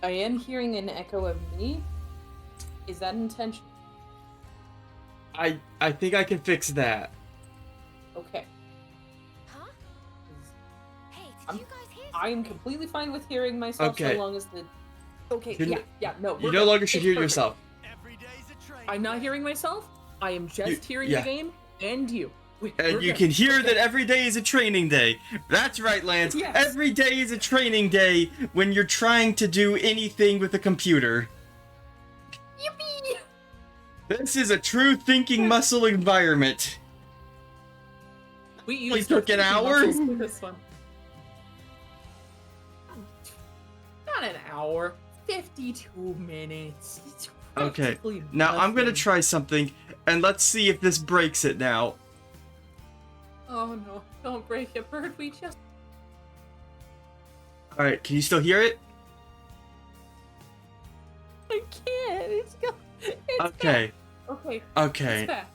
I am hearing an echo of me. Is that intentional? I think I can fix that. Okay. Huh? Hey, did I'm you guys hear I'm completely fine with hearing myself so Okay. long as the. Okay. You're No. You We're no good. longer should It's hear perfect. yourself. I'm not hearing myself. I am just hearing yeah. the game and you. And you can hear that every day is a training day. That's right, Lance. Yes. Every day is a training day when you're trying to do anything with a computer. Yippee! This is a true thinking muscle environment. We Only used took an hour? for this one. Not an hour. 52 minutes. It's Okay, practically now I'm gonna nothing. try something, and let's see if this breaks it now. Oh no! Don't break it, Bird. We just. Alright, can you still hear it? I can't. It's Okay. back. Okay. Okay. It's back.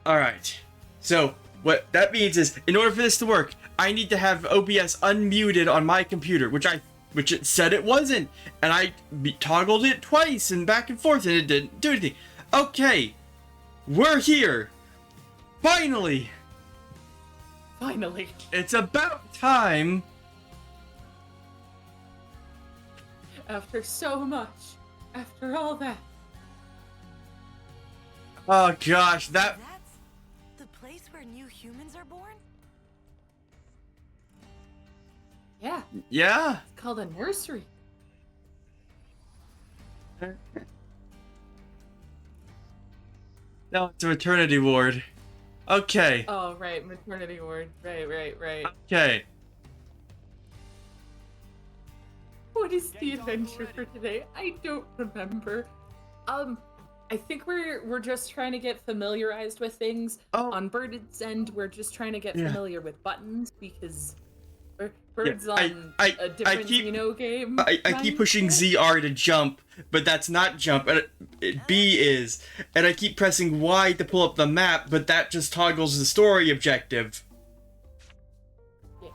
Alright. So, what that means is, in order for this to work, I need to have OBS unmuted on my computer, which it said it wasn't. And I toggled it twice and back and forth, and it didn't do anything. Okay. We're here. Finally. Finally. It's about time. After so much. After all that. Oh gosh, that... That's the place where new humans are born? Yeah. Yeah. It's called a nursery. No, it's a maternity ward. Okay. Oh, right. Maternity ward. Right. Okay. What is the adventure for today? I don't remember. I think we're just trying to get familiarized with things. Oh. On Bird's end, we're just trying to get Yeah. familiar with buttons because Bird's Yeah, on a different game. I keep pushing ZR to jump, but that's not jump, and B is, and I keep pressing Y to pull up the map, but that just toggles the story objective. Yeah.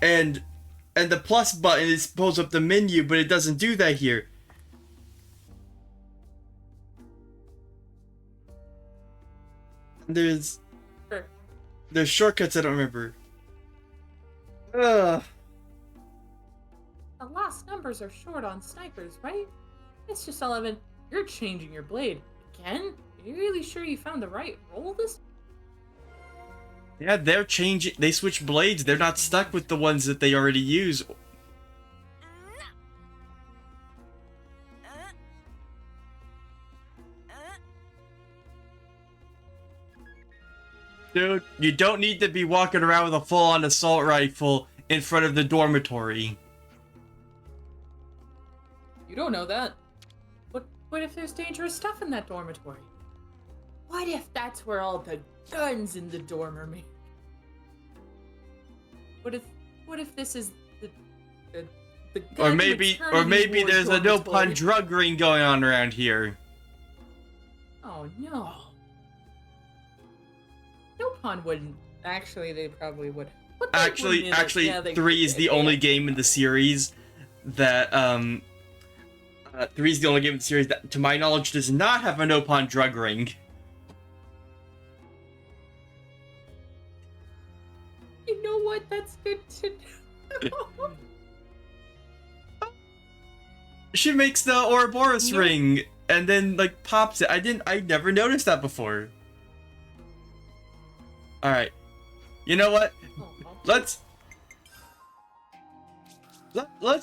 And the plus button is pulls up the menu, but it doesn't do that here. There's shortcuts I don't remember. Ugh. The last numbers are short on snipers, right? It's just 11. You're changing your blade. Again? Are you really sure you found the right roll this? Yeah, they're changing. They switch blades. They're not stuck with the ones that they already use. Dude, you don't need to be walking around with a full-on assault rifle in front of the dormitory. You don't know that. What if there's dangerous stuff in that dormitory? What if that's where all the guns in the dorm are made? What if this is the Or gun maybe maternity ward there's a no dormitory? pun drug ring going on around here. Oh no. No pun wouldn't. Actually, they probably would. But they Actually, wouldn't either. Yeah, they 3 is could. the Yeah. only game in the series that 3 is the only game in the series that, to my knowledge, does not have a no pun drug ring. You know what? That's good to know. She makes the Ouroboros No. ring and then like pops it. I never noticed that before. All right. You know what? Let's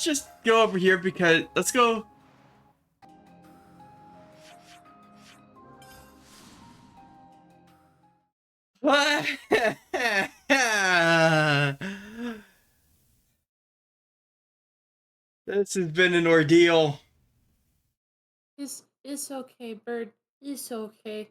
just go over here because let's go. This has been an ordeal. It's okay, Bird. It's okay.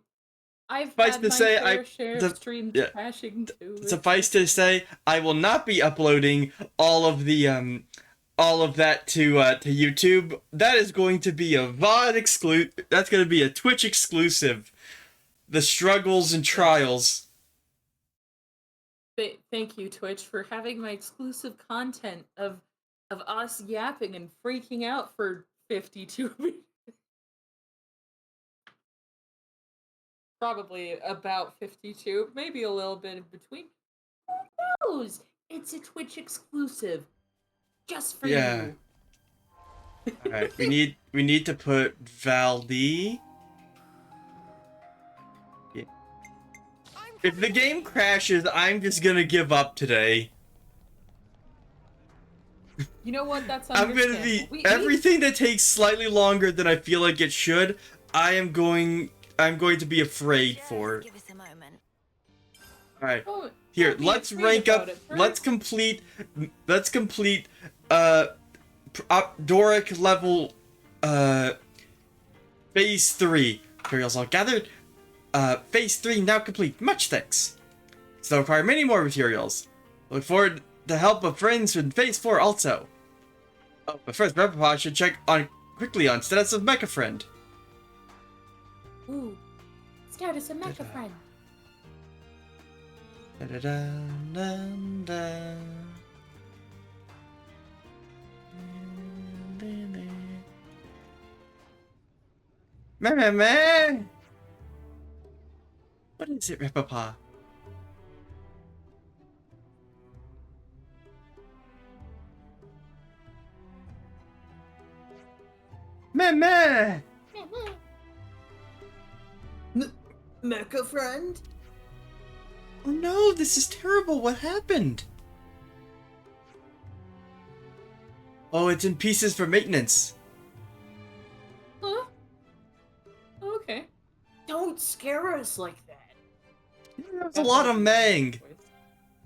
I've Suffice had to my say, fair share of streams yeah. crashing too. Suffice to say, I will not be uploading all of that to YouTube. That is going to be a VOD exclusive. That's going to be a Twitch exclusive. The struggles and trials. Thank you, Twitch, for having my exclusive content of of us yapping and freaking out for 52 minutes. Probably about 52, maybe a little bit in between. Who knows? It's a Twitch exclusive. Just for Yeah. you. All right, we need to put Valdi. Yeah. If the game crashes, I'm just gonna give up today. You know what? That's I'm understandable. gonna be everything that takes slightly longer than I feel like it should. I'm going to be afraid Just for. give us a moment. All right, Oh, here, don't be let's afraid rank about up. it Let's first. complete. Doric level. Phase 3. Materials all gathered. Phase 3 now complete. Much thanks. Still require many more materials. Look forward to the help of friends in Phase 4 also. Oh, but first, Repapod should check quickly on status of Mecha Friend. Ooh. Status of Mecha Friend. Da-da-da-da-da. Meh. What is it, Repapa? Meh. Mecha Friend? Oh no, this is terrible. What happened? Oh, it's in pieces for maintenance. Huh? Okay. Don't scare us like that. That was a lot of Mang.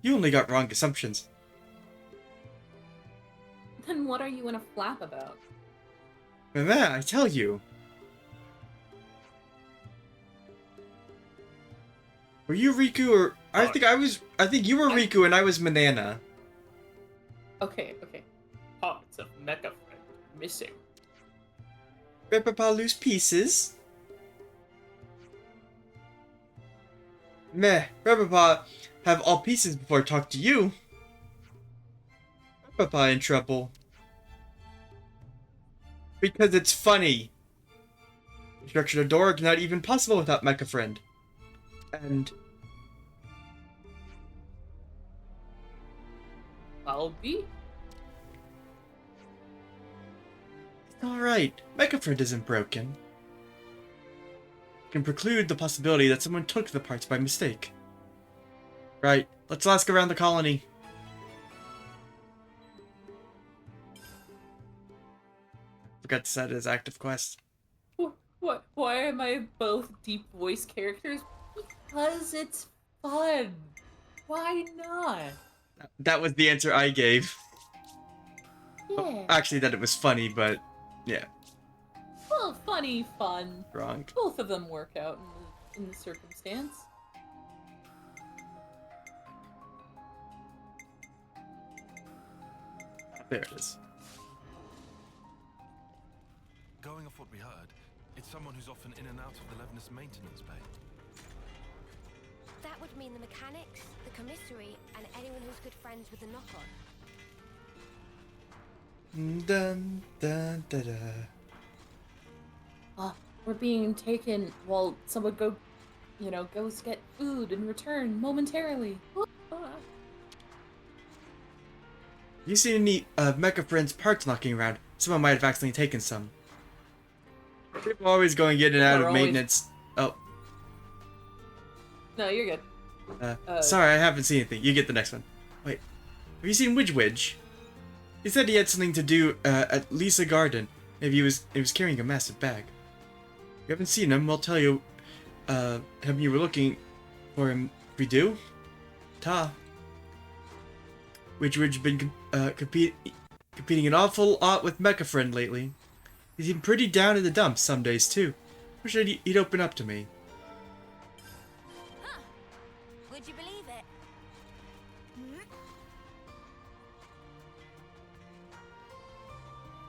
You only got wrong assumptions. Then what are you in a flap about? Meh, I tell you. Were you Riku or I think you were Riku and I was Manana. Okay. Parts of Mecha Friend missing. Repapa loose pieces. Meh, Repapa have all pieces before I talk to you. Repapa in trouble. Because it's funny. Construction of Doric not even possible without Mecha Friend. And I'll be. it's alright. Mecha Friend isn't broken. Can preclude the possibility that someone took the parts by mistake. Right, let's ask around the colony. Forgot to set it as active quest. What? Why am I both deep voice characters? Because it's fun. Why not? That was the answer I gave. Yeah. Actually, that it was funny, but yeah, Well, funny, fun. wrong. Both of them work out in the circumstance. There it is. Going off what we heard, it's someone who's often in and out of the Levinus maintenance bay. That would mean the mechanics, the commissary, and anyone who's good friends with the knock-on. Dun dun da da. We're being taken while someone goes get food and return momentarily. You see any Mecha Friend's parts knocking around? Someone might have accidentally taken some. People are always going in and out We're of always- maintenance. Oh, No, you're good. sorry, I haven't seen anything. You get the next one. Wait, have you seen Widge? He said he had something to do at Lisa Garden. Maybe he was carrying a massive bag. You haven't seen him? I'll tell you. Have you were looking for him? We do. Ta. Widge been competing an awful lot with Mecha Friend lately. He's been pretty down in the dumps some days too. Wish he'd open up to me. Huh. Would you believe it?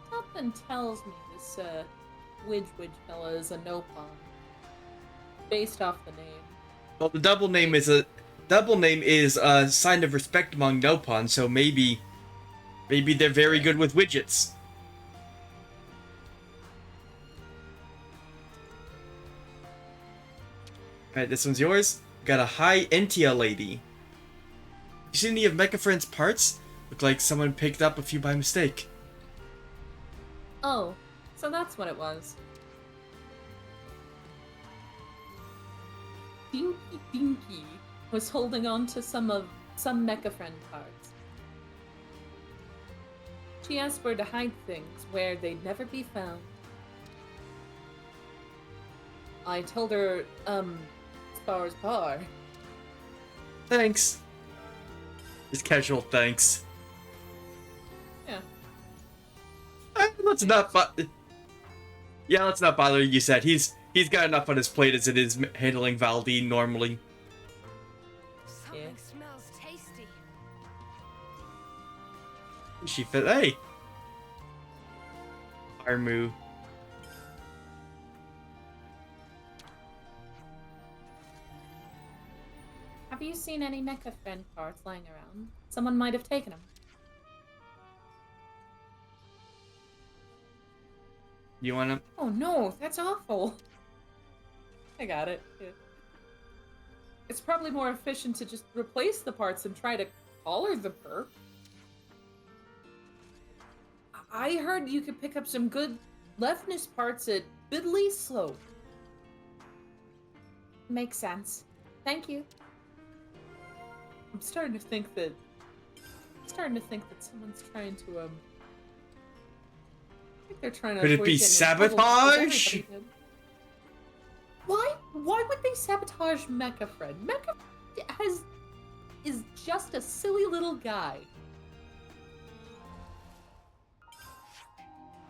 Something tells me this Widge fella is a Nopon. Based off the name. Well, the double name is a sign of respect among Nopon, so maybe Maybe they're very good with widgets. Alright, this one's yours. Got a high Entia lady. You see any of Mecha Friend's parts? Look like someone picked up a few by mistake. Oh, so that's what it was. Dinky Dinky was holding on to some Mecha Friend parts. She asked for her to hide things where they'd never be found. I told her, Spar's bar. Thanks. Just casual thanks. Yeah. Let's not let's not bother you said. He's got enough on his plate as it is handling Valdi normally. Something Yeah. smells tasty. She fit. Hey, Armu. Have you seen any Mecha Friend parts lying around? Someone might have taken them. You wanna? Oh no, that's awful. I got it. Yeah. It's probably more efficient to just replace the parts and try to collar the perk. I heard you could pick up some good leftness parts at Bidley Slope. Makes sense. Thank you. I'm starting to think that someone's trying to I think they're trying to Could it avoid be getting in trouble because sabotage? everybody did. Why would they sabotage Mecha Friend? Mecha Friend is just a silly little guy.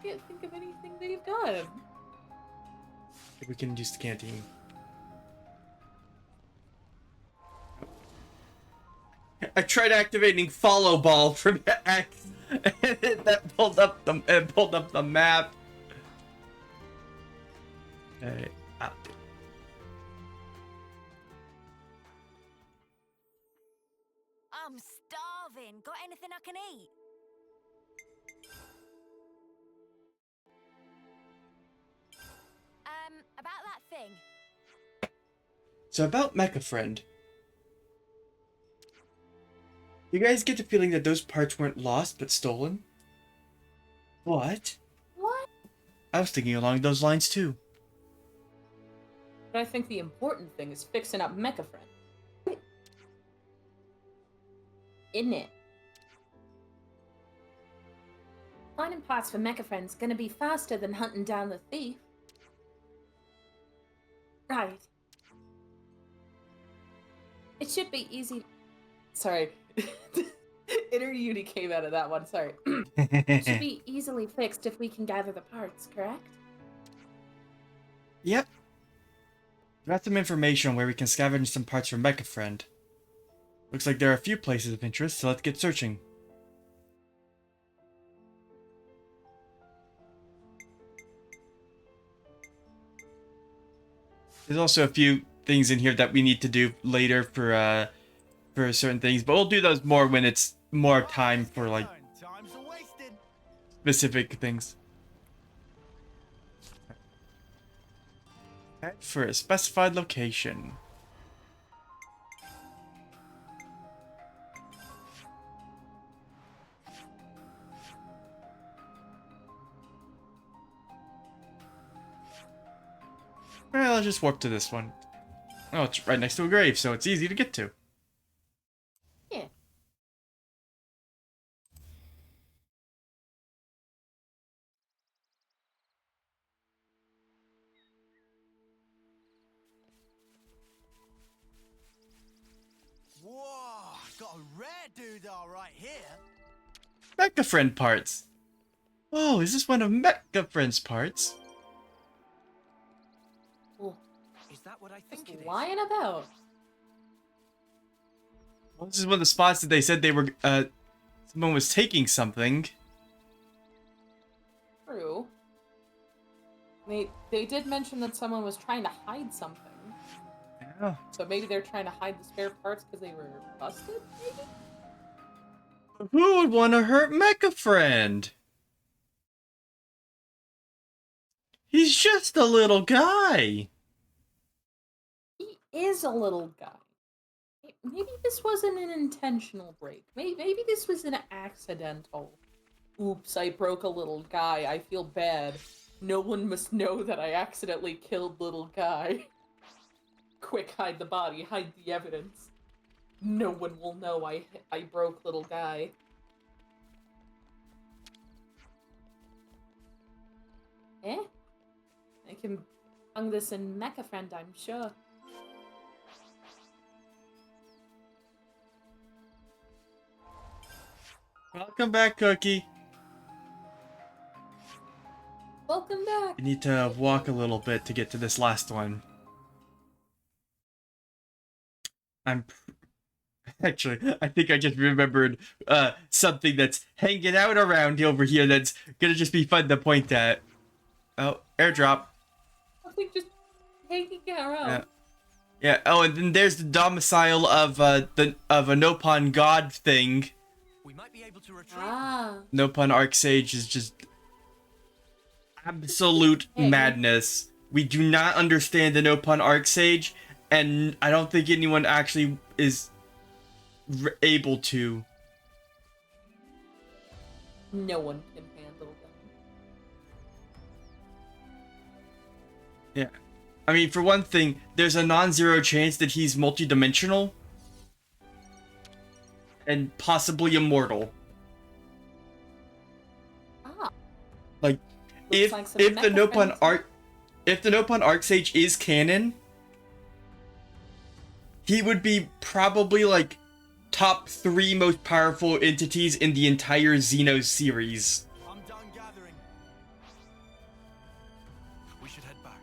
Can't think of anything they've done. We can use the canteen. I tried activating follow ball from X, and that pulled up the map. Hey, I'm starving. Got anything I can eat? About that thing. So about Mecha Friend. You guys get the feeling that those parts weren't lost but stolen? What? What? I was thinking along those lines too. But I think the important thing is fixing up Mecha Friend. Isn't it? Finding parts for Mecha Friend's gonna be faster than hunting down the thief. Right. It should be easy. Sorry. Inner Yudi came out of that one, sorry. It should be easily fixed if we can gather the parts, correct? Yep. Got some information on where we can scavenge some parts from Mecha Friend. Looks like there are a few places of interest, so let's get searching. There's also a few things in here that we need to do later for certain things, but we'll do those more when it's more time for like specific things. Head for a specified location. Well, I'll just warp to this one. Oh, it's right next to a grave, so it's easy to get to. Yeah. Whoa, got a rare doodah right here. Mecha Friend parts. Oh, is this one of Mecha Friend's parts? Oh, Is that what I think just it is? lying about. Well, this is one of the spots that they said they were, someone was taking something. True. They did mention that someone was trying to hide something. Yeah. So maybe they're trying to hide the spare parts because they were busted, maybe? Who would want to hurt Mecha Friend? He's just a little guy. He is a little guy. Maybe this wasn't an intentional break. Maybe this was an accidental. Oops, I broke a little guy. I feel bad. No one must know that I accidentally killed little guy. Quick, hide the body, hide the evidence. No one will know I broke little guy. Eh? I can bung this in Mecha Friend, I'm sure. Welcome back, Cookie. Welcome back. You need to walk a little bit to get to this last one. Actually, I think I just remembered something that's hanging out around over here that's gonna just be fun to point at. Oh, airdrop. Something just hanging around. Yeah. Yeah. Oh, and then there's the domicile of a Nopon god thing. We might be able to retrieve. Nopon Arcsage is just absolute madness. We do not understand the Nopon Arcsage, and I don't think anyone actually is able to. No one can handle them. Yeah. I mean, for one thing, there's a non-zero chance that he's multidimensional and possibly immortal. Like, if the Nopon Arcsage is canon, he would be probably like top 3 most powerful entities in the entire Xeno series. I'm done gathering. We should head back.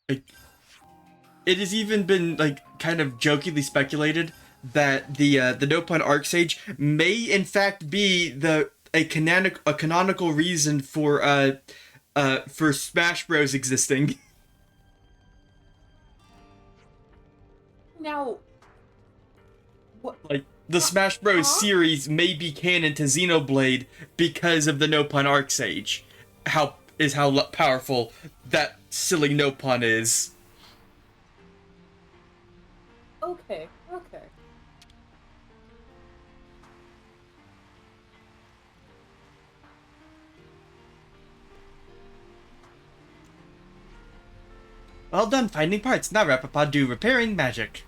Like, it has even been like kind of jokingly speculated that the Nopon Arcsage may in fact be a canonical reason for Smash Bros existing. Now, what? Like, the Smash Bros series may be canon to Xenoblade because of the Nopon Arcsage. How powerful that silly Nopon is. Okay. Well done finding parts. Now Rapapa do repairing magic.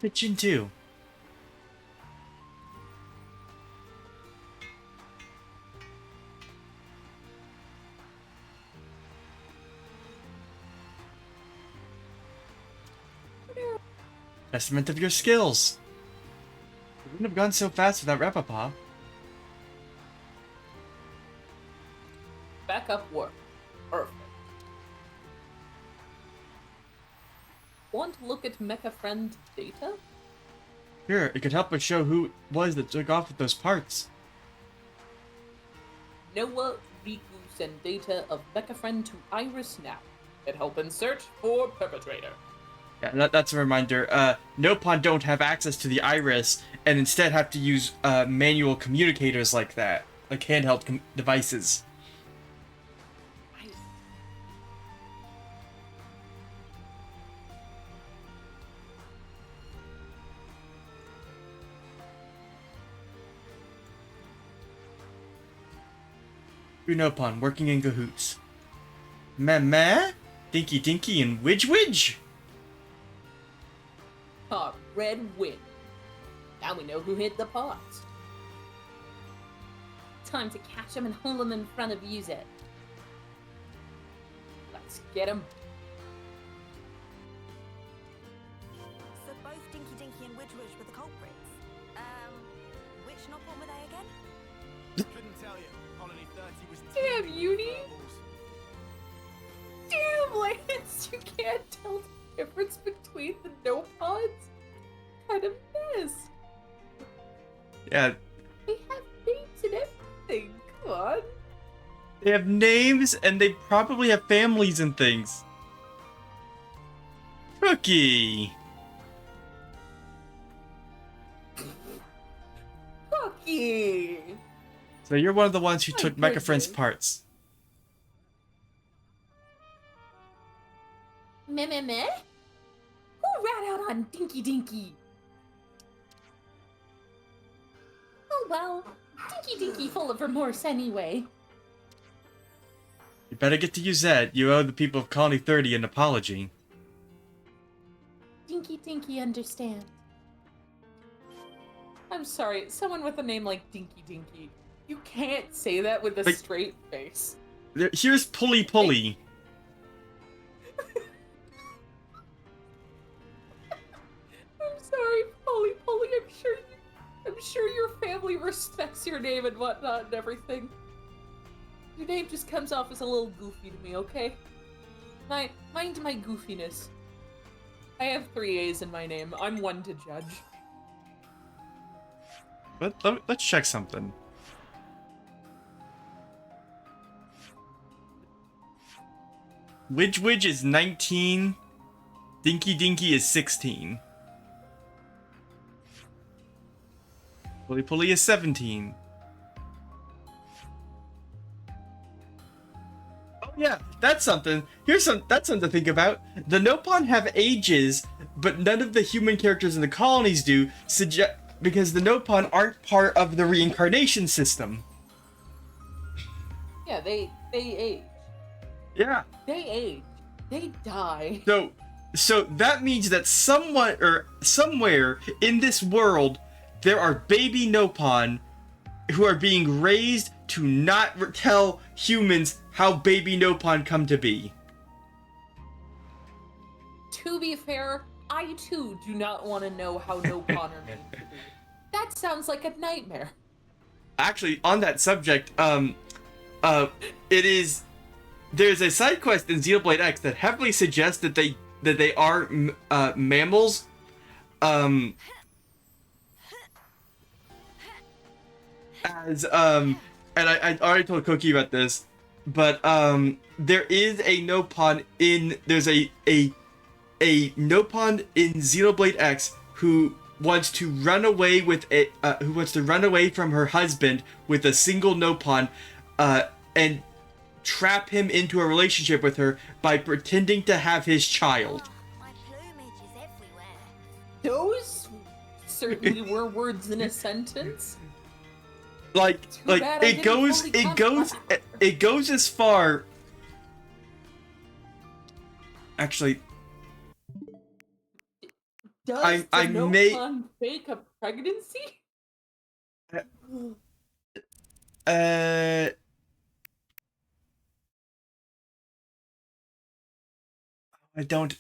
Kitchen 2. Testament of your skills. It wouldn't have gone so fast without Rapapa. Backup work. Perfect. Want to look at Mecha Friend data? Sure, it could help us show who it was that took off with those parts. Noah, Riku send data of Mecha Friend to Iris now. And help in search for perpetrator. Yeah, that's a reminder. Nopon don't have access to the Iris, and instead have to use manual communicators like that, like handheld devices. Nopon working in cahoots. Meh? Dinky Dinky and Widge Widge? Red win. Now we know who hit the pots. Time to catch him and hold him in front of Yuzet. Let's get him. So both Dinky Dinky and Widge Widge were the culprits. Which Nopon were they again? Couldn't tell you. Colony 30 was Damn, Uni. verbals. Damn, Lance, you can't tell the difference between the Nopons? Kind of mess. Yeah, They have names and everything. Come on. they have names and they probably have families and things. Cookie. Cookie! So you're one of the ones who My took Mecha Friend's goodness. parts. Meh meh meh? Who rat out on Dinky Dinky? Oh well, Dinky Dinky full of remorse anyway. You better get to use that. You owe the people of Colony 30 an apology. Dinky Dinky understand. I'm sorry, someone with a name like Dinky Dinky. You can't say that with a Like- straight face. Here's Pulley Pulley. I'm sorry, Polly Polly, I'm sure your family respects your name and whatnot and everything. Your name just comes off as a little goofy to me, okay? Mind my goofiness. I have 3 A's in my name. I'm one to judge. Let's check something. Widge is 19. Dinky Dinky is 16. Pulley Pulley is 17. Oh yeah, that's something. That's something to think about. The Nopon have ages, but none of the human characters in the colonies do, because the Nopon aren't part of the reincarnation system. Yeah, they age. Yeah. They age. They die. So that means that somewhere in this world, there are baby Nopon who are being raised to not tell humans how baby Nopon come to be. To be fair, I too do not want to know how Nopon are made to be. That sounds like a nightmare. Actually, on that subject, there's a side quest in Xenoblade X that heavily suggests that they are mammals. And I already told Cookie about this, but there is a Nopon there's a Nopon in Xenoblade X who wants to run away from her husband with a single Nopon, and trap him into a relationship with her by pretending to have his child. My plumage is everywhere. Those certainly were words in a sentence. Like bad I it didn't goes fully it goes comprehend. it goes as far. Actually, Does I the may- Nopon fake a pregnancy? I don't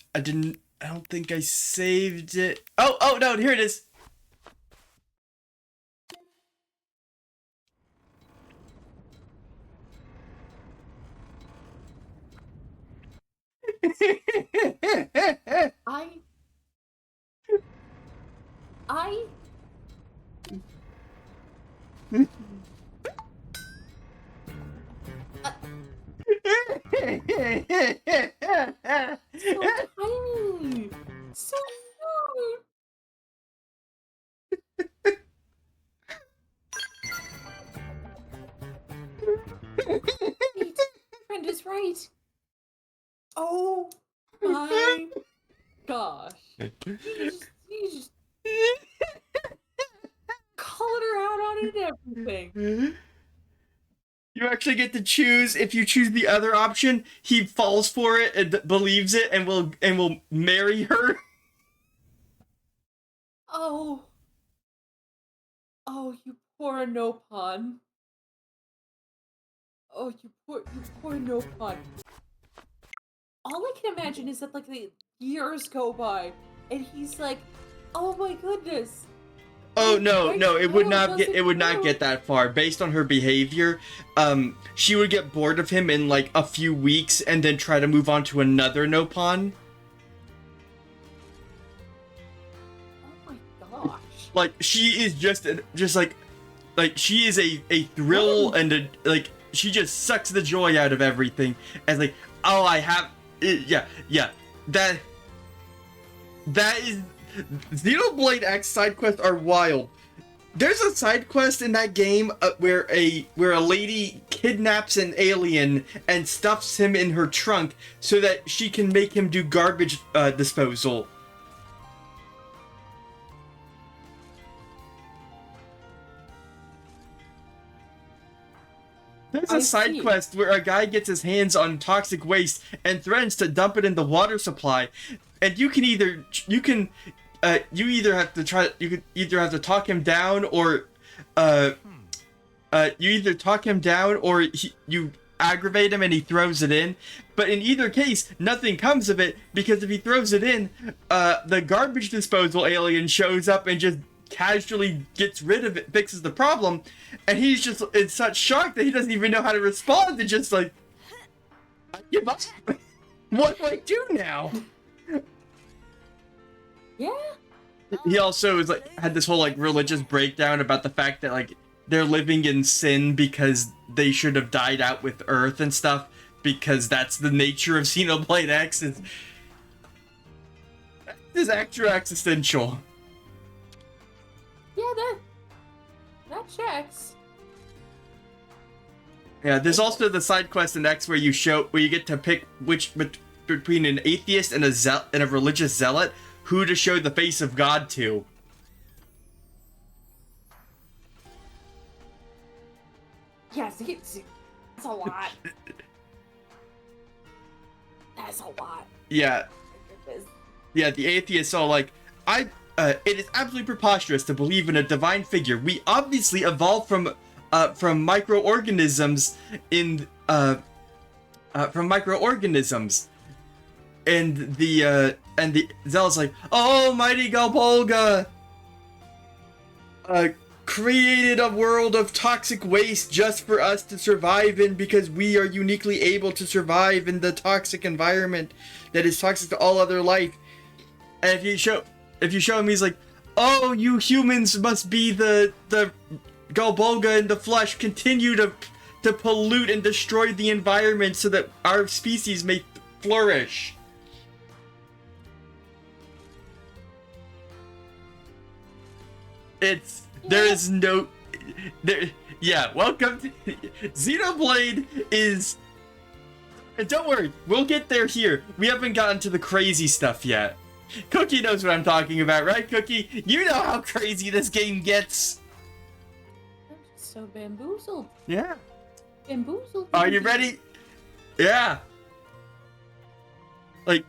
think I saved it. Oh no, here it is. I so tiny, so cute. Wait, friend is right. Oh my gosh. You just called her out on it and everything. You actually get to choose. If you choose the other option, he falls for it and believes it and will marry her. Oh, you poor Nopon. Oh, you poor Nopon. All I can imagine is that like the years go by, and he's like, "Oh my goodness." Oh no, it would not doesn't get that far. Based on her behavior, she would get bored of him in like a few weeks and then try to move on to another Nopon. Oh my gosh. Like she is just like she is a thrill and like she just sucks the joy out of everything. And like, oh, I have yeah, that That is... Xenoblade X side quests are wild. There's a side quest in that game where a lady kidnaps an alien and stuffs him in her trunk so that she can make him do garbage disposal. There's a side quest where a guy gets his hands on toxic waste and threatens to dump it in the water supply, and you either have to talk him down or you aggravate him and he throws it in. But in either case, nothing comes of it, because if he throws it in, the garbage disposal alien shows up and just casually gets rid of it, fixes the problem, and he's just in such shock that he doesn't even know how to respond. To just like, I give up. What do I do now? Yeah. He also was like had this whole like religious breakdown about the fact that like they're living in sin because they should have died out with Earth and stuff, because that's the nature of Xenoblade X. Is extra existential. Yeah, that checks. Yeah, there's also the side quest in X where you get to pick between an atheist and a religious zealot who to show the face of God to. Yes, it's a lot. That's a lot. Yeah. Yeah, the atheists are like, it is absolutely preposterous to believe in a divine figure. We obviously evolved from microorganisms and the zealot's like, oh, mighty Galbolga created a world of toxic waste just for us to survive in, because we are uniquely able to survive in the toxic environment that is toxic to all other life. And if you show him, he's like, oh, you humans must be the Galbolga in the flesh, continue to pollute and destroy the environment so that our species may flourish. Welcome to Xenoblade is... And don't worry, we'll get there here. We haven't gotten to the crazy stuff yet. Cookie knows what I'm talking about, right, Cookie? You know how crazy this game gets. I'm just so bamboozled. Yeah. Bamboozled. Are you ready? Yeah. Like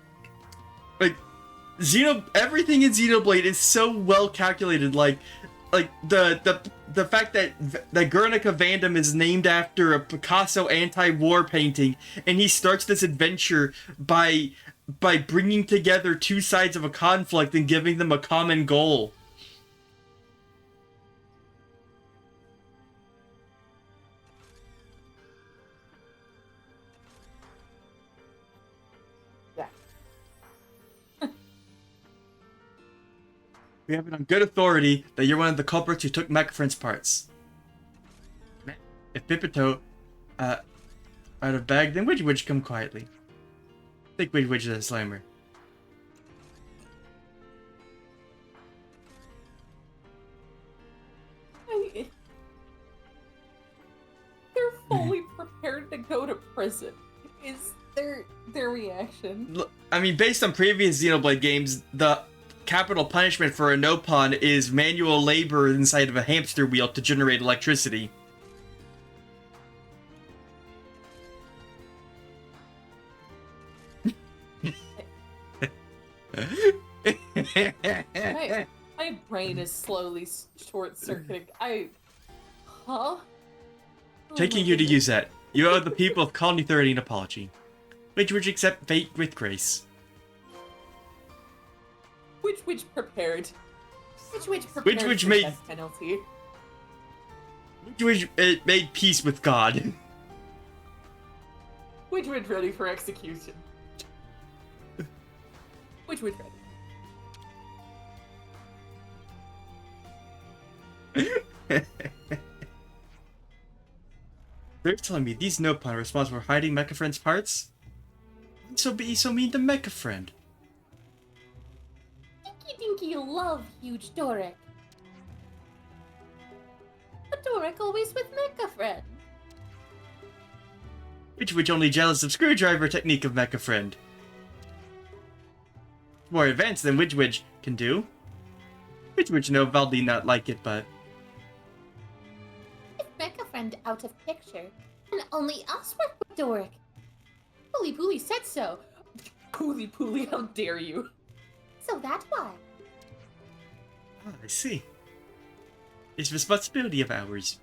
everything in Xenoblade is so well calculated. Like the fact that Guernica Vandam is named after a Picasso anti-war painting, and he starts this adventure by bringing together two sides of a conflict and giving them a common goal. Yeah. We have it on good authority that you're one of the culprits who took Mechafrin's parts. If Pipito out of bag, then Widge come quietly. Think Widge is a slimer. They're fully prepared to go to prison. Is their reaction? I mean, based on previous Xenoblade games, the capital punishment for a no-pawn is manual labor inside of a hamster wheel to generate electricity. My brain is slowly short-circuiting. Huh? Taking you to use that. You owe the people of Colony 30 an apology. Which would accept fate with grace. Which prepared? Which prepared Which for made death penalty? Which made peace with God. Which ready for execution? Which ready? They're telling me these no-pawn are responsible for hiding Mechafriend's parts? So be so mean to Mechafriend. Dinky love huge Doric. But Doric always with Mecha Friend. Which only jealous of screwdriver technique of Mecha Friend. More advanced than Widge can do. Widge no Valdi not like it, but... If Mecha Friend out of picture, and only us work with Doric. Pooly Pooly said so. Pooly Pooly, how dare you? So that's why. Ah, I see. It's responsibility of ours.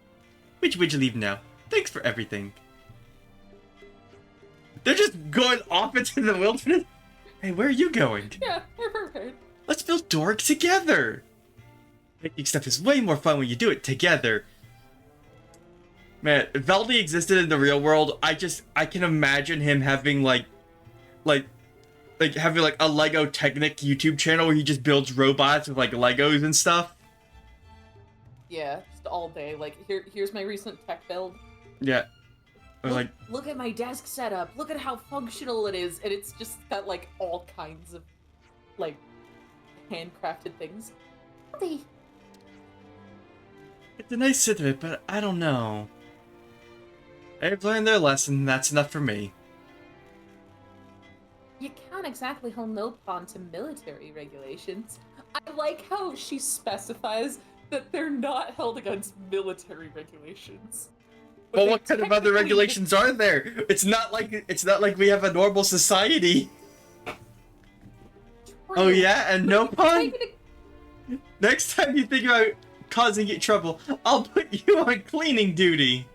Widge leave now. Thanks for everything. They're just going off into the wilderness? Hey, where are you going? Yeah, we're prepared. Let's build Doric together! Making stuff is way more fun when you do it together. Man, if Valdi existed in the real world, I can imagine him having like having like a Lego Technic YouTube channel where he just builds robots with like Legos and stuff. Yeah, just all day. Like, here's my recent tech build. Yeah. Or like, Look at my desk setup. Look at how functional it is. And it's just got, like, all kinds of, like, handcrafted things. it's a nice sentiment, but I don't know. They've learned their lesson, that's enough for me. You can't exactly hold no pawn to military regulations. I like how she specifies that they're not held against military regulations. But Well, they what kind of other technically- regulations are there? It's not like we have a normal society. Oh yeah, and no pun? Next time you think about causing you trouble, I'll put you on cleaning duty.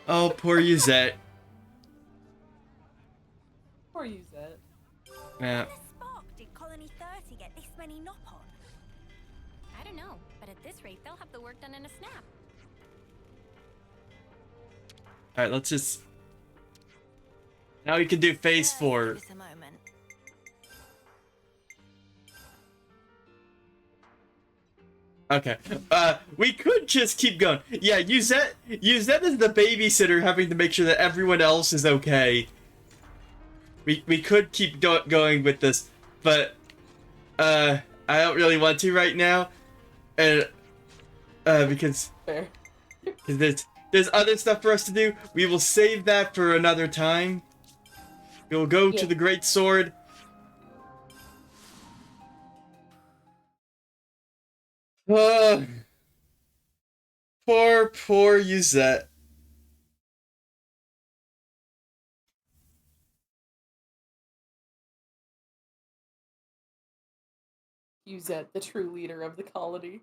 Oh, poor Yuzette. Or use it. Yeah. Where the spark did Colony 30 get this many knock-on? I don't know, but at this rate, they'll have the work done in a snap. Alright, let's just... Now we can do phase 4. Just a moment. Okay. We could just keep going. Yeah, Yuzette is the babysitter having to make sure that everyone else is okay. We could keep going with this, but I don't really want to right now, and because Fair. there's other stuff for us to do. We will save that for another time. We will go to the Great Sword. Poor Yuzette. Yuzette, the true leader of the colony.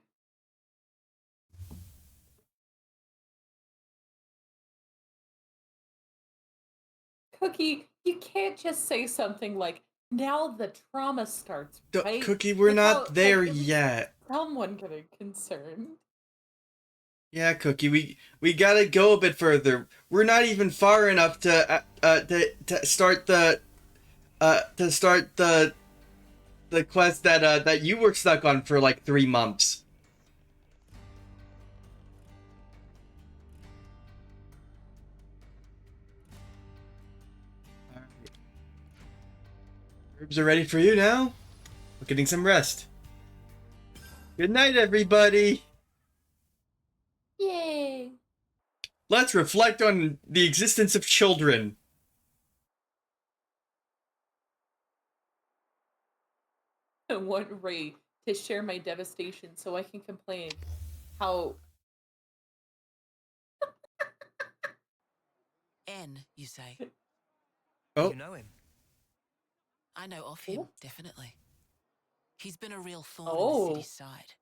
Cookie, you can't just say something like, now the trauma starts, right? Cookie, we're not Without, there like, yet. Someone getting concerned. Yeah, Cookie, we gotta go a bit further. We're not even far enough to start the quest that you were stuck on for like 3 months. Herbs are ready for you now. We're getting some rest. Good night, everybody. Yay! Let's reflect on the existence of children. I want Ray to share my devastation so I can complain how... N, you say? Oh. You know him? I know of him, Oh. definitely. He's been a real thorn Oh. in the city's side.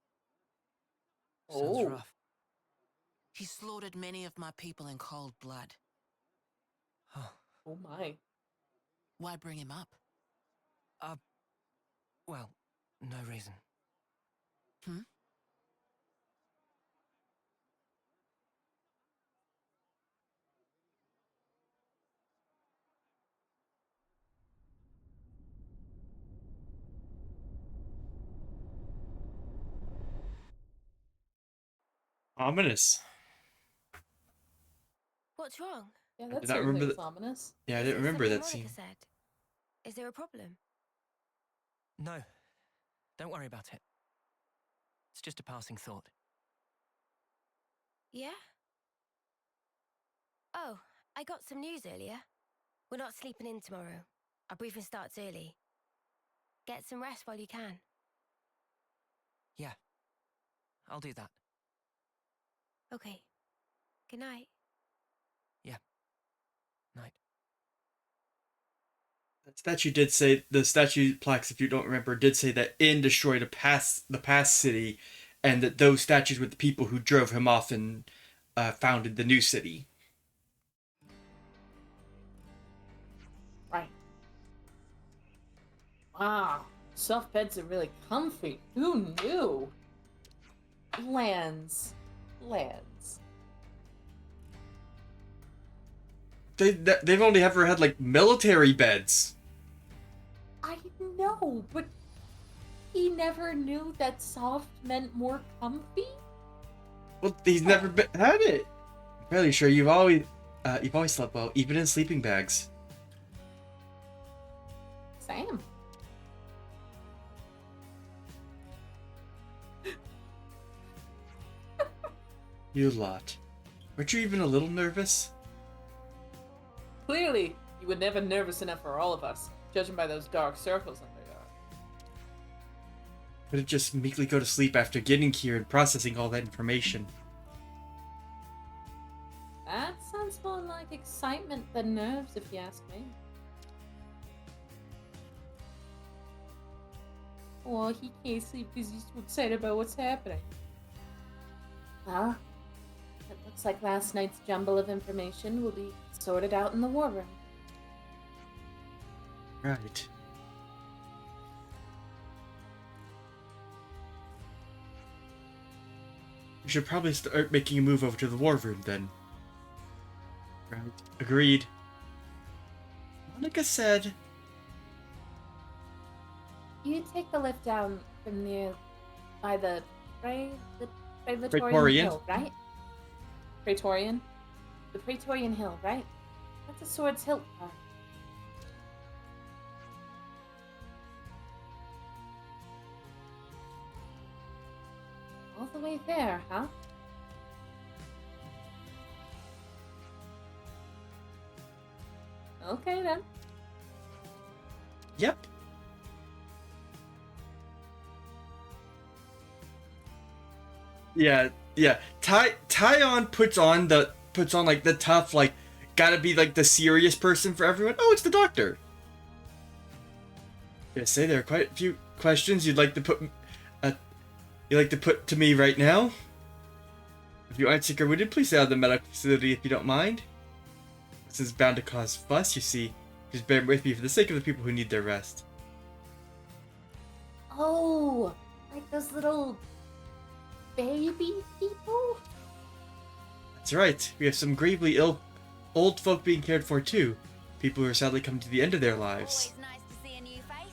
Sounds Oh. rough. He slaughtered many of my people in cold blood. Huh. Oh my. Why bring him up? Well, no reason. Hmm? Ominous. What's wrong? Yeah, I that did not certainly remember is ominous. Yeah, I Is didn't it remember something that Monica scene. said? Is there a problem? No. Don't worry about it. It's just a passing thought. Yeah? Oh, I got some news earlier. We're not sleeping in tomorrow. Our briefing starts early. Get some rest while you can. Yeah, I'll do that. Okay. Good night. Night. The statue plaques, if you don't remember, did say that In destroyed the past city, and that those statues were the people who drove him off and founded the new city. Right. Wow. Soft beds are really comfy. Who knew? Lands. They've only ever had like military beds. I know, but he never knew that soft meant more comfy? Well, he's never had it. I'm fairly sure you've always slept well, even in sleeping bags. Sam. You lot. Weren't you even a little nervous? Clearly, you were never nervous enough for all of us, judging by those dark circles under your eyes. Could it just meekly go to sleep after getting here and processing all that information? That sounds more like excitement than nerves, if you ask me. Oh, he can't sleep because he's too excited about what's happening. Well, it looks like last night's jumble of information will be sorted out in the war room. Right. We should probably start making a move over to the war room then. Right. Agreed. Monica said... You take the lift down from near by the Praetorian Praetorian? Hill, right? Praetorian? The Praetorian Hill, right? That's a Sword's Hilt part. All the way there, huh? Okay then. Yep. Yeah. Tyon puts on like the tough, like, gotta be like the serious person for everyone. Oh, it's the doctor. Yes, say there are quite a few questions you'd like to put to me right now. If you aren't sick or wounded, please stay out of the medical facility if you don't mind. This is bound to cause fuss, you see. Just bear with me for the sake of the people who need their rest. Oh, like those little baby people? That's right. We have some gravely ill old folk being cared for too. People who are sadly coming to the end of their lives. Always nice to see a new face.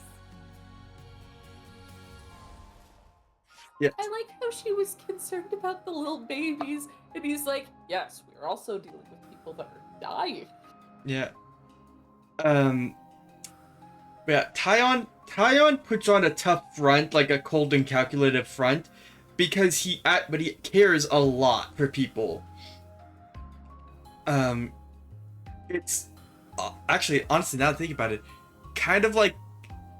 Yeah. I like how she was concerned about the little babies, and he's like, yes, we're also dealing with people that are dying. Yeah. Yeah, Tyon puts on a tough front, like a cold and calculative front, because he cares a lot for people. It's actually, honestly, now that I think about it, kind of like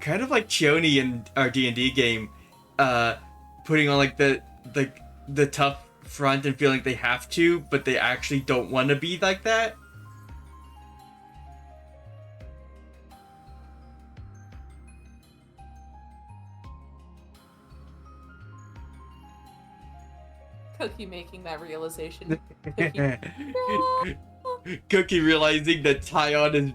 Chioni in our D&D game, putting on like the tough front and feeling they have to, but they actually don't want to be like that. Cookie making that realization. Cookie. No. Cookie realizing that Tyon is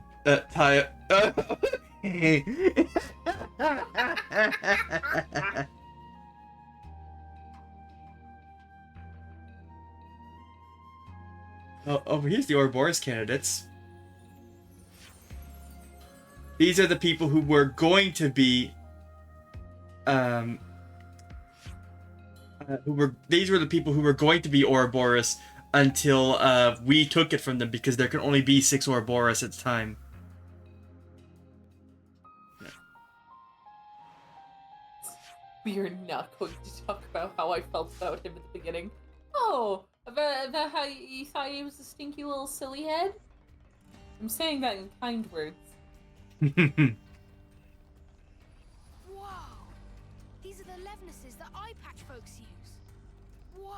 Oh, here's the Ouroboros candidates. These are the people who were going to be these were the people who were going to be Ouroboros until we took it from them, because there can only be 6 Ouroboros at a time. We're not going to talk about how I felt about him at the beginning. Oh, about how you thought he was a stinky little silly head? I'm saying that in kind words. Whoa! These are the Levnesses that eye patch folks use. Whoa!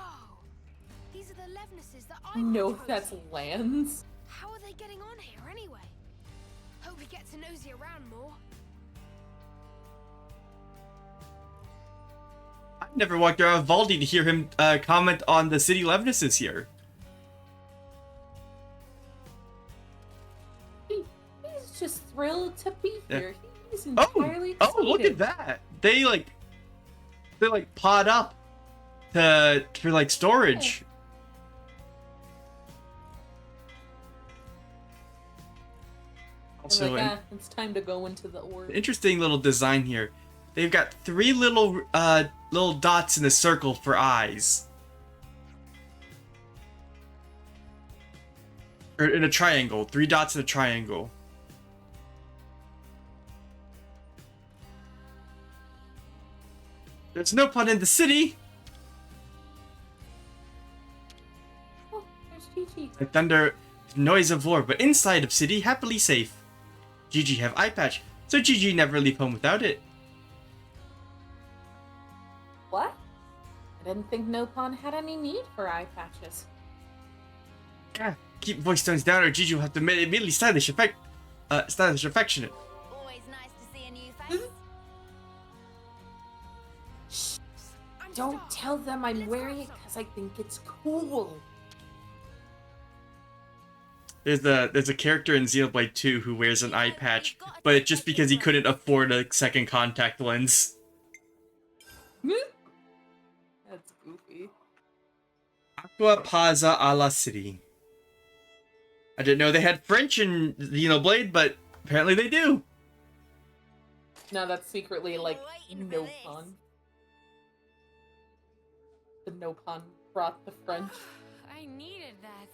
These are the Levnesses that eye No, patch folks that's use. Lance. How are they getting on here anyway? Hope we get to nosy around more. I never walked around Valdi to hear him comment on the city Levnesses here. He's just thrilled to be Yeah. here. He's entirely excited. Oh, look at that! They like pod up for like storage. Also, it's time to go into the orb. interesting little design here. They've got 3 little dots in a circle for eyes. Or in a triangle. 3 dots in a triangle. There's no pun in the city. Oh, there's Gigi. The thunder, noise of war, but inside of city, happily safe. Gigi have eye patch, so Gigi never leave home without it. What? I didn't think Nopon had any need for eye patches. Yeah, keep voice tones down or Gigi will have to immediately stylish affectionate. Always nice to see a new face. Shh! I'm Don't stuck. tell them I'm Let's wearing grab it some. because I think it's cool. There's a character in Xenoblade 2 who wears an eye patch, but it's just because he couldn't afford a second contact lens. That's goofy. Aqua Pazza a la City. I didn't know they had French in Xenoblade, but apparently they do. No, that's secretly like Waiting for this. Nopon. The Nopon brought the French. I needed that.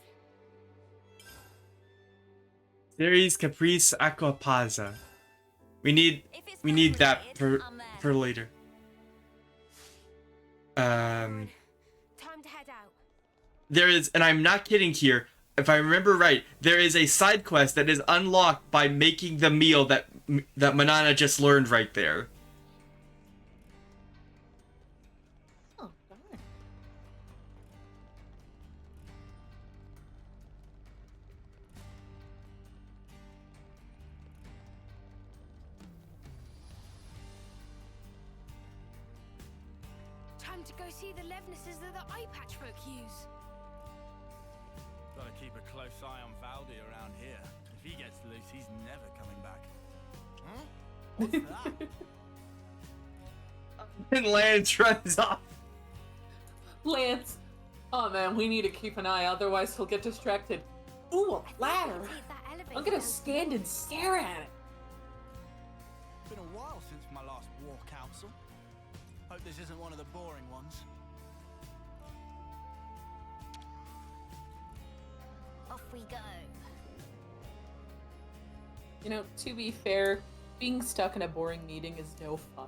Series Caprice Aqua Pazza. We need that for later. Time to head out. There is, and I'm not kidding here, if I remember right, there is a side quest that is unlocked by making the meal that Manana just learned right there. Oh, darn. Time to go see the Levnesses that the eye patch folk use. Gotta keep a close eye on Valdi around here. If he gets loose, he's never coming back. Huh? What's that? And Lance runs off. Lance! Oh man, we need to keep an eye, otherwise he'll get distracted. Ooh, a ladder! Take that elevator I'm gonna down. stand and stare at it. Been a while since my last war council. Hope this isn't one of the boring ones. Off we go. You know, to be fair, being stuck in a boring meeting is no fun.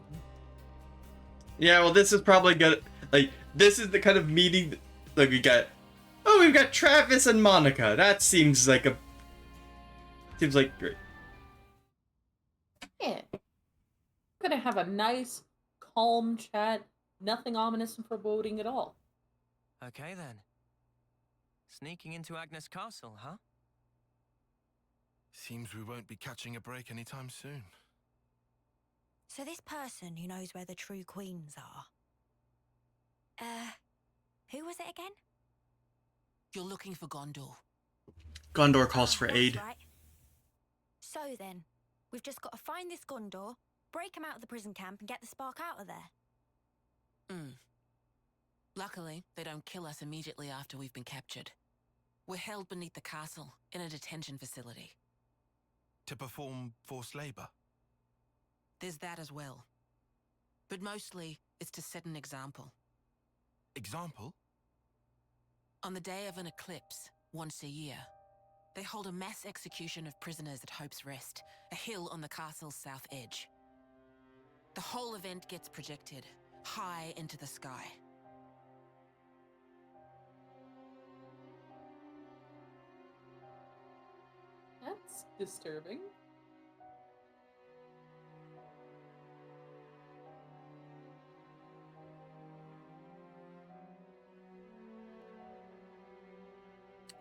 Yeah, well, this is probably good. Like, this is the kind of meeting that we've got Travis and Monica. That seems like great. Yeah. Gonna have a nice, calm chat. Nothing ominous and foreboding at all. Okay then. Sneaking into Agnes Castle, huh? Seems we won't be catching a break anytime soon. So this person who knows where the true queens are. Who was it again? You're looking for Gondor. Gondor calls Ah, for that's aid. right. So then, we've just got to find this Gondor, break him out of the prison camp, and get the spark out of there. Luckily, they don't kill us immediately after we've been captured. We're held beneath the castle in a detention facility. To perform forced labor. There's that as well. But mostly, it's to set an example. Example? On the day of an eclipse, once a year, they hold a mass execution of prisoners at Hope's Rest, a hill on the castle's south edge. The whole event gets projected, high into the sky. That's disturbing.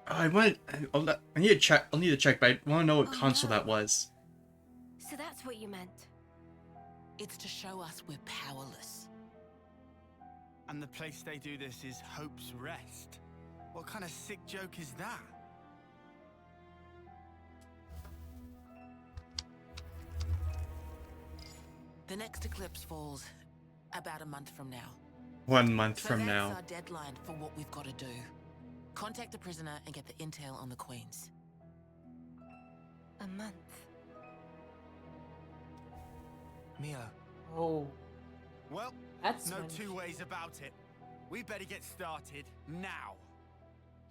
I need to check. I'll need to check, but I want to know what Oh, console no. that was. So that's what you meant. It's to show us we're powerless. And the place they do this is Hope's Rest. What kind of sick joke is that? The next eclipse falls about a month from now. 1 month So from that's now. our deadline for what we've got to do. Contact the prisoner and get the intel on the Queens. A month. Mio, Oh, Well, that's no when- two ways about it. We better get started now.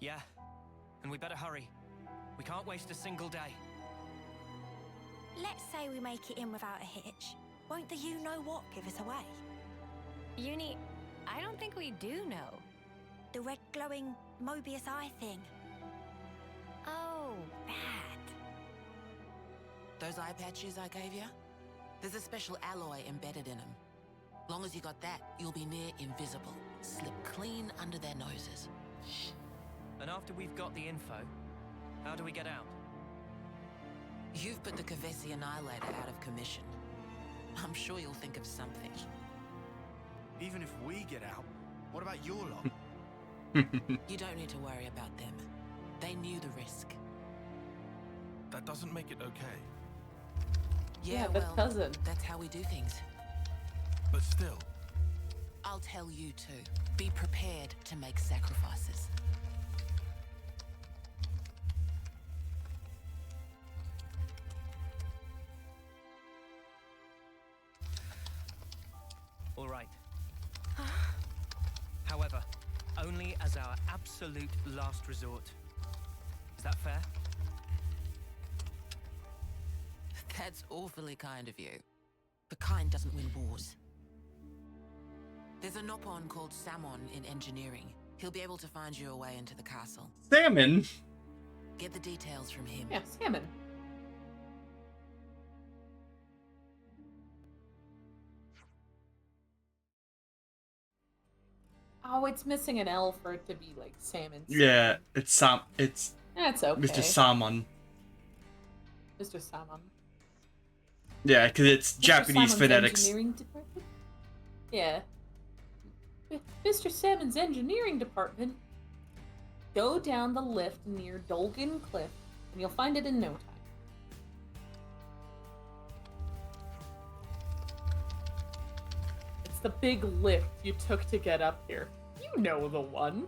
yeah, and we better hurry. We can't waste a single day. Let's say we make it in without a hitch. Won't the you-know-what give us away? Uni, I don't think we do know. The red glowing Mobius eye thing. Oh, that. Those eye patches I gave you? There's a special alloy embedded in them. Long as you got that, you'll be near invisible. Slip clean under their noses. And after we've got the info, how do we get out? You've put the Kavesi Annihilator out of commission. I'm sure you'll think of something. Even if we get out, what about your lot? You don't need to worry about them. They knew the risk. That doesn't make it okay. Yeah, but well, cousin. that's how we do things. But still, I'll tell you too. Be prepared to make sacrifices. All right. However, only as our absolute last resort. Is that fair? That's awfully kind of you. But kind doesn't win wars. There's a Nopon called Samon in engineering. He'll be able to find you a way into the castle. Salmon. Get the details from him. Yeah, salmon. Oh, it's missing an L for it to be like salmon. Yeah, it's It's That's okay. Mr. Salmon. Mr. Salmon. Yeah, because it's Mr. Japanese Salmon's phonetics. engineering department? Yeah. Mr. Salmon's engineering department. Go down the lift near Dolgan Cliff, and you'll find it in no time. It's the big lift you took to get up here. You know the one.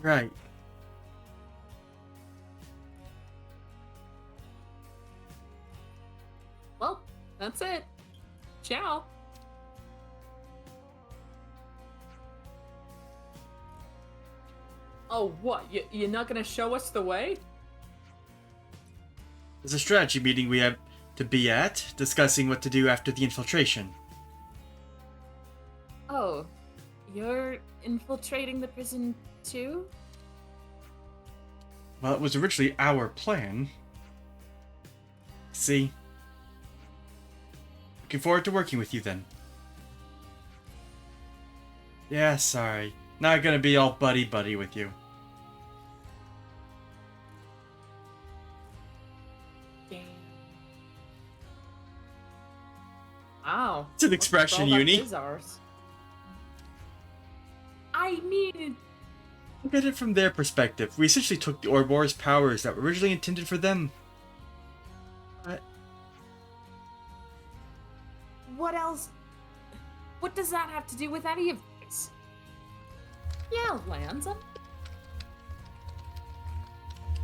Right. Well, that's it. Ciao. Oh, what? You're not gonna show us the way? There's a strategy meeting we have to be at, discussing what to do after the infiltration. Oh, you're infiltrating the prison too? Well, it was originally our plan. See? Looking forward to working with you then. Yeah, sorry. Not gonna be all buddy-buddy with you. Damn. Wow. It's an expression, Uni. I mean, Look at it from their perspective. We essentially took the Ouroboros powers that were originally intended for them. what else? What does that have to do with any of this? Yeah, Lance. I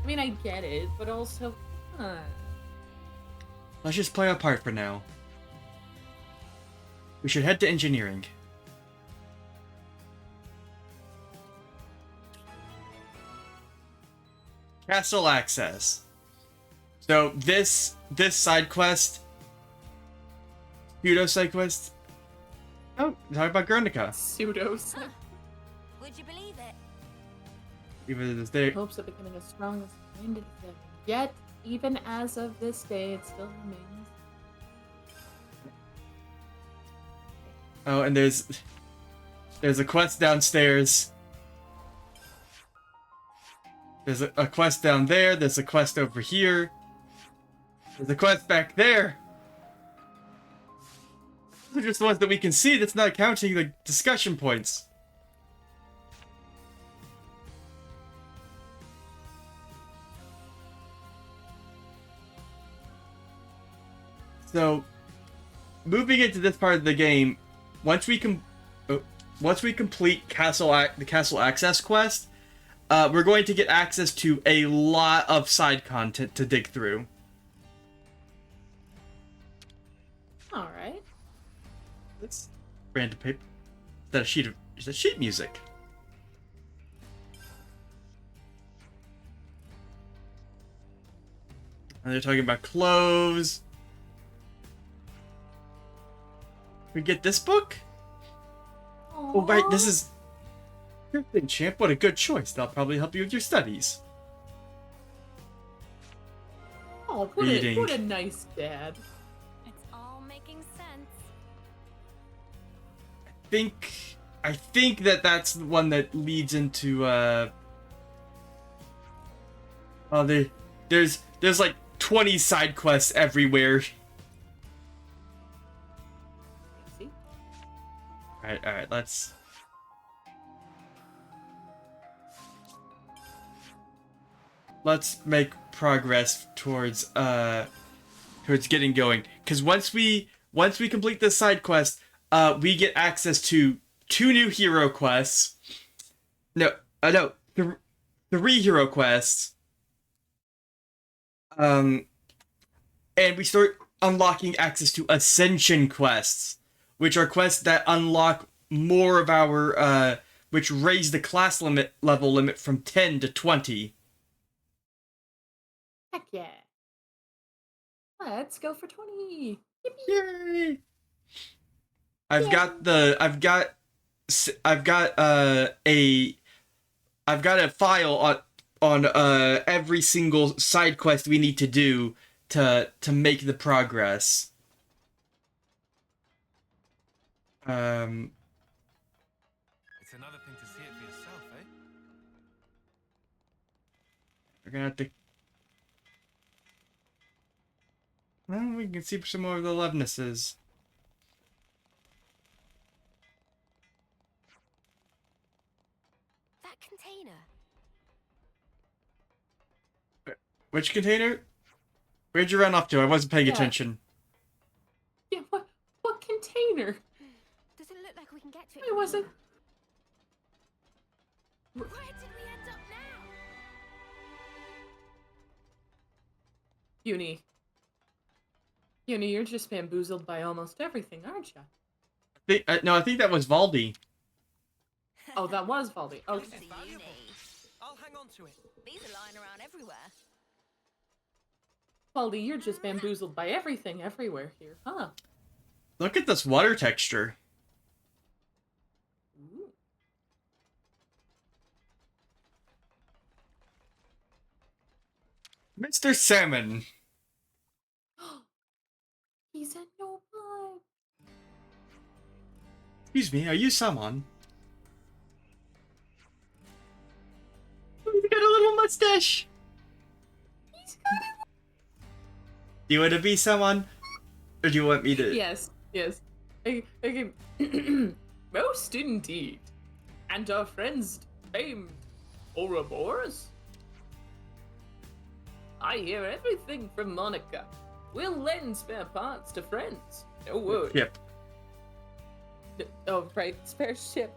mean, I get it, but also, Let's just play our part for now. We should head to engineering. Castle access. So this side quest, pseudo side quest, Oh, talk about Guernica. Pseudos. Would you believe it? Even as they Hopes of becoming as strong as minded as ever. Yet, even as of this day, it still remains. Oh, and there's a quest downstairs. There's a quest down there. There's a quest over here. There's a quest back there. Those are just the ones that we can see. That's not counting the discussion points. So, moving into this part of the game, once we complete the castle access quest, we're going to get access to a lot of side content to dig through. All right. That's random paper. Is that sheet music? And they're talking about clothes. We get this book? Aww. Oh, right, this is... Good thing, champ. What a good choice. That'll probably help you with your studies. Oh, Reading. what a nice dad. It's all making sense. I think that's the one that leads into, Oh, there's like 20 side quests everywhere. See? Alright, let's... Let's make progress towards getting going. Because once we complete this side quest, we get access to 2 new hero quests. No, 3 hero quests. And we start unlocking access to Ascension quests, which are quests that unlock more of our, which raise the class level limit from 10 to 20. Heck yeah. Let's go for 20. Yippee. Yay! I've got a file on every single side quest we need to do to make the progress. It's another thing to see it for yourself, eh? We're gonna have to... Well, we can see some more of the Levnesses. That container. Which container? Where'd you run off to? I wasn't paying Yeah. attention. Yeah, what container? Does it look like we can get to it? I wasn't. Where did we end up now? Uni, you're just bamboozled by almost everything, aren't you? No, I think that was Valdi. Oh, that was Valdi. Okay. Fancy uni. I'll hang on to it. These are lying around everywhere. Valdi, you're just bamboozled by everything everywhere here, huh? Look at this water texture. Ooh. Mr. Salmon. He's a noble. Excuse me, are you someone? He's got a little mustache. He's got a... Do you want to be someone? Or do you want me to... Yes. Okay. Most indeed. And our friends famed Ouroboros? I hear everything from Monica. We'll lend spare parts to friends. No worries. Yep. Oh, right. Spare ship.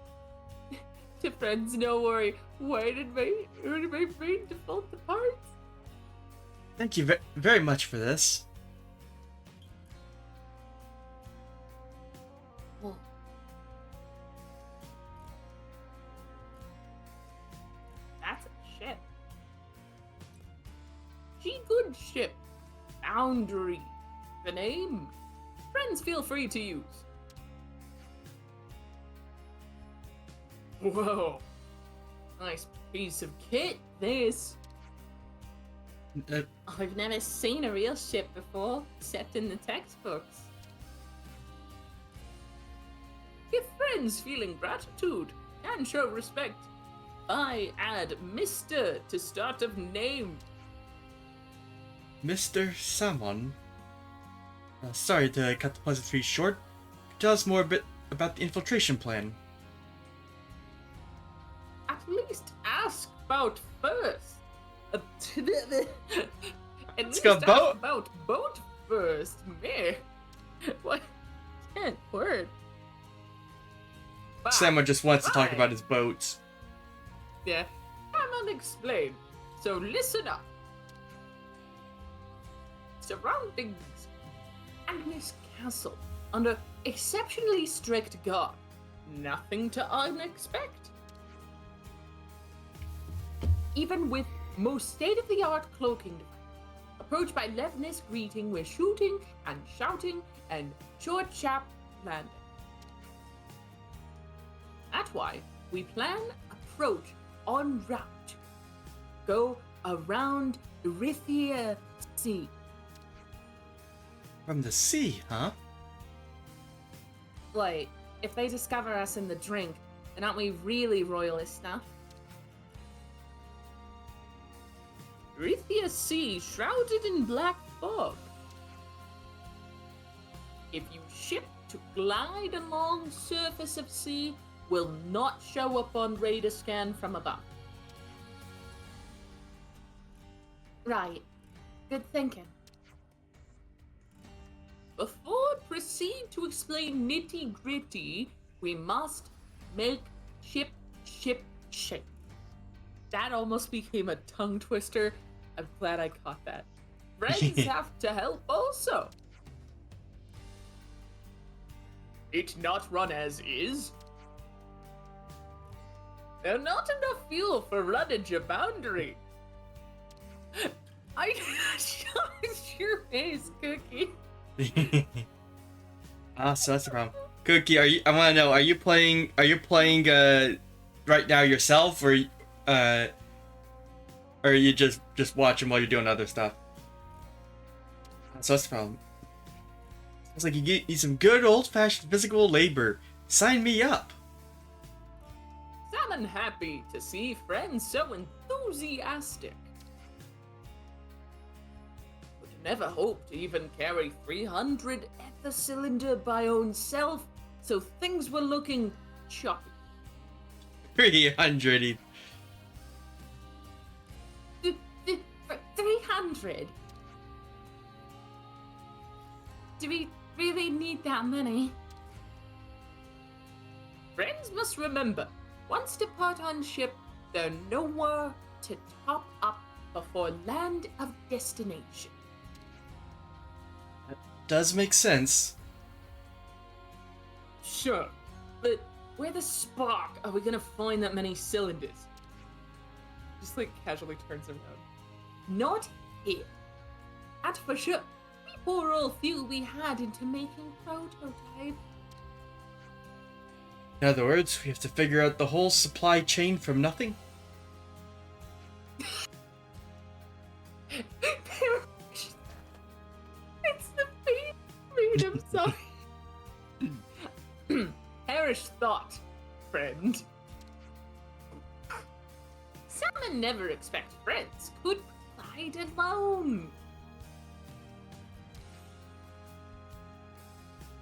To friends, no worry. Why did my brain default to parts? Thank you very much for this. Well, that's a ship. Good ship. Boundary. The name. Friends feel free to use. Whoa. Nice piece of kit, this. I've never seen a real ship before, except in the textbooks. If friends feeling gratitude and show respect, I add Mr. to start of name. Mr. Salmon. Sorry to cut the pleasantry short. Tell us more a bit about the infiltration plan. At least ask about first. At Let's least go ask boat. about boat first. Meh. What? Can't word. Fine. Salmon just wants to talk Fine. about his boats. Yeah, I'm unexplained. So listen up. Surroundings Agnes Castle under exceptionally strict guard. Nothing to unexpect. Even with most state-of-the-art cloaking device, approached by Levnis greeting with shooting and shouting and short chap landing. That's why we plan approach en route. Go around Erythia Sea. From the sea, huh? Like, if they discover us in the drink, then aren't we really royalist now? Erythia Sea shrouded in black fog. If you ship to glide along surface of sea, will not show up on radar scan from above. Right. Good thinking. Before proceed to explain nitty-gritty, we must make ship. That almost became a tongue twister. I'm glad I caught that. Friends have to help also. It not run as is. There's not enough fuel for running your boundary. I shot your face, Cookie. So that's the problem. Cookie, I want to know, are you playing right now yourself, or are you just watching while you're doing other stuff? So that's the problem. It's like you need some good old-fashioned physical labor. Sign me up. I'm happy to see friends so enthusiastic. Would never hope to even carry 300 ether cylinder by own self, so things were looking choppy. 300. 300? Do we really need that many? Friends must remember, once depart on ship, they're nowhere to top up before land of destination. That does make sense. Sure, but where the spark are we gonna find that many cylinders? Just like casually turns around. Not here. At for sure, we pour all fuel we had into making prototype. In other words, we have to figure out the whole supply chain from nothing? It's the pain. I'm sorry. Perish thought, friend. Salmon never expect friends could provide alone.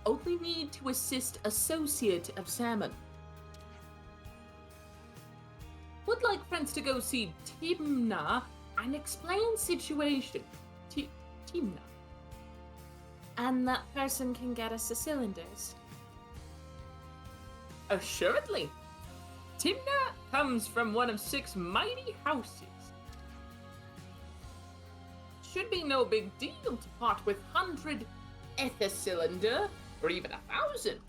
Only need to assist associate of Salmon. Would like friends to go see Timna and explain situation. Timna. And that person can get us the cylinders. Assuredly. Timna comes from one of 6 mighty houses. Should be no big deal to part with 100 ether cylinder, or even 1,000.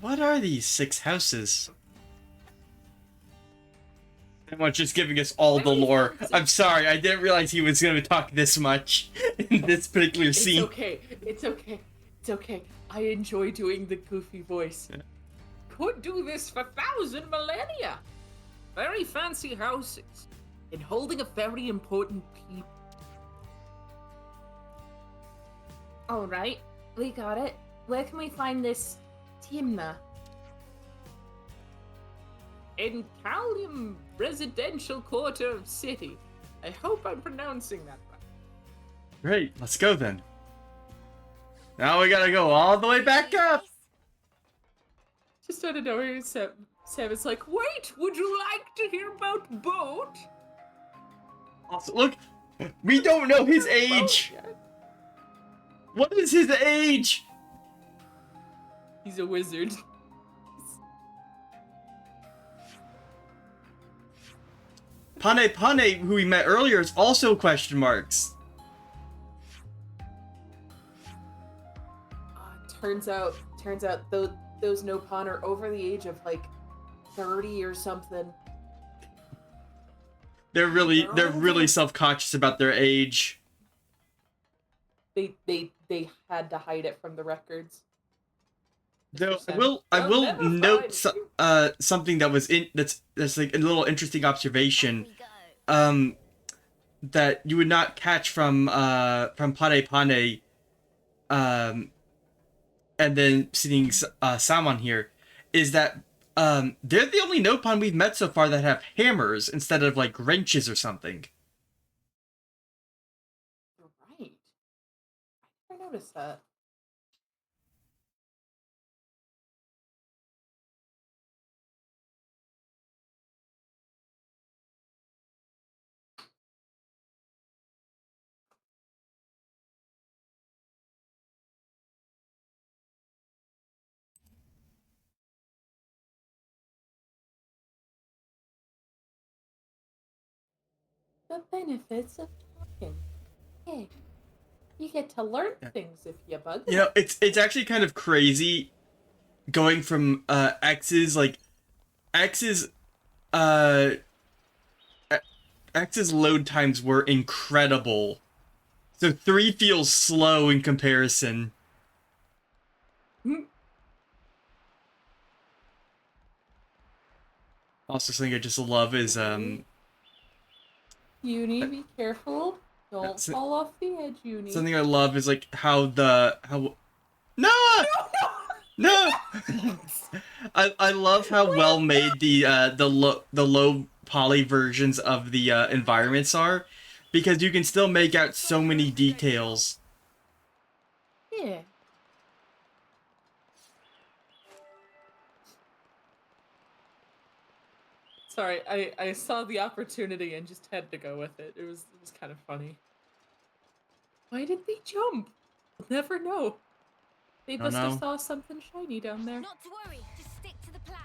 What are these 6 houses? Someone's just giving us all the lore. I'm sorry, I didn't realize he was going to talk this much in this particular scene. It's okay. I enjoy doing the goofy voice. could do this for 1,000 millennia. Very fancy houses, and holding a very important people. All right, we got it. Where can we find this Timna? In Callium Residential Quarter of City. I hope I'm pronouncing that right. Great, let's go then. Now we gotta go all the way back up. Just out of nowhere, Sam is like, wait, would you like to hear about Boat? Also, look, we don't know his age. What is his age? He's a wizard. Pane, who we met earlier, is also question marks. Turns out those Nopon are over the age of like 30 or something. They're really self-conscious about their age. They had to hide it from the records. Though I will note something that was that's like a little interesting observation. That you would not catch from Pane, and then seeing Salmon here, is that they're the only Nopon we've met so far that have hammers instead of like wrenches or something. You're right. I never noticed that. The benefits of talking. Hey, you get to learn things if you bug them. You know, it's actually kind of crazy going from X's load times were incredible. So 3 feels slow in comparison. Also, something I just love is Uni, be careful. Don't fall off the edge, Uni. something I love is like how Noah! No! I love how well made the low poly versions of the environments are, because you can still make out so many details. Yeah. Sorry, I saw the opportunity and just had to go with it. It was kind of funny. Why did they jump? We'll never know. They must have saw something shiny down there. Not to worry, just stick to the plan.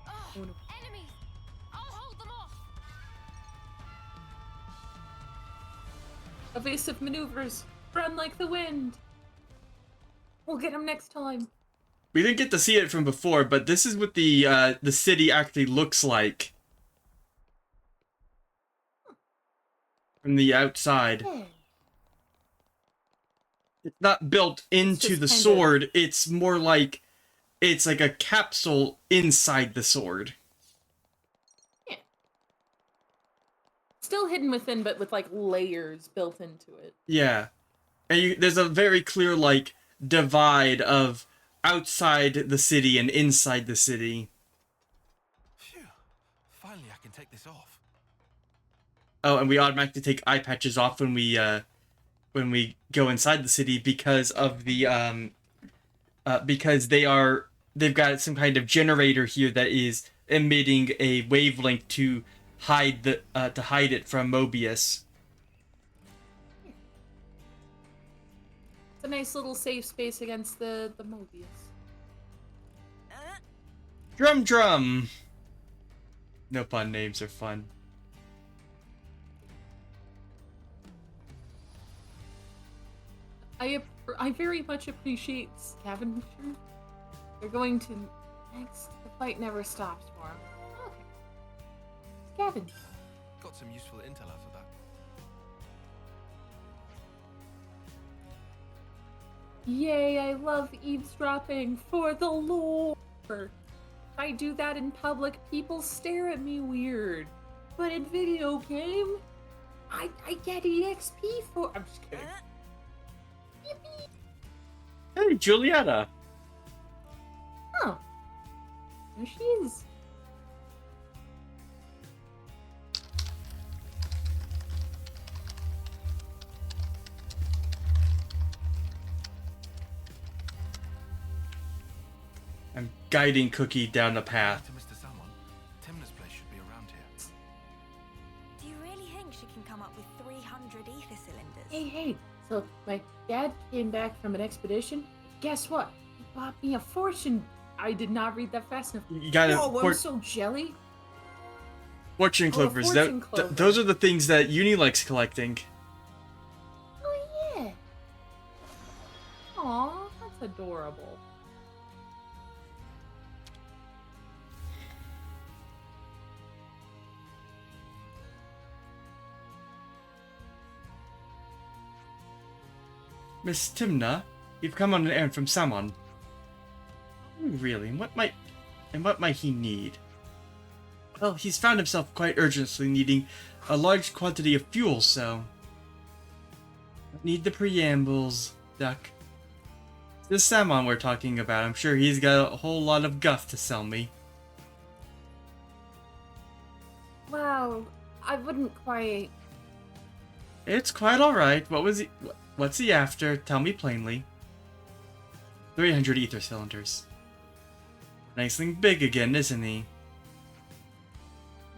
Oh, no. Enemies! I'll hold them off! Evasive maneuvers. Run like the wind. We'll get him next time. We didn't get to see it from before, but this is what the city actually looks like from the outside. Yeah. It's not built into the sword. It's more like it's like a capsule inside the sword. Yeah. Still hidden within, but with like layers built into it. Yeah, and there's a very clear like divide of outside the city and inside the city. Phew. Finally, I can take this off. Oh, and we automatically take eye patches off when we go inside the city because of the because they've got some kind of generator here that is emitting a wavelength to hide it from Mobius. It's a nice little safe space against the Mobius. Drum. No fun names are fun. I very much appreciate Scavenger. They're going to next. The fight never stops for him. Okay. Scavenger. Got some useful intel out of that. Yay, I love eavesdropping for the lore. If I do that in public, people stare at me weird. But in video game, I get EXP for. I'm just kidding. Yippee. Hey, Juliana. Oh, there she is. I'm guiding Cookie down the path. To Mr. Salmon, Timna's place should be around here. Do you really think she can come up with 300 ether cylinders? Hey, so my dad came back from an expedition. Guess what? He bought me a fortune. I did not read that fast enough. You got Whoa, I'm so jelly. Fortune clovers. Fortune clover. Those are the things that Uni likes collecting. Oh, yeah. Aw, that's adorable. Miss Timna, you've come on an errand from Salmon. Oh, really? What might he need? Well, he's found himself quite urgently needing a large quantity of fuel, so... Don't need the preambles, Duck. This Salmon we're talking about, I'm sure he's got a whole lot of guff to sell me. Well, I wouldn't quite... It's quite alright. What's he after? Tell me plainly. 300 ether cylinders. Nice thing big again, isn't he?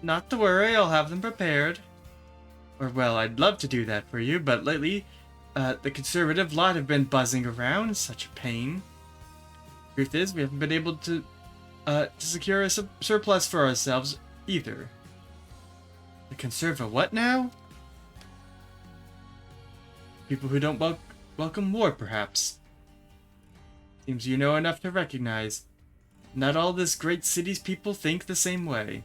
Not to worry, I'll have them prepared. Or, well, I'd love to do that for you, but lately, the conservative lot have been buzzing around. Such a pain. Truth is, we haven't been able to secure a surplus for ourselves either. The conserva what now? People who don't welcome war, perhaps. Seems you know enough to recognize. Not all this great city's people think the same way.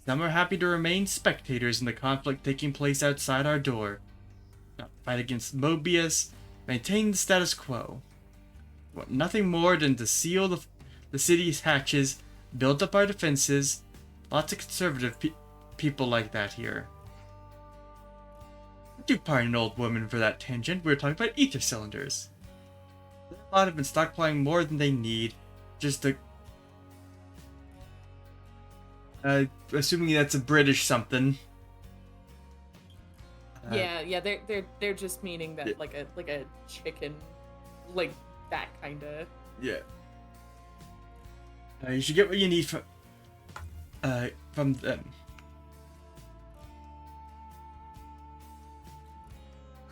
Some are happy to remain spectators in the conflict taking place outside our door. Not fight against Mobius, maintain the status quo. Want nothing more than to seal the city's hatches, build up our defenses. Lots of conservative people like that here. Do pardon, old woman, for that tangent. We were talking about ether cylinders. A lot have been stockpiling more than they need. Just to... assuming that's a British something. Yeah, they're just meaning that like a chicken, like that kind of. Yeah. You should get what you need from them.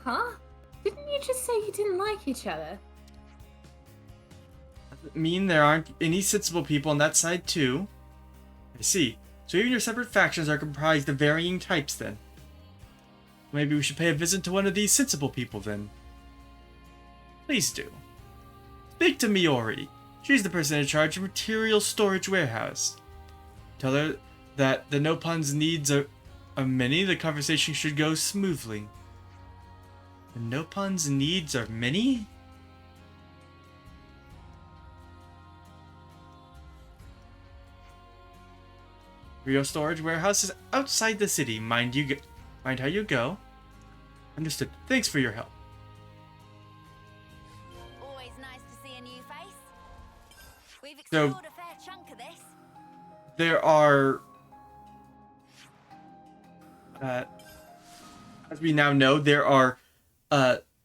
Huh? Didn't you just say you didn't like each other? Doesn't mean there aren't any sensible people on that side too. I see. So even your separate factions are comprised of varying types then. Maybe we should pay a visit to one of these sensible people then. Please do. Speak to Miori. She's the person in charge of material storage warehouse. Tell her that the Nopon's needs are many. The conversation should go smoothly. The Nopon's needs are many? Real storage warehouse is outside the city. Mind how you go. Understood. Thanks for your help. Always nice to see a new face. We've So- explored a fair chunk of this. There are, as we now know,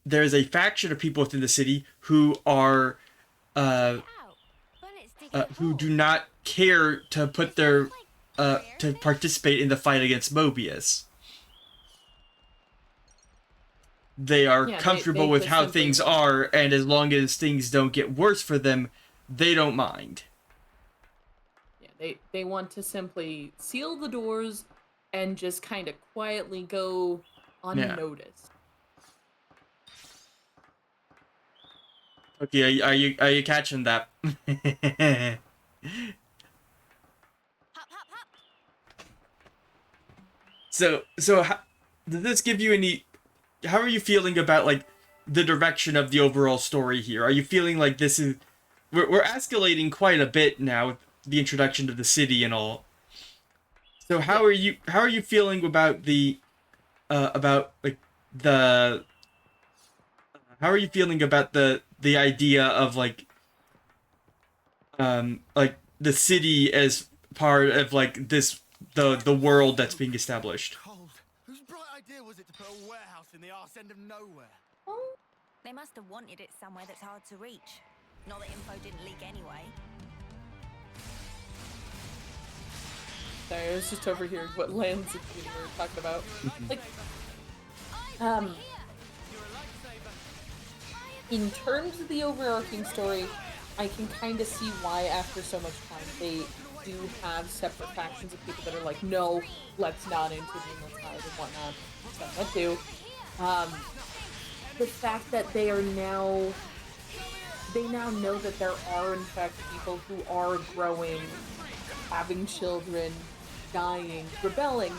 there's a faction of people within the city who are, who do not care to put their, to participate in the fight against Mobius. They are comfortable they with how simply- things are, and as long as things don't get worse for them, they don't mind. Yeah, they want to simply seal the doors and just kind of quietly go unnoticed. Okay, are you catching that? Hop, hop, hop. So how, did this give you any? How are you feeling about like the direction of the overall story here? Are you feeling like this is we're escalating quite a bit now with the introduction to the city and all. So how are you feeling about the about like the how are you feeling about the idea of like the city as part of like this the world that's being established? Cold. Whose bright idea was it to put a warehouse in the arse end of nowhere? They must have wanted it somewhere that's hard to reach. Not that info didn't leak anyway. Sorry, I was just overhearing what lands and we were talking about. Like, in terms of the overarching story, I can kind of see why after so much time they do have separate factions of people that are like, no, let's not intervene, let's hide and whatnot. Stuff that do. The fact that they now know that there are in fact people who are growing, having children, dying, rebelling,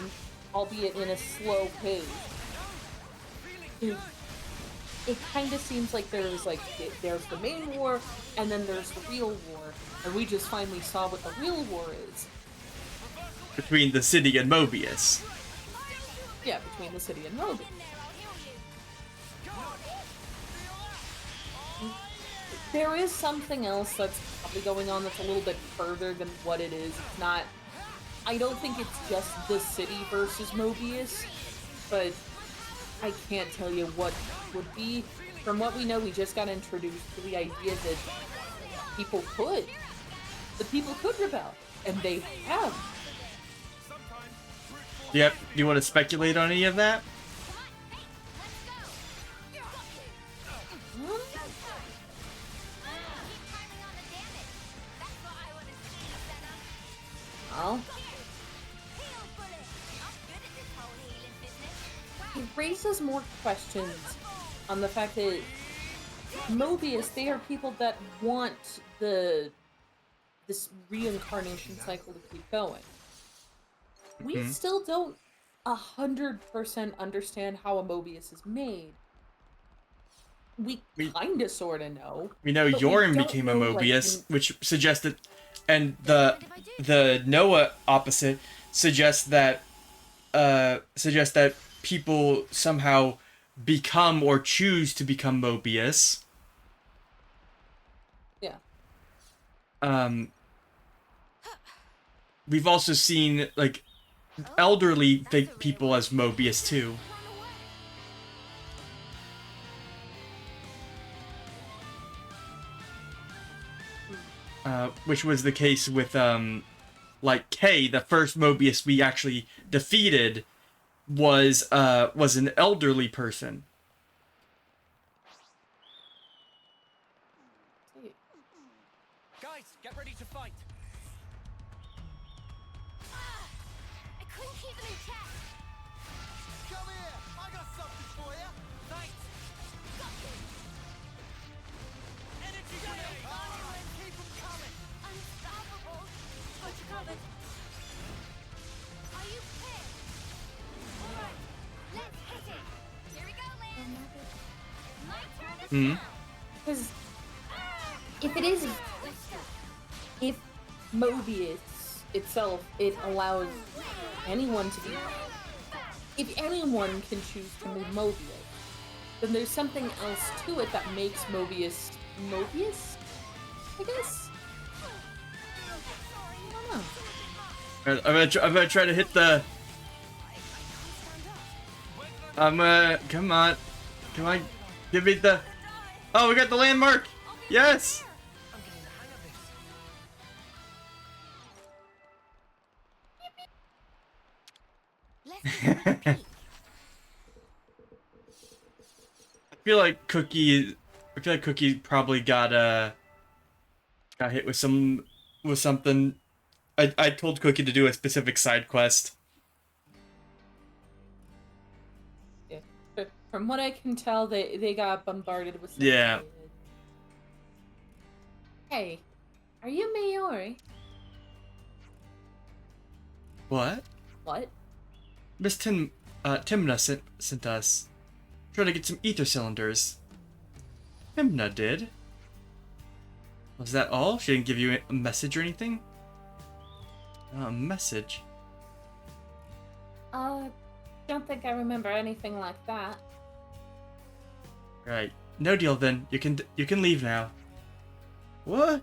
albeit in a slow pace. It kind of seems like there's the main war, and then there's the real war, and we just finally saw what the real war is. Between the city and Mobius. Yeah, between the city and Mobius. There is something else that's probably going on that's a little bit further than what it is. It's not... I don't think it's just the city versus Mobius, but I can't tell you what would be. From what we know, we just got introduced to the idea that people could. The people could rebel, and they have. Yep. Do you want to speculate on any of that? Well, it raises more questions on the fact that Mobius, they are people that want this reincarnation cycle to keep going. We still don't 100% understand how a Mobius is made. We kinda sorta know. We know Yorin became a Mobius, which suggested, and the Noah opposite suggests that people somehow become or choose to become Mobius. Yeah. We've also seen like elderly people as Mobius too. Which was the case with like Kay, the first Mobius we actually defeated was an elderly person. Guys, get ready to fight. I couldn't keep them in check. Come here! I got something for you! Fight! Energy grenade! Keep them coming! Unstoppable. Got you covered. Are you pissed? Alright, let's hit it. Here we go, Lance. My turn to Because if Mobius itself, it allows anyone to be. If anyone can choose to move Mobius, then there's something else to it that makes Mobius Mobius, I guess. I don't know. I'm gonna try to hit the. Come on, give me the. Oh, we got the landmark. Yes. I feel like Cookie probably got hit with something. I told Cookie to do a specific side quest. Yeah. But from what I can tell, they got bombarded with something. Yeah. Hey, are you Mayori? What? What? Miss Timna sent us. Trying to get some ether cylinders. Timna did. Was that all? She didn't give you a message or anything? A message? Don't think I remember anything like that. Right. No deal then. You can leave now. What?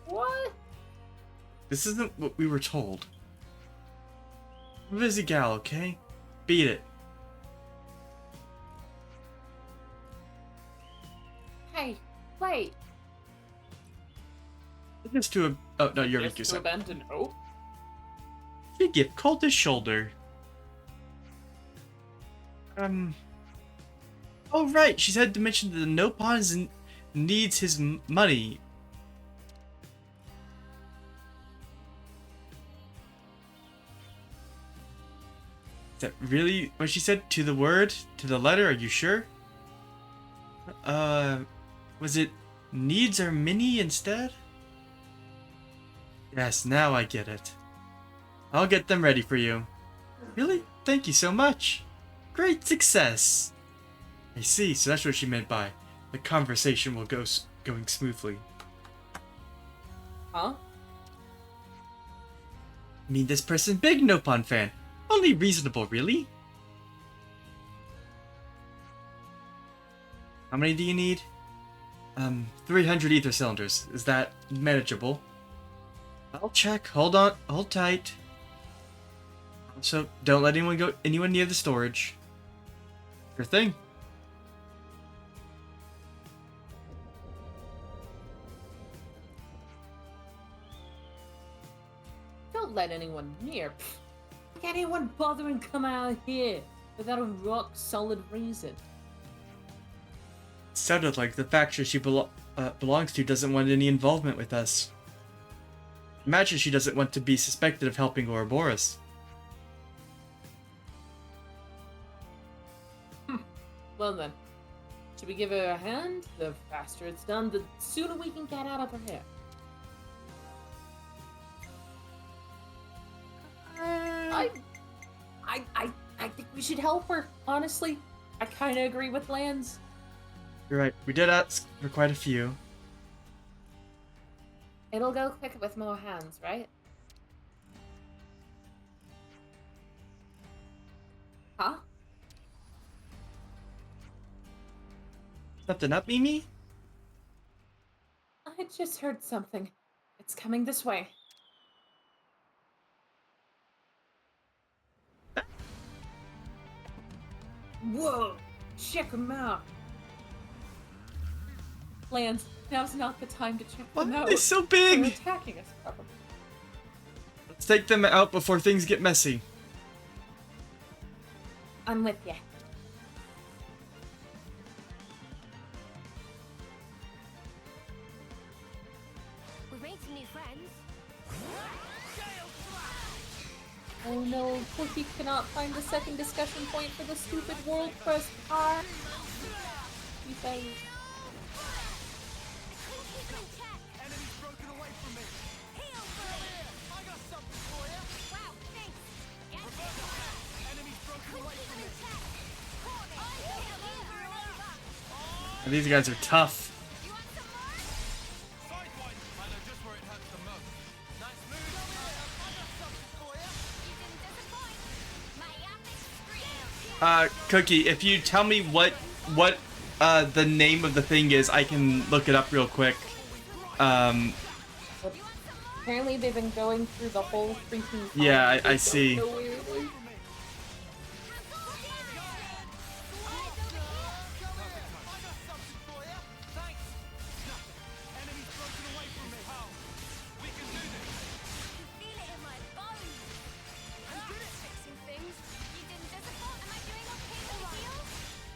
What? This isn't what we were told. I'm a busy gal, okay? Beat it. Hey, wait. Just to a... Oh, no, you're Just to abandon hope? Big gift. Called his shoulder. Oh, right. She said to mention that the Nopon needs his money. Is that really what she said? To the word? To the letter? Are you sure? Was it needs or mini instead? Yes, now I get it. I'll get them ready for you. Really? Thank you so much. Great success. I see, so that's what she meant by the conversation will go going smoothly. Huh? I mean, this person big Nopon fan. Only reasonable, really. How many do you need? 300 ether cylinders. Is that manageable? I'll check. Hold on. Hold tight. Also, don't let anyone near the storage. Sure thing. Don't let anyone near. Can't anyone bother and come out here without a rock-solid reason? Sounded like the faction she belongs to doesn't want any involvement with us. Imagine she doesn't want to be suspected of helping Ouroboros. Well then, should we give her a hand? The faster it's done, the sooner we can get out of her hair. I think we should help her, honestly. I kind of agree with Lance. You're right, we did ask for quite a few. It'll go quicker with more hands, right? Huh? Something up, Mimi? I just heard something. It's coming this way. Whoa! Check them out! Lance, now's not the time to check them out. It's so They're big! attacking us, probably. Let's take them out before things get messy. I'm with ya. We've made some new friends. Oh no, Cookie cannot find the second discussion point for the stupid world quest R. He says. Enemy's broken away from me. I got something for you. Wow, thanks. Get Enemy's broken away from me. These guys are tough. Sidewise. I know just where it hurts the most. Nice move. I got something for you. You didn't disappoint. My epic scream. Cookie, if you tell me what the name of the thing is, I can look it up real quick. Apparently they've been going through the whole freaking time. Yeah, I They see. don't know where it is. Enemy's broken away from me. How? We can do this. Feel it in my bones. I'm good at fixing things. You didn't disappoint. Am I doing okay with the deal?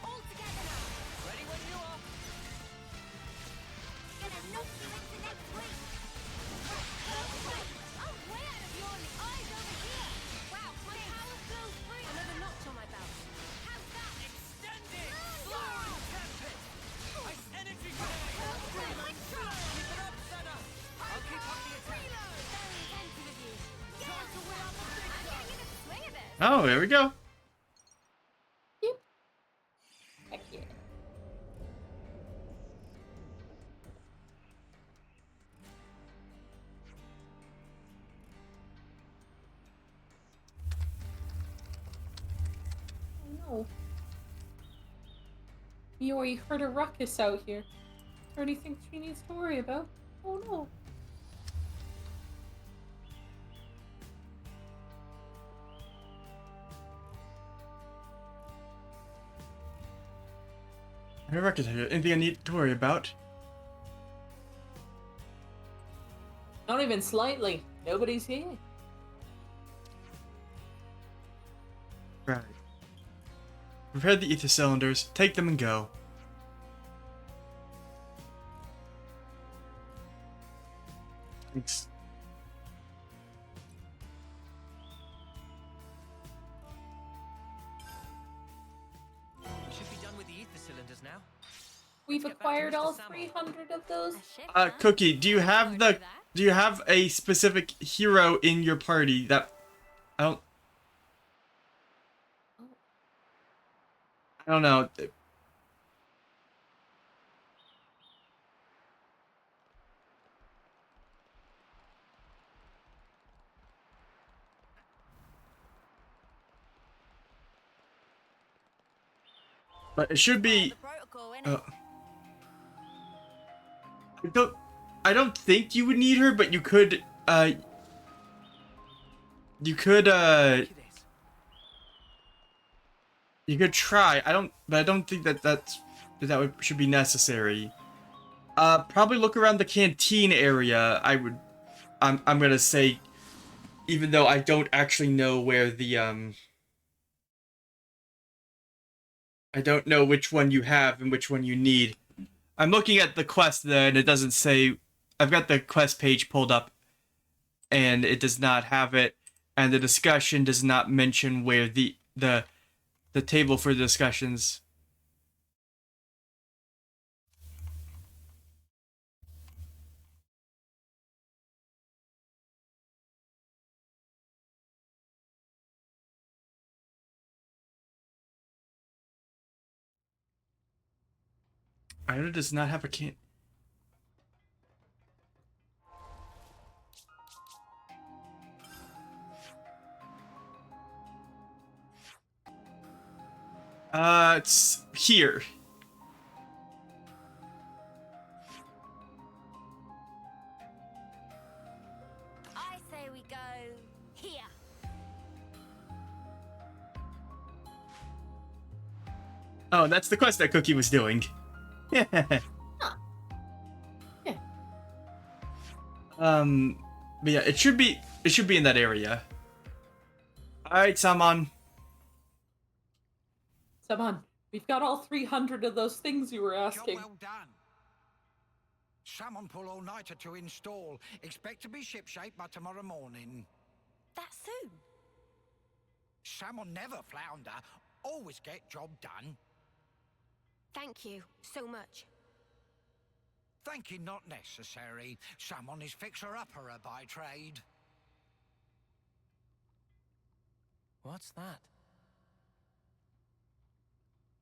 All together now. Ready when you are. Gonna knock you into next week. Oh, way out of your league. Eyes over here. Wow, my power flows free. Another notch on my belt. How's that? Extended. Slow and tempest. Ice energy grenade. Keep it up, Senna. I'll keep up the attack. Very intense with you. Time to win up the big I'm guy. getting in the swing of this. Oh, there we go. Heck yeah. Miori heard a ruckus out here. Is there anything she needs to worry about? Oh no. I reckon anything I need to worry about. Not even slightly. Nobody's here. Right. Prepare the ether cylinders, take them and go. Thanks. Should be done with the ether cylinders now. We've Let's get back to acquired Mr. all Samo. 300 of those. Cookie, do you have a specific hero in your party that I don't know. But it should be I don't think you would need her, but you could you could try. I don't think that should be necessary. Probably look around the canteen area. I'm gonna say, even though I don't actually know where the I don't know which one you have and which one you need. I'm looking at the quest there, and it doesn't say. I've got the quest page pulled up, and it does not have it, and the discussion does not mention where the table for discussions. Ida does not have a can. It's here. I say we go here. Oh, that's the quest that Cookie was doing. Yeah. Yeah. But yeah, it should be in that area. All right, Saman. Saman, we've got all 300 of those things you were Job asking. well done. Salmon pull all-nighter to install. Expect to be shipshape by tomorrow morning. That soon? Salmon never flounder. Always get job done. Thank you so much. Thank you not necessary. Salmon is fixer-upper by trade. What's that?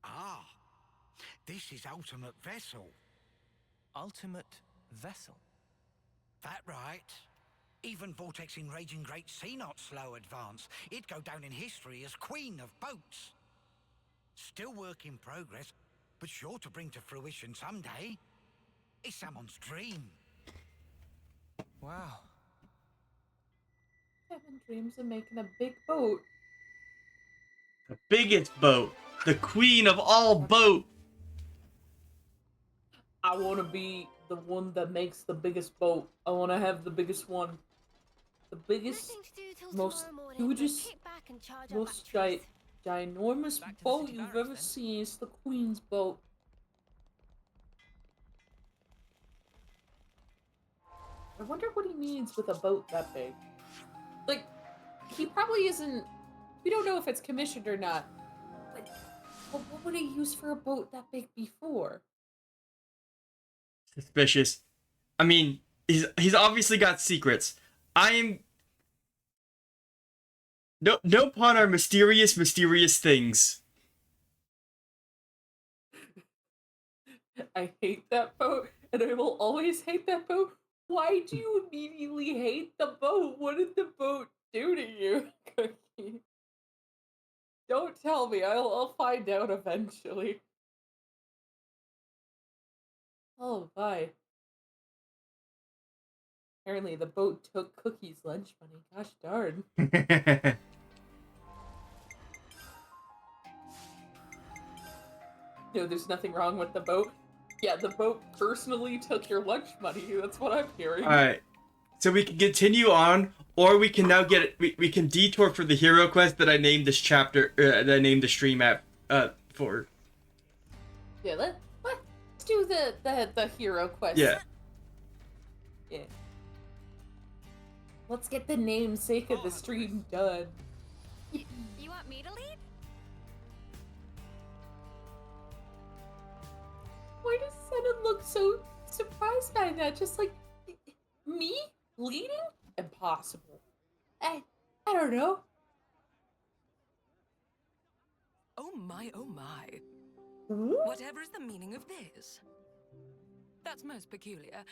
Ah, this is ultimate vessel. Ultimate vessel. That right. Even vortexing raging great sea not slow advance. It'd go down in history as queen of boats. Still work in progress, but sure to bring to fruition someday. It's someone's dream. Wow. Having dreams of making a big boat. The biggest boat. The queen of all boat. I want to be the one that makes the biggest boat. I want to have the biggest one. The biggest, Nothing to do till most tomorrow morning, but hugest, kick back and charge our most batteries. ginormous Back to the boat city you've barracks, ever then. seen. It's the Queen's boat. I wonder what he means with a boat that big. Like, he probably isn't... We don't know if it's commissioned or not. But what would he use for a boat that big before? Suspicious. I mean, he's obviously got secrets. I am... No pun are mysterious things. I hate that boat, and I will always hate that boat. Why do you immediately hate the boat? What did the boat do to you, Cookie? Don't tell me. I'll find out eventually. Oh, bye. Apparently the boat took Cookie's lunch money. Gosh darn. No, there's nothing wrong with the boat. Yeah, the boat personally took your lunch money. That's what I'm hearing. Alright. So we can continue on, or we can now we can detour for the hero quest that I named this chapter, that I named the stream app, for. Yeah, let's do the hero quest. Yeah. Yeah. Let's get the namesake of the stream done. You want me to lead? Why does Senna look so surprised by that? Just like, me? Leading? Impossible. I don't know. Oh my, oh my. Ooh? Whatever is the meaning of this? That's most peculiar.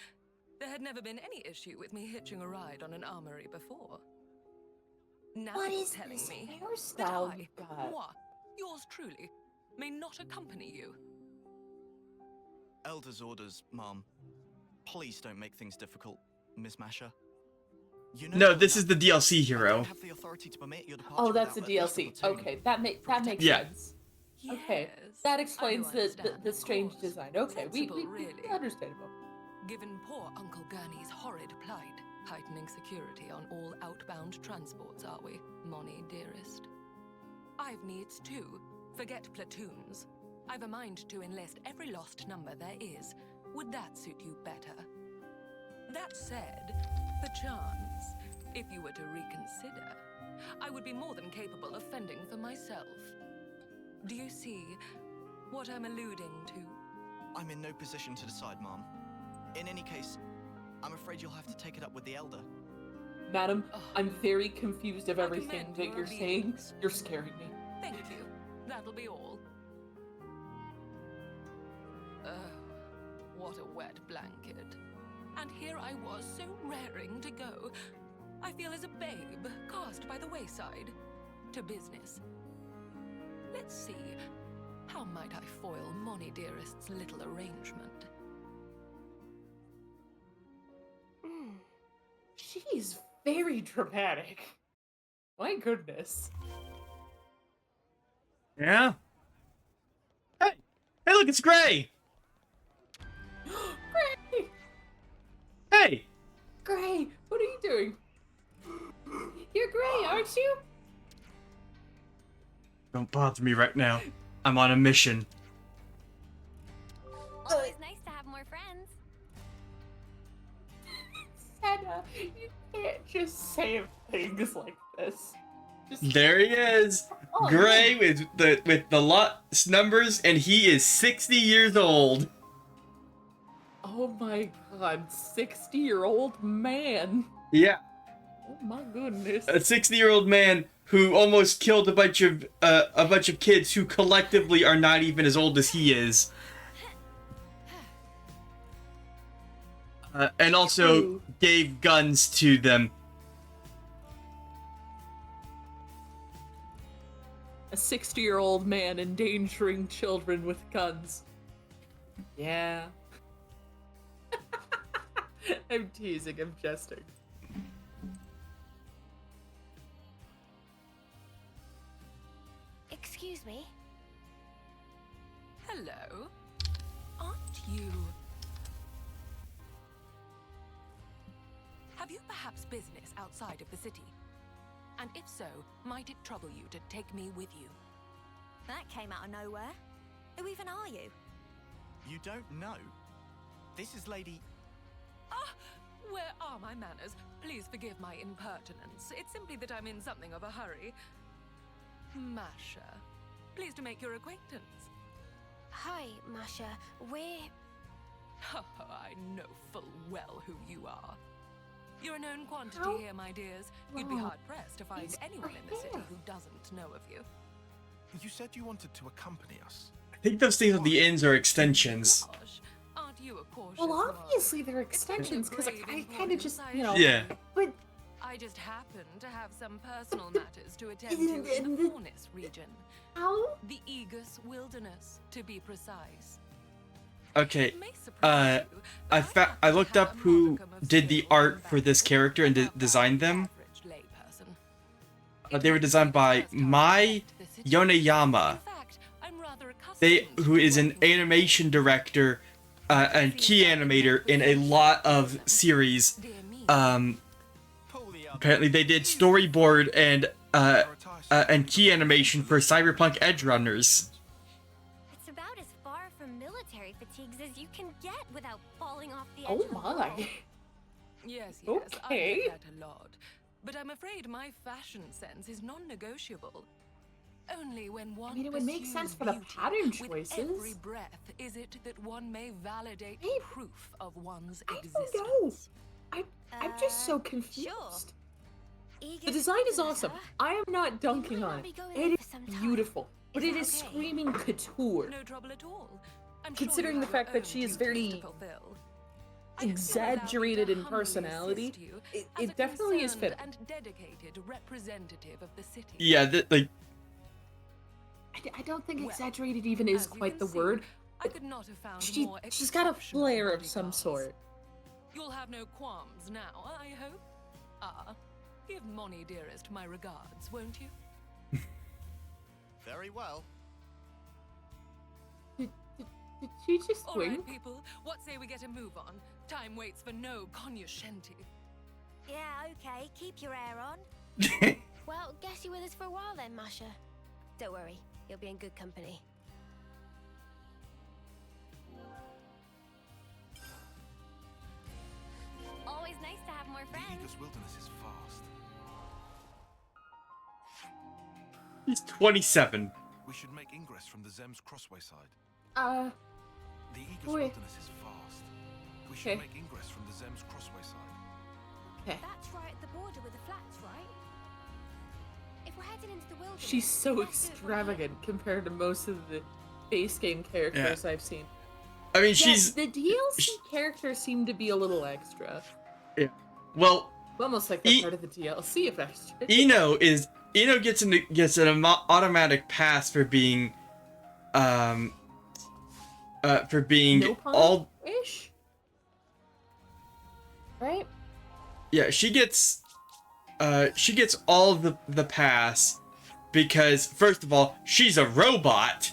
There had never been any issue with me hitching a ride on an armory before. Now What you're is telling this me hairstyle that you I, got? moi, yours truly, may not accompany you. Elder's orders, Mom. Please don't make things difficult, Miss Masha. You know No, this is the DLC hero. have the authority to permit your departure Oh, that's the without at least DLC. a platoon. Okay, that makes Yeah. sense. Okay, that explains the strange design. Okay, we really. understandable. Given poor Uncle Gurney's horrid plight, heightening security on all outbound transports, are we, Moni dearest? I've needs too. Forget platoons. I've a mind to enlist every lost number there is. Would that suit you better? That said, perchance, if you were to reconsider, I would be more than capable of fending for myself. Do you see what I'm alluding to? I'm in no position to decide, Mom. In any case, I'm afraid you'll have to take it up with the Elder. Madam, I'm very confused of everything commend that your you're saying. obedience. You're scaring me. Thank you. That'll be all. Oh, what a wet blanket. And here I was, so raring to go. I feel as a babe cast by the wayside. To business. Let's see. How might I foil Moni dearest's little arrangement? She's very dramatic. My goodness. Yeah. Hey, look, it's Gray. Gray! Hey. Gray, what are you doing? You're Gray, aren't you? Don't bother me right now. I'm on a mission. Always nice to have more friends. Senna, you can't just say things like this. There he is. Oh, Gray with the lots numbers, and he is 60 years old. Oh my god, 60-year-old man. Yeah. Oh my goodness. A 60-year-old man who almost killed a bunch of kids who collectively are not even as old as he is. And also gave guns to them. A 60-year-old man endangering children with guns. Yeah. I'm teasing, I'm jesting. Excuse me? Hello? Aren't you... Have you perhaps business outside of the city? And if so, might it trouble you to take me with you? That came out of nowhere. Who even are you? You don't know? This is Lady... Ah! Where are my manners? Please forgive my impertinence. It's simply that I'm in something of a hurry. Masha. Pleased to make your acquaintance. Hi, Masha. We're... I know full well who you are. You're a known quantity How? here, my dears. You'd be hard-pressed to find anyone in the city who doesn't know of you. You said you wanted to accompany us. I think those things on the ends are extensions. Gosh, aren't you a cautious Well, one? obviously they're extensions, because I kind of just, you know... Yeah. But I just happen to have some personal matters to attend to in the Fornis region. how? The Aegis Wilderness, to be precise. Okay. It may surprise you, but I looked up who did the art for this character and designed them. average layperson. They were designed by Mai Yoneyama. In fact, I'm rather Who is an animation director and key animator in a lot of series. Apparently they did storyboard and key animation for Cyberpunk Edge Runners. It's about as far from military fatigues as you can get without falling off the edge Oh of the my. world. Yes, Okay. I get that a lot. But I'm afraid my fashion sense is non-negotiable. Only when one mean, it would make pursues sense for the beauty pattern with choices. every breath is it that one may validate Hey, proof of one's I existence. don't know. I'm just so confused. The design is awesome. I am not dunking on it. It is beautiful, but it is screaming couture. No trouble at all. I'm Considering sure the you have fact your that own she is duties very to fulfill. I hope you'll allow me exaggerated to in humbly personality, assist you it as a definitely is concerned fitting. and dedicated representative of the city. Yeah, like I don't think exaggerated even is as you quite can the see, word. I could not have found more She's got a exceptional flair of some bodyguards. sort. You'll have no qualms now, I hope. Give Moni dearest my regards, won't you? Very well. Did she just All right, wink? people, what say we get a move on? Time waits for no cognoscenti. Yeah, okay. Keep your hair on. Well, guess you're with us for a while then, Masha. Don't worry, you'll be in good company. Always nice to have more The friends. Aegis Wilderness is vast. he's 27. We should make ingress from the Zem's crossway side. The Aegis Boy. Wilderness is vast. We should Okay. make ingress from the Zem's crossway side. Okay. That's right at the border with the flats, right? If we're headed into the wilderness, She's so let's do it from here. extravagant compared to most of the base game characters I've seen. I mean, Yeah, she's the DLC characters seem to be a little extra. yeah. Well, Almost like they're part of the DLC of extra. Eno gets an automatic pass for being No all ish, right? yeah, she gets all the pass because first of all, she's a robot.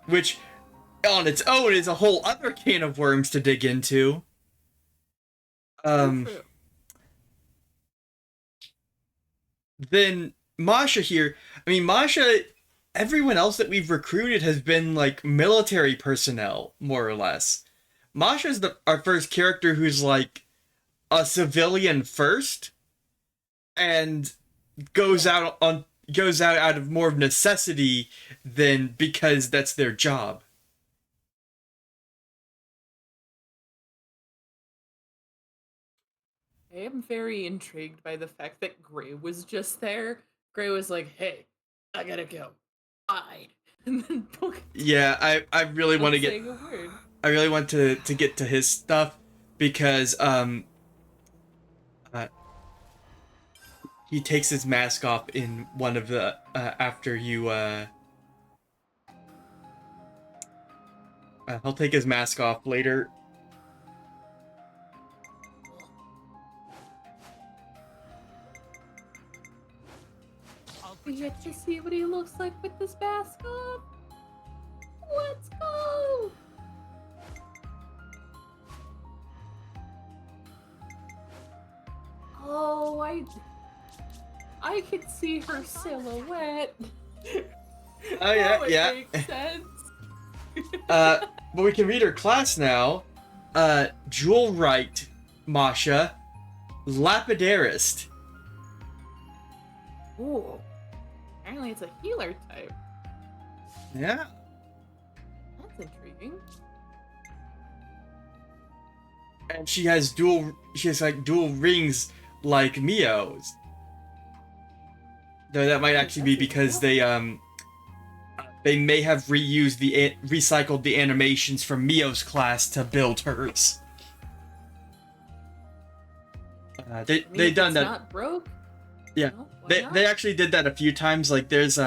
Which on its own is a whole other can of worms to dig into. Then Masha here, I mean Masha, everyone else that we've recruited has been like military personnel, more or less. Masha's our first character who's like a civilian first and goes out of more of necessity than because that's their job. I am very intrigued by the fact that Gray was just there. Gray was like, "Hey, I gotta go. Bye." And then Book Yeah, I really want to get saying a word. I really want to get to his stuff because he takes his mask off in one of the after you he'll take his mask off later. We get to see what he looks like with this mask on. Let's go! Oh, I can see her silhouette. Oh yeah, it yeah. Makes sense. But we can read her class now. Jewel Wright, Masha, Lapidarist. Ooh. Apparently it's a healer type. Yeah. That's intriguing. And she has dual rings like Mio's. Though that might actually be because they may have recycled the animations from Mio's class to build hers. They if done it's that. Not broke. Yeah, No, why they actually did that a few times. Like there's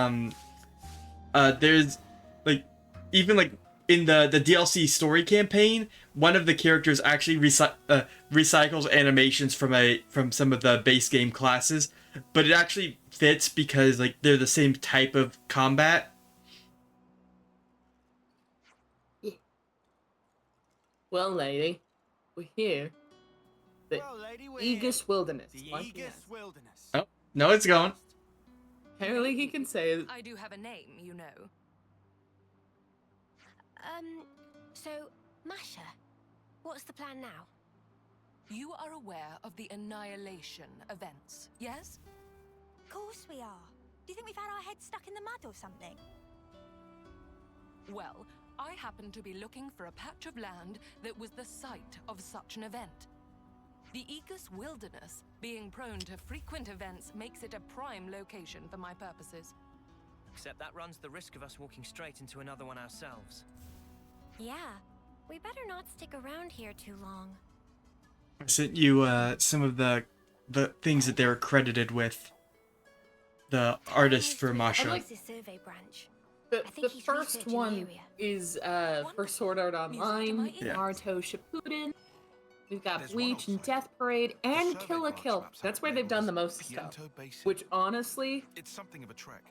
there's like even like in the DLC story campaign, one of the characters actually recycles animations from some of the base game classes, but it actually fits because like they're the same type of combat. Well, lady, we're here. The Aegis Wilderness. The Aegis Wilderness. Oh, no, it's going. Apparently he can say it. I do have a name, you know. So, Masha, what's the plan now? You are aware of the Annihilation events, yes? Of course we are. Do you think we've had our heads stuck in the mud or something? Well, I happen to be looking for a patch of land that was the site of such an event. The Aegis Wilderness, being prone to frequent events, makes it a prime location for my purposes. Except that runs the risk of us walking straight into another one ourselves. Yeah, we better not stick around here too long. I sent you some of the things that they were credited with. The artist for Masha. What's his survey branch? The first one is for Sword Art Online, Yeah. Naruto Shippuden. We've got Bleach and Death Parade and Kill la Kill. That's where they've done the most stuff. Which honestly, It's something of a trek,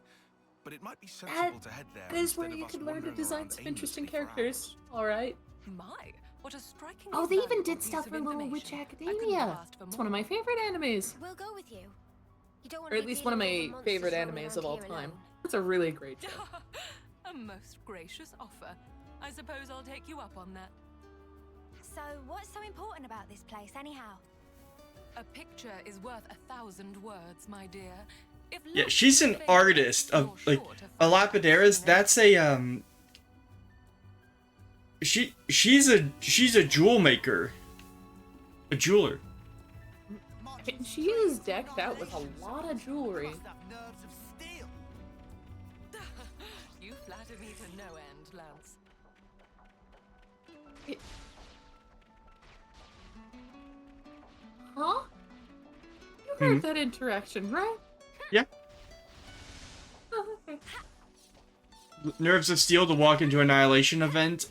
but it might be that, sensible to head there. that is where instead you of us could learn to wandering design around some interesting aimlessly for characters. Alright. My, what a striking. Oh, they even did stuff for Little Witch Academia. It's one of my favorite animes. We'll go with you. You don't want Or to at be least one of dealing my with the favorite monsters roaming animes of around all here time. alone. It's a really great show. A most gracious offer. I suppose I'll take you up on that. So, what's so important about this place, anyhow? A picture is worth 1,000 words, my dear. If Yeah, looks she's an fade, artist of you're like sure to a find lapidaris. That's a she's a jewel maker, a jeweler. She is decked out with a lot of jewelry. You flatter me to no end, Lance. Huh? You heard that interaction, right? Yeah. Oh, okay. Nerves of steel to walk into Annihilation event.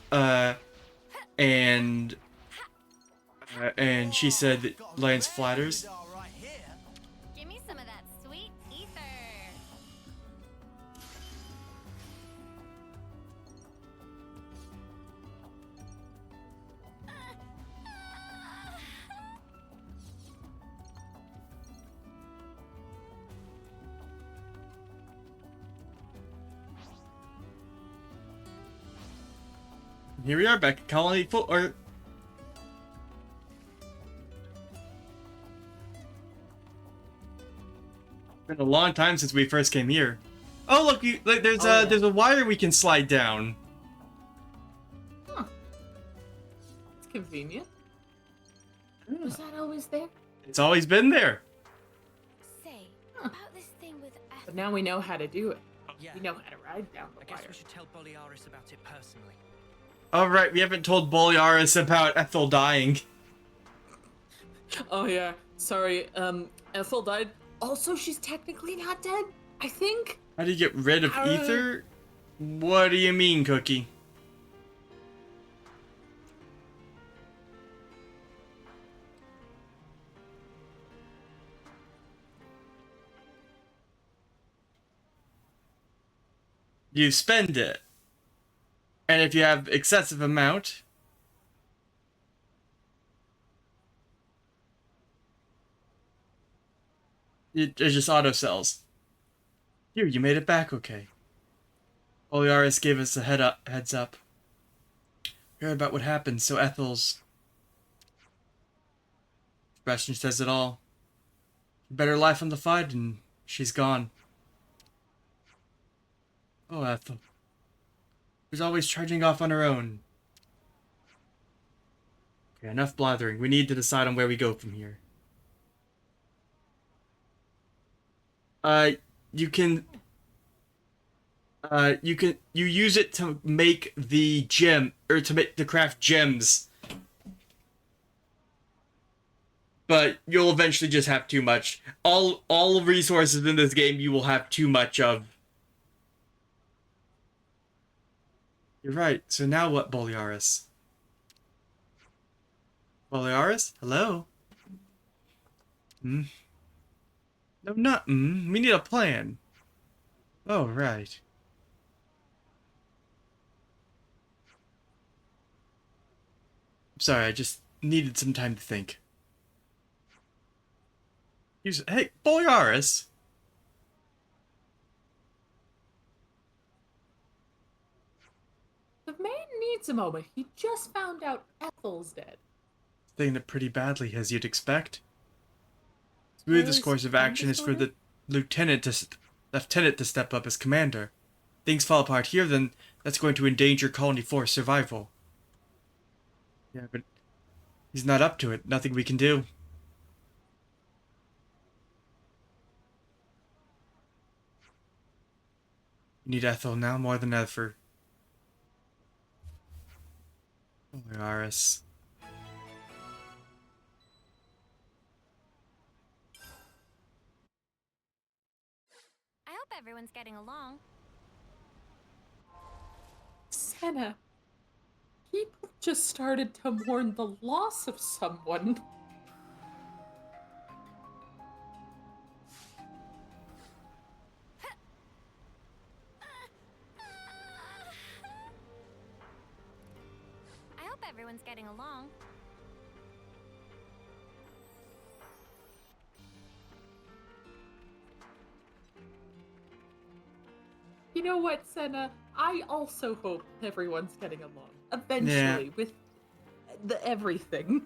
And she said that Lance flatters. Give me some of that sweet ether. Here we are back at Colony Full or been a long time since we first came here. Oh look, there's a wire we can slide down. Huh. It's convenient. Was that always there? It's always been there. Say, about this thing with But now we know how to do it. Yeah. We know how to ride down the I guess wire. we should tell Boliaris about it personally. All right, we haven't told Boliaris about Ethel dying. Oh yeah, sorry. Ethel died. Also, she's technically not dead. I think. How do you get rid of ether? What do you mean, Cookie? You spend it. And if you have excessive amount, it just auto sells. Here, you made it back okay. Oliaris gave us a heads up. We heard about what happened, so Ethel's expression says it all. Better life on the fight, and she's gone. Oh, Ethel. She's always charging off on her own. Okay, enough blathering. We need to decide on where we go from here. You use it to make the gem, or to craft gems. But you'll eventually just have too much. All resources in this game you will have too much of. You're right. So now what, Boliaris? Boliaris? Hello? Hmm? No, not We need a plan. Oh, right. Sorry, I just needed some time to think. Hey, Boliaris! The man needs a moment. He just found out Ethel's dead. Thing it pretty badly, as you'd expect. Really Smoothest course of action is for the lieutenant to step up as commander. Things fall apart here, then that's going to endanger Colony 4's survival. Yeah, but he's not up to it. Nothing we can do. We need Ethel now more than ever. Boliaris. I hope everyone's getting along. Senna, people just started to mourn the loss of someone. I hope everyone's getting along. You know what, Senna? I also hope everyone's getting along. Eventually, with the everything.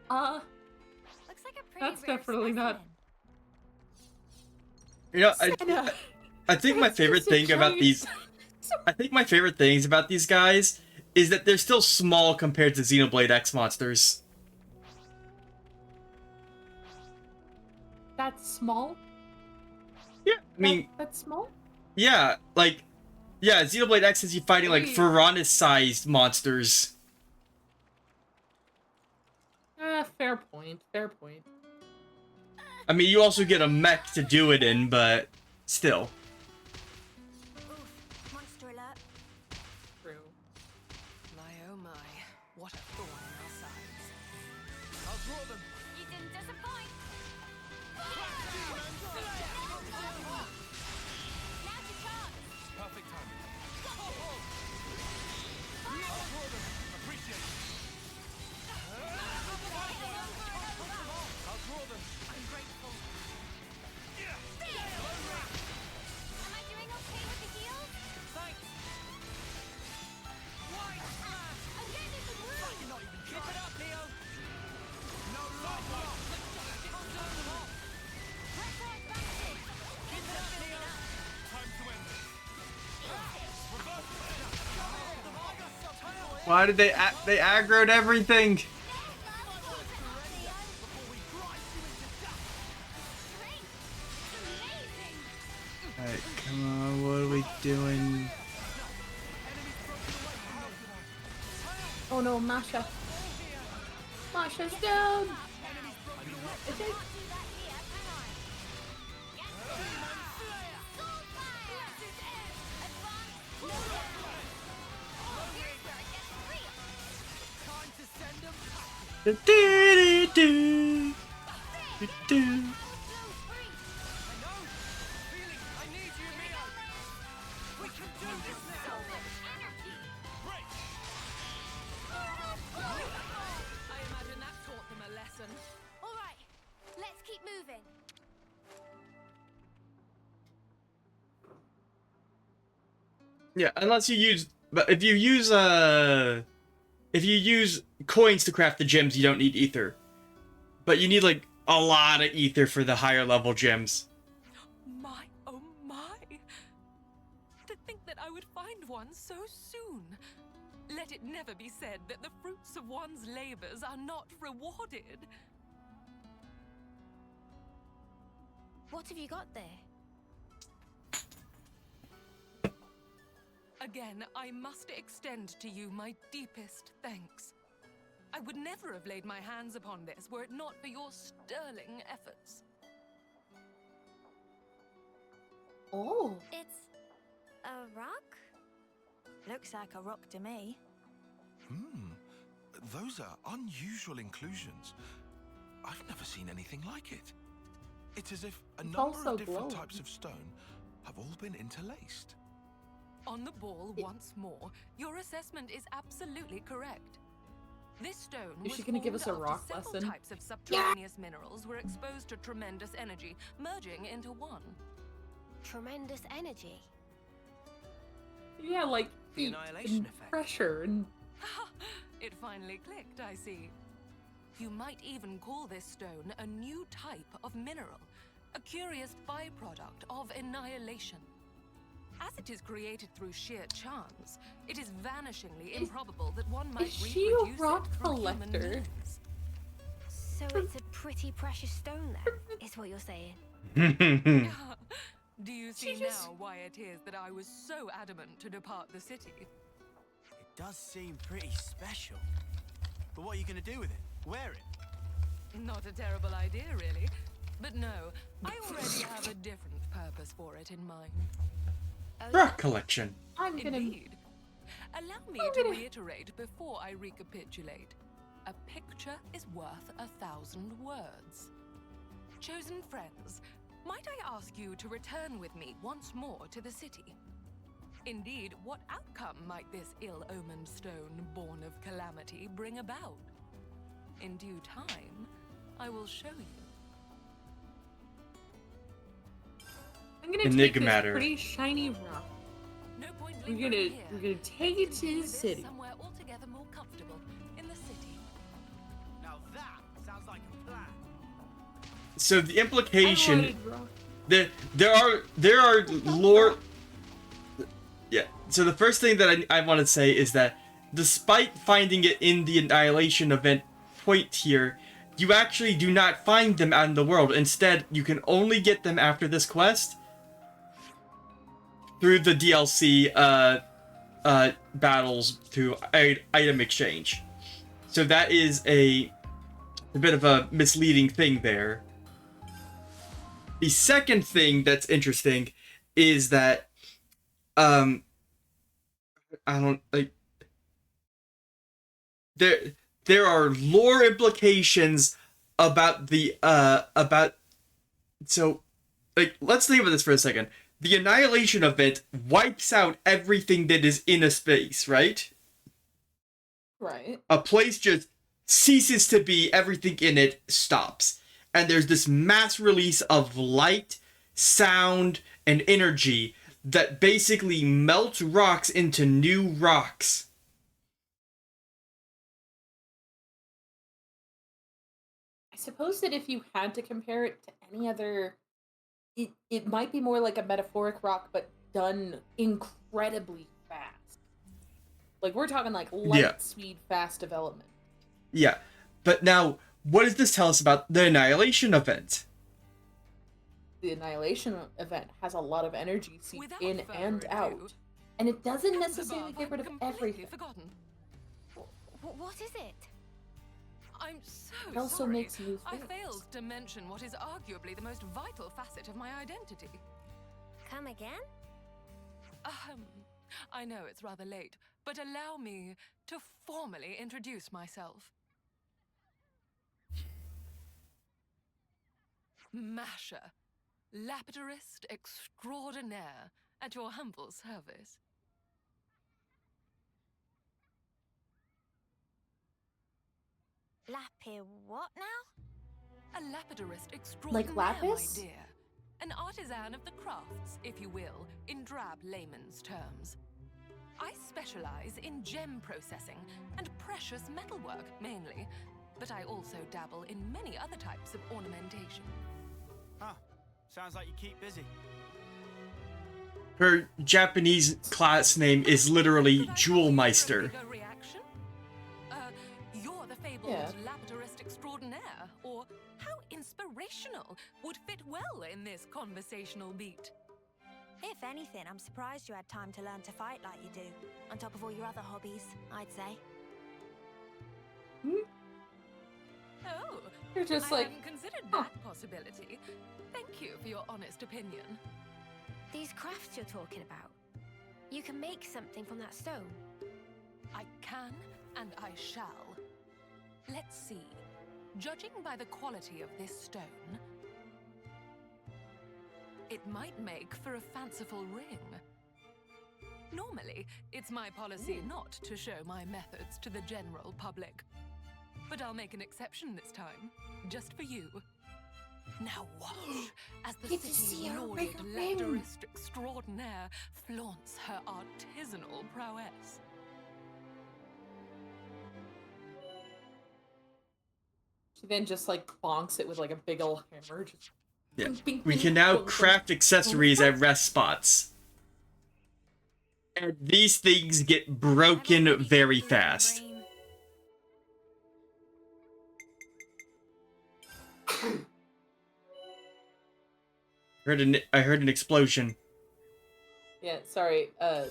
Looks like a pretty That's rare definitely not. You know, Senna, I think my favorite thing about these... I think my favorite things about these guys is that they're still small compared to Xenoblade X monsters. That's small? Yeah, I mean... That's small? Yeah, like... Yeah, Xenoblade X is you fighting, like, Piranha-sized monsters. Fair point, fair point. I mean, you also get a mech to do it in, but... Still. Monster alert. True. My oh my, what a thorn in our sides. I'll draw them. You didn't disappoint. Now's your chance. Perfect timing. I'll draw them. Appreciate it. I'll draw them. I'm grateful. Am I doing okay with the heal? Thanks. I'm getting the groove. You're not even trying. Keep it up, Leo. No love lost. Press our advantage. Keep it up, Leo. Time to end this. Why did they aggroed everything? Alright, come on, what are we doing? Oh no, Masha. Masha's down! Is it? I imagine that taught them a lesson. All right, let's keep moving. Yeah, unless you use... But if you use coins to craft the gems, you don't need ether. But you need, like, a lot of ether for the higher level gems. My oh my. To think that I would find one so soon. Let it never be said that the fruits of one's labors are not rewarded. What have you got there? Again, I must extend to you my deepest thanks. I would never have laid my hands upon this were it not for your sterling efforts. Oh. It's A rock? Looks like a rock to me. Those are unusual inclusions. I've never seen anything like it. It's as if a number also of different glowing. types of stone have all been interlaced. On the ball once more, your assessment is absolutely correct. This stone Is was she gonna give us a formed after rock several lesson? types of subterraneous minerals were exposed to tremendous energy, merging into one. Tremendous energy. Yeah, like The heat annihilation and effect. pressure and It finally clicked, I see. You might even call this stone a new type of mineral, a curious byproduct of annihilation. As it is created through sheer chance, it is vanishingly improbable that one might is she a reproduce rock it through human collector? means. So it's a pretty precious stone then, is what you're saying. Do you see now why it is that I was so adamant to depart the city? It does seem pretty special. But what are you going to do with it? Wear it? Not a terrible idea, really. But no, I already have a different purpose for it in mind. Rock collection. I'm gonna. Indeed. Allow me to reiterate before I recapitulate. A picture is worth 1,000 words. Chosen friends, might I ask you to return with me once more to the city? Indeed, what outcome might this ill-omened stone born of calamity bring about? In due time, I will show you. I'm gonna take this Enigmatter. pretty shiny rock. No point We're lingering gonna here. take it to the city. Somewhere altogether more comfortable in the city. Now that sounds like a plan. So the implication, Unwanted rock. there are lore. Yeah. So the first thing that I want to say is that despite finding it in the Annihilation event point here, you actually do not find them out in the world. Instead, you can only get them after this quest through the DLC battles through item exchange. So that is a bit of a misleading thing there. The second thing that's interesting is that I don't like there are lore implications about the so like let's think about this for a second. The Annihilation event wipes out everything that is in a space, right? Right. A place just ceases to be, everything in it stops. And there's this mass release of light, sound, and energy that basically melts rocks into new rocks. I suppose that if you had to compare it to any other, it might be more like a metaphoric rock, but done incredibly fast. Like we're talking like light speed, fast development. Yeah, but now, what does this tell us about the Annihilation event? The Annihilation event has a lot of energy seep Without in further and ado, out, and it doesn't Above, necessarily get I've rid of completely everything. Forgotten. What is it? I'm so It also sorry. makes new I things. failed to mention what is arguably the most vital facet of my identity. Come again? I know it's rather late, but allow me to formally introduce myself. Masher, lapidurist extraordinaire, at your humble service. Lappy what now? A lapidurist extraordinaire, lapis? my dear. An artisan of the crafts, if you will, in drab layman's terms. I specialize in gem processing and precious metalwork, mainly, but I also dabble in many other types of ornamentation. Huh. Sounds like you keep busy. Her Japanese class name is literally Jewelmeister. Bigger reaction? You're the fabled lapidurist extraordinaire, or how inspirational would fit well in this conversational beat. If anything, I'm surprised you had time to learn to fight like you do, on top of all your other hobbies, I'd say. Oh, You're just I like, hadn't considered that possibility. Thank you for your honest opinion. These crafts you're talking about, You can make something from that stone. I can and I shall. Let's see. Judging by the quality of this stone, it might make for a fanciful ring. Normally, it's my policy not to show my methods to the general public. But I'll make an exception this time, just for you. Now watch as the Get to city's see her lauded make a ring. lecturist extraordinaire flaunts her artisanal prowess. She then just like bonks it with like a big ol' hammer. Just Yeah. bing, bing, We bing, can now boom, boom, craft accessories at rest spots. And these things get broken very fast. I heard an explosion. Yeah, sorry. I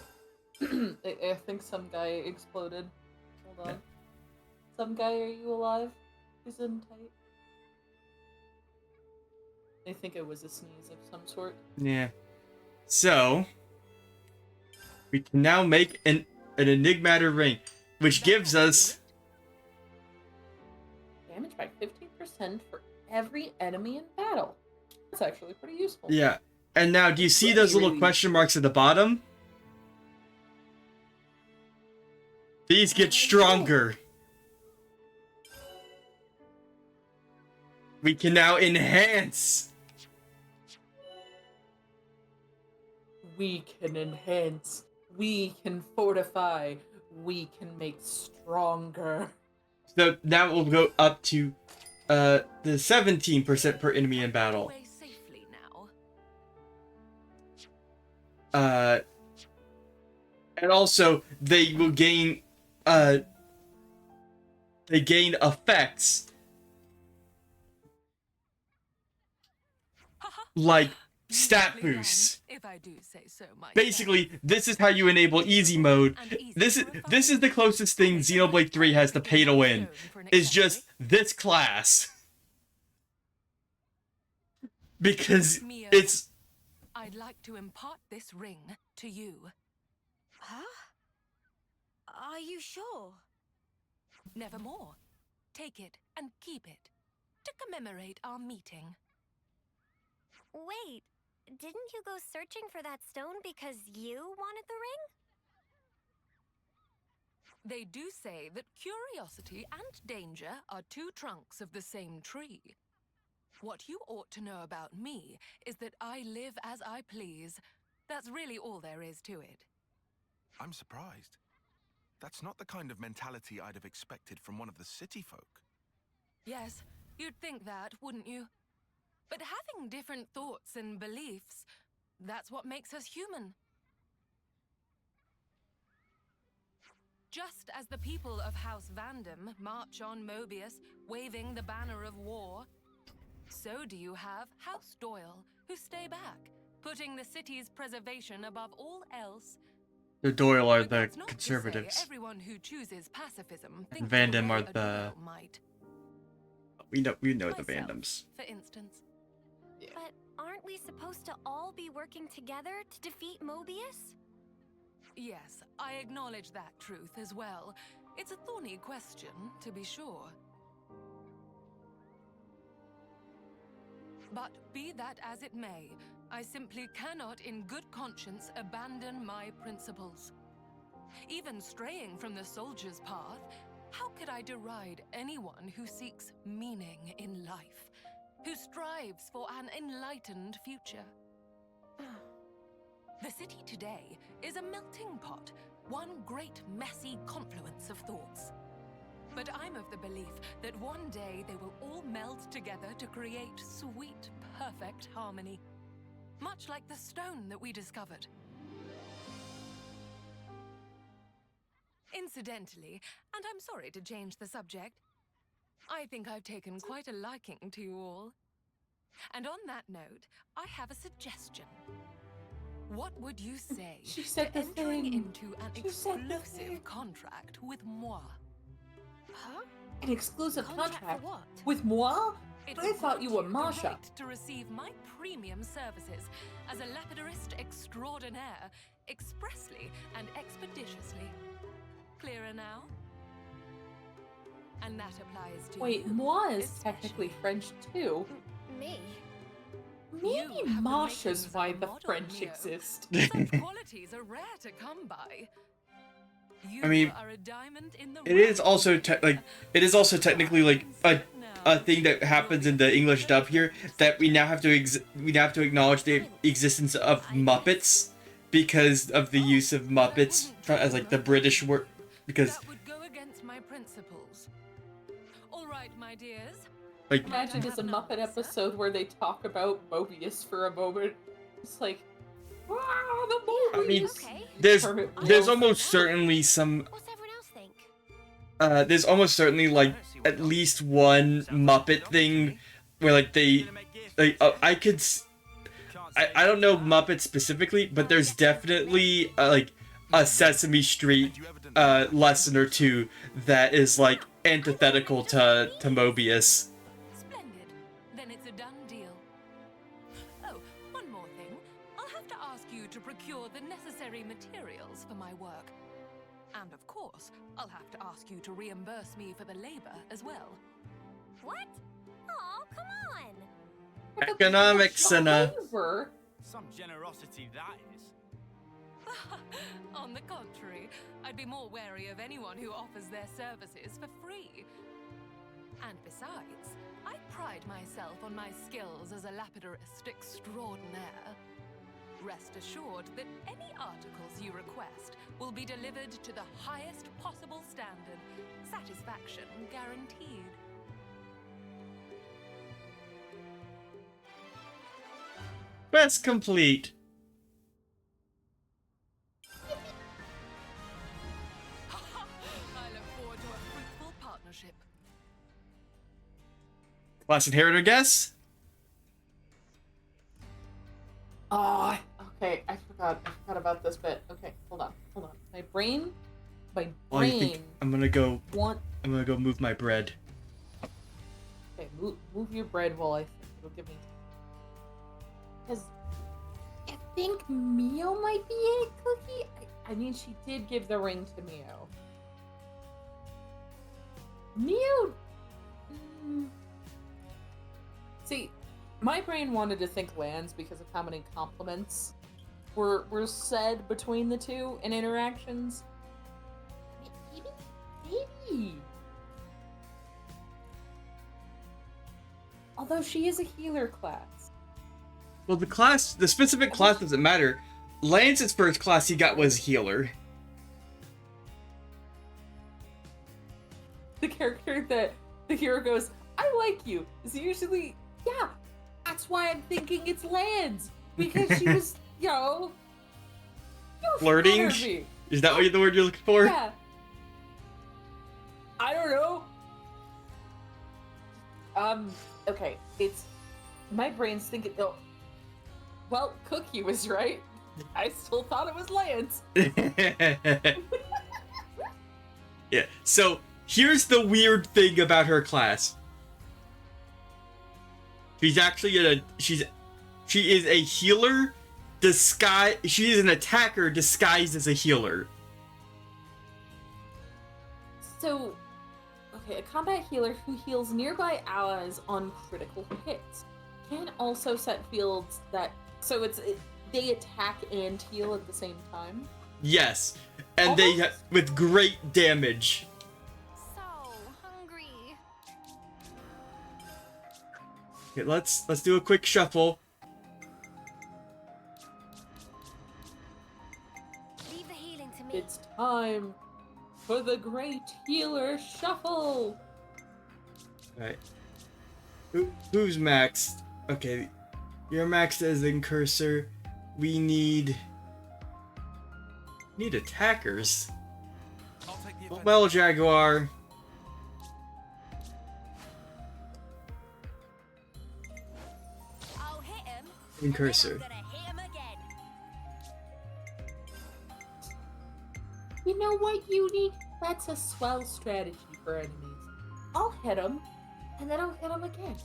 think some guy exploded. Hold on. Yeah. Some guy, are you alive? Who's in tight? I think it was a sneeze of some sort. Yeah. So we can now make an enigmatic ring, which gives us Damage by 15% for every enemy in battle. That's actually pretty useful. yeah. And now, do you see those little question marks at the bottom? These get stronger. We can now enhance. We can enhance. We can fortify. We can make stronger. So now we'll go up to the 17% per enemy in battle. Away safely now. And also they will gain they gain effects like stat Nicely done, boosts. if I do say so myself. Basically, this is how you enable easy mode. This is the closest thing Xenoblade 3 has to pay to win. Is just this class. Because Mia, it's I'd like to impart this ring to you. Huh? Are you sure? Nevermore. Take it and keep it to commemorate our meeting. Wait, didn't you go searching for that stone because you wanted the ring? They do say that curiosity and danger are two trunks of the same tree. What you ought to know about me is that I live as I please. That's really all there is to it. I'm surprised. That's not the kind of mentality I'd have expected from one of the city folk. Yes, you'd think that, wouldn't you? But having different thoughts and beliefs, that's what makes us human. Just as the people of House Vandam march on Mobius, waving the banner of war, so do you have House Doyle, who stay back, putting the city's preservation above all else. the Doyle are But the that's not to say conservatives. everyone who chooses pacifism And thinks Vandam the way are a the Doyle might. we know the Myself, Vandams. for instance. But aren't we supposed to all be working together to defeat Mobius? Yes, I acknowledge that truth as well. It's a thorny question, to be sure. But be that as it may, I simply cannot in good conscience abandon my principles. Even straying from the soldier's path, how could I deride anyone who seeks meaning in life, who strives for an enlightened future? The city today is a melting pot, one great messy confluence of thoughts. But I'm of the belief that one day they will all meld together to create sweet, perfect harmony. Much like the stone that we discovered. Incidentally, and I'm sorry to change the subject, I think I've taken quite a liking to you all. And on that note, I have a suggestion. What would you say She said to the entering thing. into an She said the thing. exclusive contract with moi? Huh? An exclusive Contract contract for what? with moi? It I will thought you were grant the Masha. right to receive my premium services as a lapidurist extraordinaire expressly and expeditiously. Clearer now? And that applies to Wait, you. moi is technically French too. Me? Maybe Masha's why the French exist. Such qualities are rare to come by. You I mean, are a diamond in the it is also technically like a thing that happens in the English dub here, that we now have to acknowledge the existence of Muppets because of the use of Muppets as like the British word, because that would go against my principles. All right, my dears. like Imagine it's a Muppet episode where they talk about Mobius for a moment. It's like, wow, the Mobius. I mean, there's almost certainly some. There's almost certainly like at least one Muppet thing where like I don't know Muppet specifically, but there's definitely like a Sesame Street lesson or two that is like antithetical to Mobius. Splendid. Then it's a done deal. Oh, one more thing. I'll have to ask you to procure the necessary materials for my work. And of course, I'll have to ask you to reimburse me for the labor as well. What? Oh, come on. Economics and Some generosity that is. On the contrary, I'd be more wary of anyone who offers their services for free. And besides, I pride myself on my skills as a lapidarist extraordinaire. Rest assured that any articles you request will be delivered to the highest possible standard. Satisfaction guaranteed. Quest complete. I look forward to a fruitful partnership. Class inheritor guess? Ah, okay, I forgot about this bit. Okay, hold on. My brain. Oh, I think I'm gonna go. Want. I'm gonna go move my bread. Okay, move your bread while I think it'll give me. Because I think Mio might be a cookie. I mean, she did give the ring to Mio. Mio. See, my brain wanted to think Lands because of how many compliments were said between the two in interactions. Maybe. Although she is a healer class. Well, the specific class doesn't matter. Lance's first class he got was healer. The character that the hero goes, I like you, is usually, yeah, that's why I'm thinking it's Lands. Because she was, Flirting? Is that what the word you're looking for? Yeah. I don't know. Okay, it's, my brain's thinking, oh, well, Cookie was right. I still thought it was Lance. Yeah, so here's the weird thing about her class. She's actually she is a healer she is an attacker disguised as a healer. So, okay, a combat healer who heals nearby allies on critical hits can also set fields that, so they attack and heal at the same time. Yes, and they with great damage. So hungry. Okay, let's do a quick shuffle. Leave the healing to me. It's time for the great healer shuffle. Alright. Who's maxed? Okay, you're maxed as Incursor. We need attackers. Well, Jaguar. I'll hit him. Incursor. You know what, Uni? That's a swell strategy for enemies. I'll hit him, and then I'll hit him again.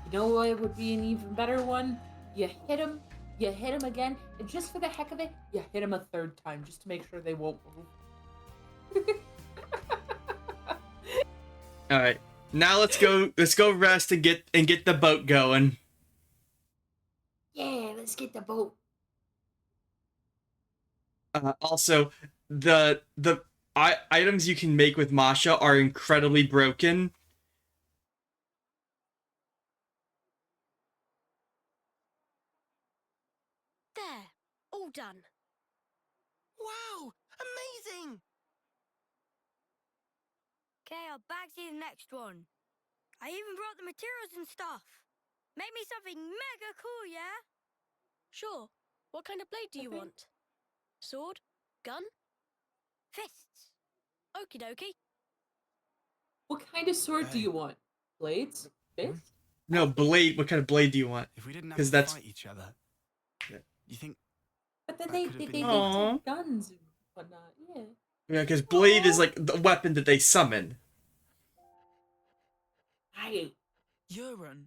You know what would be an even better one? You hit him, you hit them again, and just for the heck of it, you hit them a third time just to make sure they won't move. All right, now let's go rest and get the boat going. Yeah, let's get the boat. Also, the items you can make with Masha are incredibly broken. There, all done. Wow! Amazing! Okay, I'll bag you the next one. I even brought the materials and stuff. Make me something mega cool, yeah? Sure. What kind of blade do you want? Sword? Gun? Fists. Okie dokie. What kind of sword do you want? Blades? Fists? No, blade. What kind of blade do you want? If we didn't have Because to that's fight each other, you think? But then That they could have take been- guns and whatnot. Yeah. yeah, because blade is like the weapon that they summon. Right. Euron,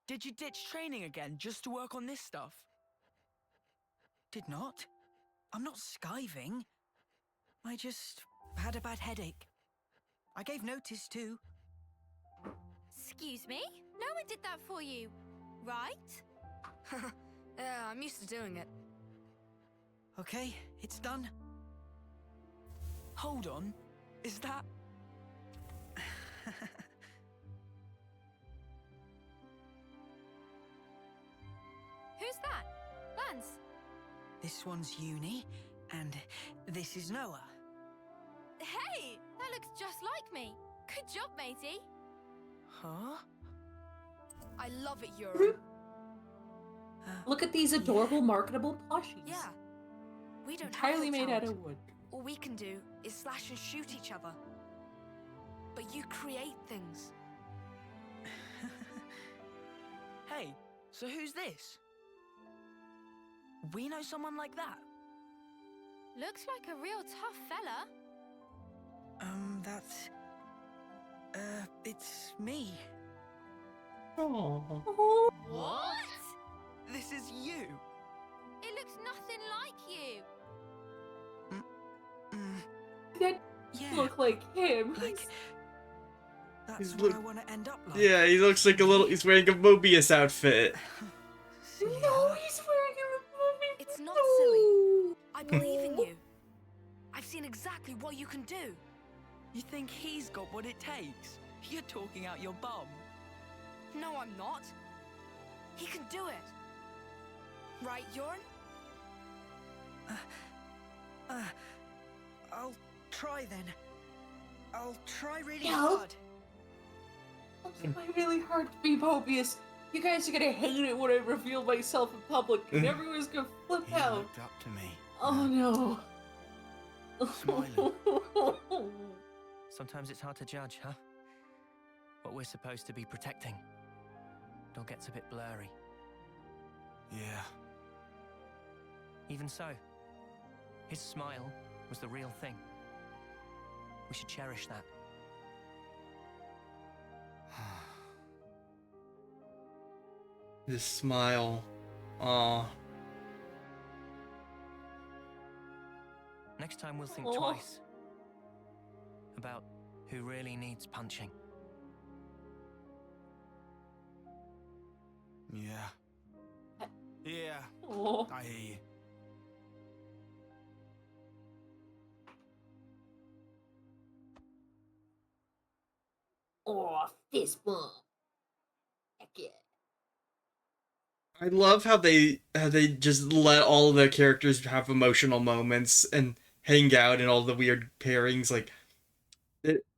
did you ditch training again just to work on this stuff? Did not. I'm not skiving. I just had a bad headache. I gave notice too. Excuse me? No one did that for you, right? Yeah, I'm used to doing it. Okay, it's done. Hold on. Is that... Who's that? Lance? This one's Uni, and this is Noah. Hey, that looks just like me. Good job, matey. Huh? I love it, Euron. Look at these adorable, marketable plushies. Yeah. We don't Entirely have made your out of talent. wood. All we can do is slash and shoot each other. But you create things. Hey, so who's this? We know someone like that? Looks like a real tough fella. That's... it's me. Oh. What? This is you. It looks nothing like you. That Yeah. look like him. Like... That's He's what look- I want to end up like. Yeah, he looks like a little. He's wearing a Mobius outfit. No, he's wearing a movie. It's not silly. I believe in you. I've seen exactly what you can do. You think he's got what it takes? You're talking out your bum. No, I'm not. He can do it. Right, Euron? I'll try then. I'll try really No. hard. I'm trying really hard to be Mobius. You guys are gonna hate it when I reveal myself in public, and everyone's gonna flip He out. looked up to me. Oh no. Smiling. Sometimes it's hard to judge, huh? What we're supposed to be protecting. It all gets a bit blurry. Yeah. Even so, his smile was the real thing. We should cherish that. His smile. Aw. Next time we'll think Aw. twice about who really needs punching. Yeah. Yeah. Oh. I hear you. Oh, fist bump. Heck yeah. I love how they just let all of the characters have emotional moments and hang out in all the weird pairings. Like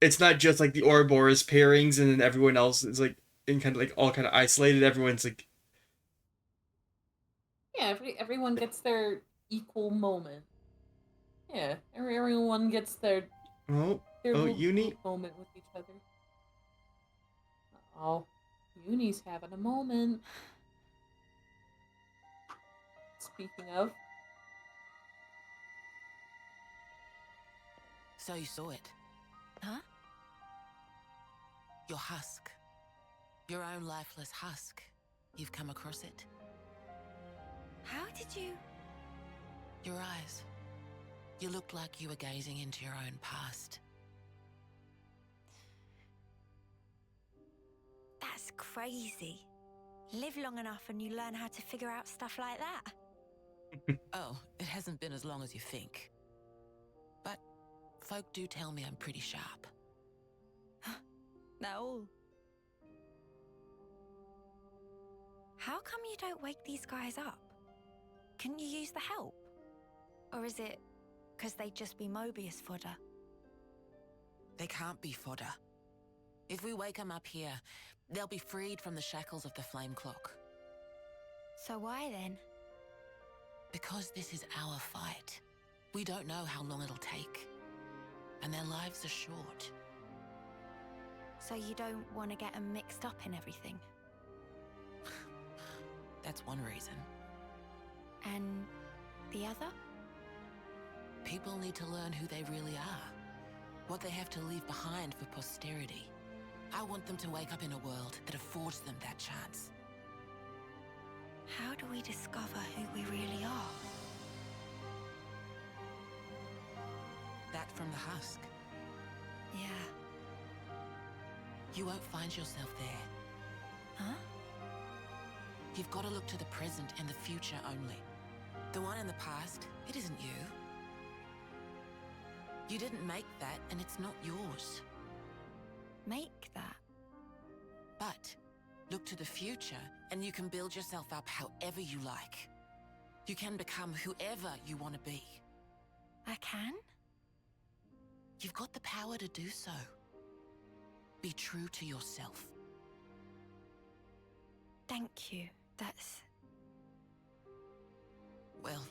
it's not just like the Ouroboros pairings and then everyone else is like in kind of like all kind of isolated. Everyone's like Yeah, everyone gets their equal moment. Yeah, everyone gets their oh little Uni. moment with each other. Oh, Uni's having a moment. Speaking of, So you saw it, huh? Your husk. Your own lifeless husk. You've come across it. How did you... Your eyes. You looked like you were gazing into your own past. That's crazy. Live long enough and you learn how to figure out stuff like that. Oh, it hasn't been as long as you think. But folk do tell me I'm pretty sharp. No. How come you don't wake these guys up? Couldn't you use the help? Or is it because they'd just be Mobius fodder? They can't be fodder. If we wake them up here, they'll be freed from the shackles of the flame clock. So why then? Because this is our fight. We don't know how long it'll take. And their lives are short. So you don't want to get them mixed up in everything? That's one reason. And the other? People need to learn who they really are. What they have to leave behind for posterity. I want them to wake up in a world that affords them that chance. How do we discover who we really are? That from the husk. Yeah. You won't find yourself there. Huh? You've got to look to the present and the future only. The one in the past, it isn't you. You didn't make that, and it's not yours. Make that? But look to the future, and you can build yourself up however you like. You can become whoever you want to be. I can? You've got the power to do so. Be true to yourself. Thank you. That's... Well,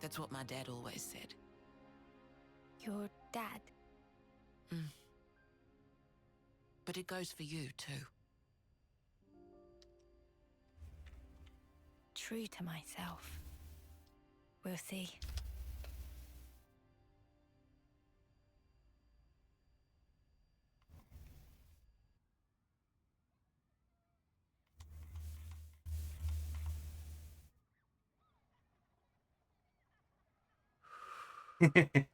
that's what my dad always said. Your dad? But it goes for you, too. True to myself. We'll see. You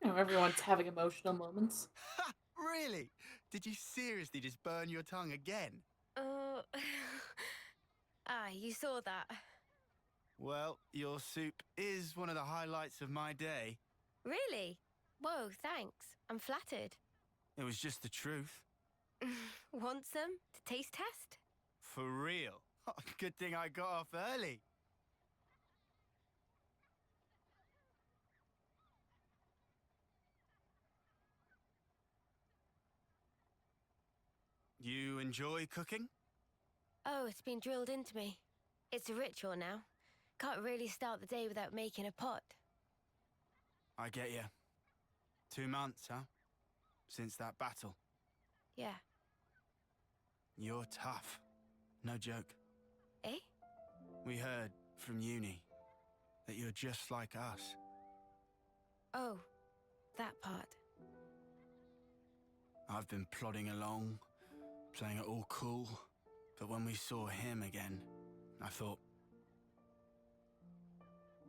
know, everyone's having emotional moments. Ha! Really? Did you seriously just burn your tongue again? You saw that. Well, your soup is one of the highlights of my day. Really? Whoa, thanks. I'm flattered. It was just the truth. Want some to taste test? For real. Good thing I got off early. You enjoy cooking? Oh, it's been drilled into me. It's a ritual now. Can't really start the day without making a pot. I get you. 2 months, huh? Since that battle. Yeah. You're tough. No joke. Eh? We heard from uni that you're just like us. Oh, that part. I've been plodding along, playing it all cool, but when we saw him again, I thought,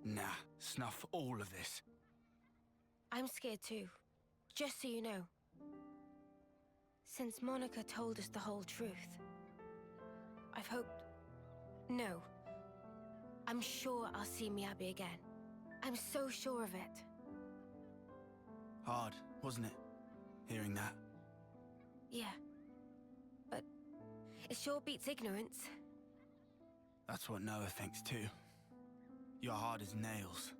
nah, snuff all of this. I'm scared too, just so you know. Since Monica told us the whole truth, I've hoped... No. I'm sure I'll see Miyabi again. I'm so sure of it. Hard, wasn't it? Hearing that. Yeah. But it sure beats ignorance. That's what Noah thinks too. You're hard as nails.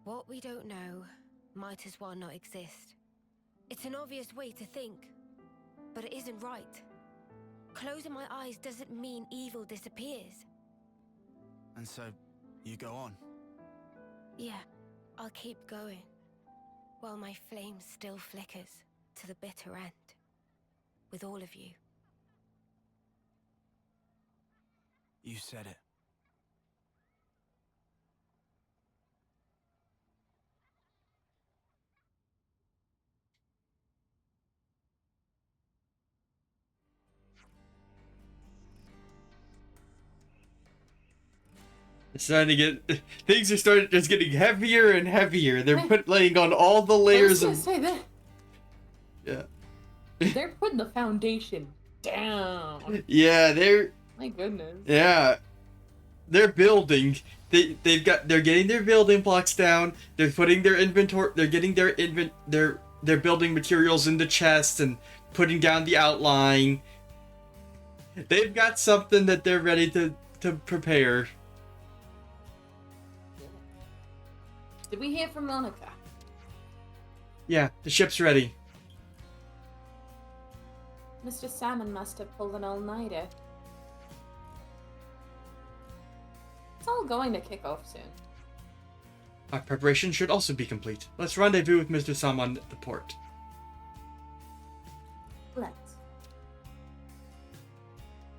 What we don't know might as well not exist. It's an obvious way to think, but it isn't right. Closing my eyes doesn't mean evil disappears. And so, you go on? Yeah, I'll keep going, while my flame still flickers to the bitter end, with all of you. You said it. It's starting to get things are starting just getting heavier and heavier. They're laying on all the layers I of was gonna say yeah. that. They're putting the foundation down. Yeah, My goodness. yeah. They're building. They're getting their building blocks down. They're putting their inventory. They're getting their building materials in the chest and putting down the outline. They've got something that they're ready to prepare. Did we hear from Monica? Yeah, the ship's ready. Mr. Salmon must have pulled an all-nighter. It's all going to kick off soon. Our preparation should also be complete. Let's rendezvous with Mr. Salmon at the port. Let's.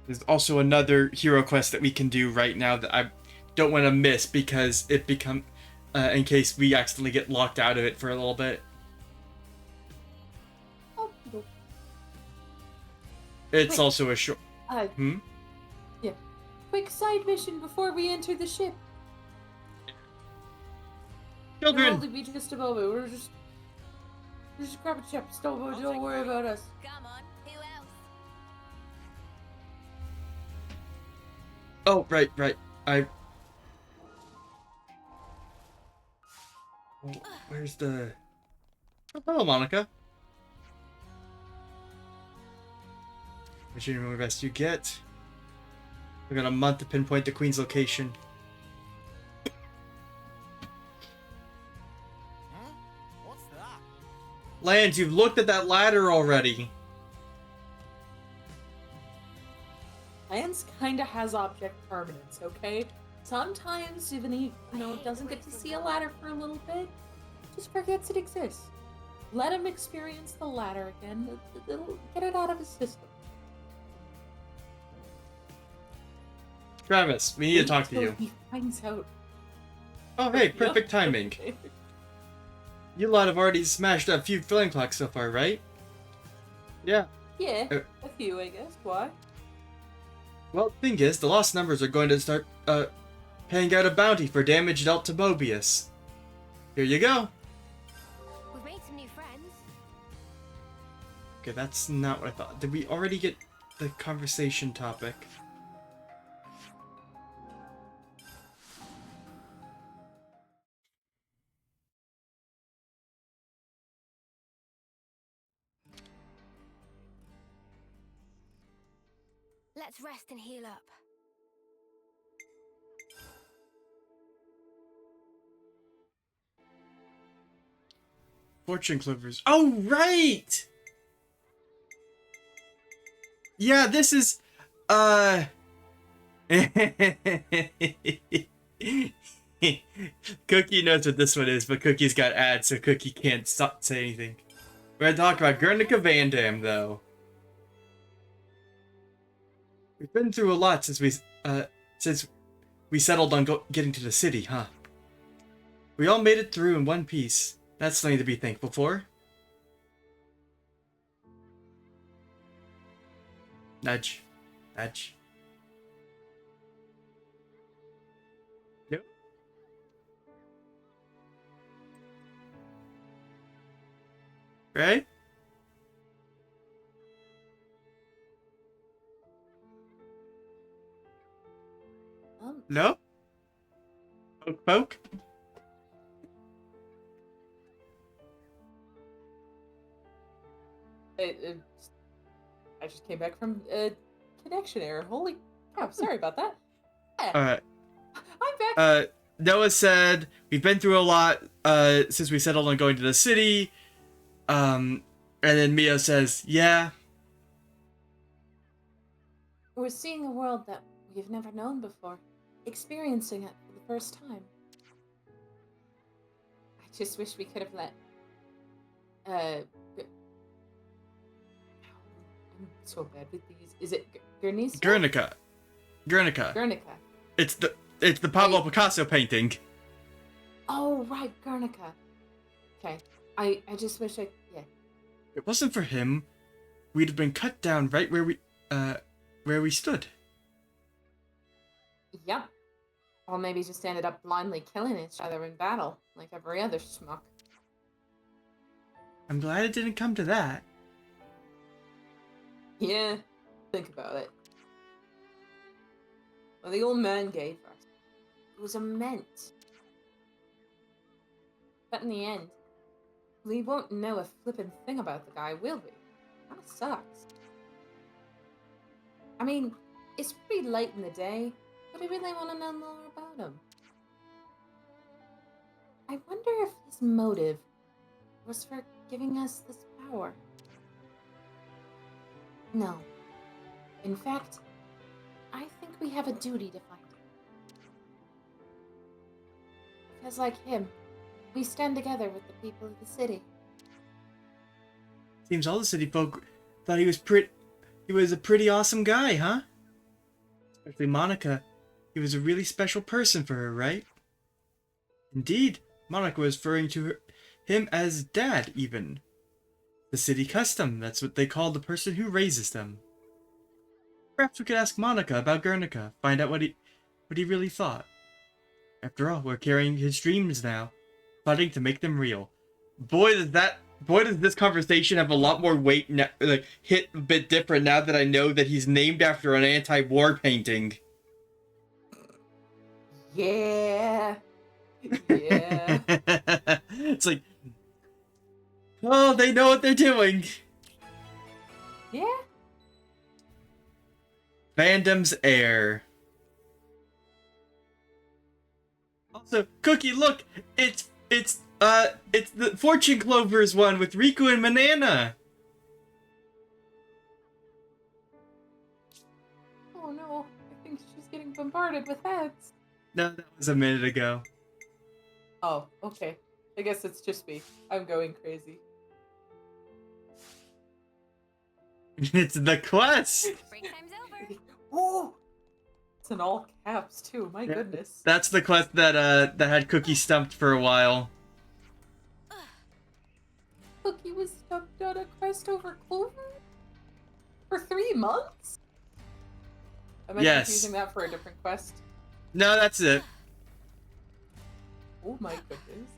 There's also another hero quest that we can do right now that I don't want to miss because it in case we accidentally get locked out of it for a little bit. Oh, It's Wait, also a short. Yeah. Quick side mission before we enter the ship. Children! It'll only be just a moment. We're just grab a chip. Don't worry about us. Come on, who else? Oh, right. Where's the... Oh, hello, Monica. Mission the best you get. We got a month to pinpoint the Queen's location. Huh? What's that? Lance, you've looked at that ladder already. Lance kind of has object permanence, okay? Sometimes, even he, doesn't get to see a ladder for a little bit, just forgets it exists. Let him experience the ladder again. It'll get it out of his system. Travis, we need to talk to Until you. he finds out. Oh, hey, perfect timing. You lot have already smashed a few filling clocks so far, right? Yeah. Yeah, a few, I guess. Why? Well, the thing is, the lost numbers are going to start, paying out a bounty for damage dealt to Mobius. Here you go. We've made some new friends. Okay, that's not what I thought. Did we already get the conversation topic? Let's rest and heal up. Fortune Clippers. Oh, right! Yeah, this is, Cookie knows what this one is, but Cookie's got ads, so Cookie can't say anything. We're gonna talk about Guernica Van Dam, though. We've been through a lot since we settled on getting to the city, huh? We all made it through in one piece. That's something to be thankful for. Nudge. Nudge. Nope. Right? No? Poke poke? I just came back from a connection error. Holy cow, sorry about that. Yeah. Alright. I'm back. Noah said, we've been through a lot since we settled on going to the city. And then Mio says, yeah. We're seeing a world that we've never known before. Experiencing it for the first time. I just wish we could have let... I'm so bad with these. Is it Guernica? Guernica. It's the Pablo Picasso painting. Oh, right, Guernica. Okay. I just wish I... Yeah. If it wasn't for him, we'd have been cut down right where we stood. Yeah. Or maybe just ended up blindly killing each other in battle, like every other schmuck. I'm glad it didn't come to that. Yeah, think about it. Well, the old man gave us, it was immense. But in the end, we won't know a flippin' thing about the guy, will we? Kinda sucks. I mean, it's pretty late in the day, but I really want to know more about him. I wonder if his motive was for giving us this power. No. In fact, I think we have a duty to find him. Because like him, we stand together with the people of the city. Seems all the city folk thought he was a pretty awesome guy, huh? Especially Monica. He was a really special person for her, right? Indeed, Monica was referring to him as dad, even. The city custom, that's what they call the person who raises them. Perhaps we could ask Monica about Guernica, find out what he really thought. After all, we're carrying his dreams now, fighting to make them real. Boy, does this conversation have a lot more weight now, like, hit a bit different now that I know that he's named after an anti-war painting. Yeah. Yeah. It's like, oh, they know what they're doing. Yeah. Fandom's heir. Also, Cookie, look, it's the Fortune Clovers one with Riku and Manana. Oh no, I think she's getting bombarded with ads. No, that was a minute ago. Oh, okay. I guess it's just me. I'm going crazy. It's the quest. Break time's over. Oh, it's in all caps too. My goodness. That's the quest that had Cookie stumped for a while. Cookie was stumped on a quest over Clover for 3 months. Am I confusing that for a different quest? No, that's it. Oh my goodness.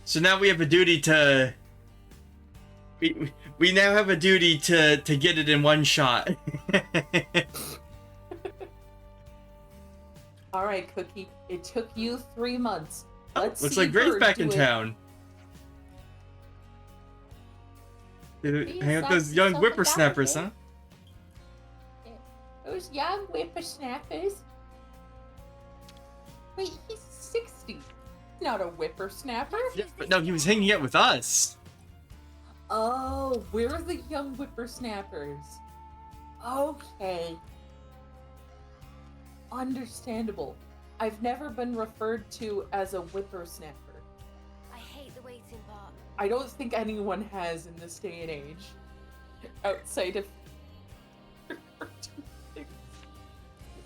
So now we have a duty to. We now have a duty to get it in one shot. All right, Cookie. It took you 3 months. Let's Looks see like Gray's Bird back do in it. town. He's Hang out with those like young something whippersnappers, huh? down. Those young whippersnappers. Wait, he's 60. He's not a whippersnapper. Yeah, but no, he was hanging out with us. Oh, we're the young whippersnappers. Okay. Understandable. I've never been referred to as a whippersnapper. I hate the waiting part. I don't think anyone has in this day and age. Outside of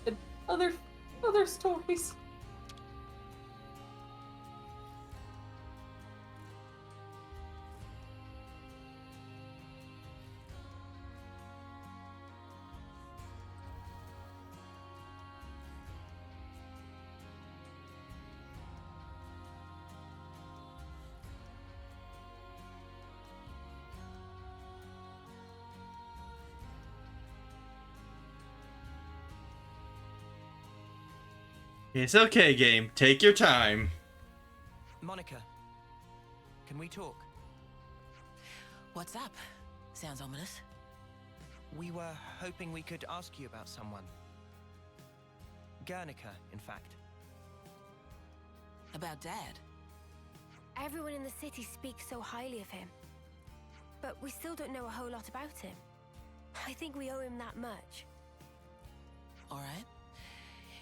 and other stories. It's okay, game. Take your time. Monica, can we talk? What's up? Sounds ominous. We were hoping we could ask you about someone. Guernica, in fact. About Dad? Everyone in the city speaks so highly of him. But we still don't know a whole lot about him. I think we owe him that much. Alright.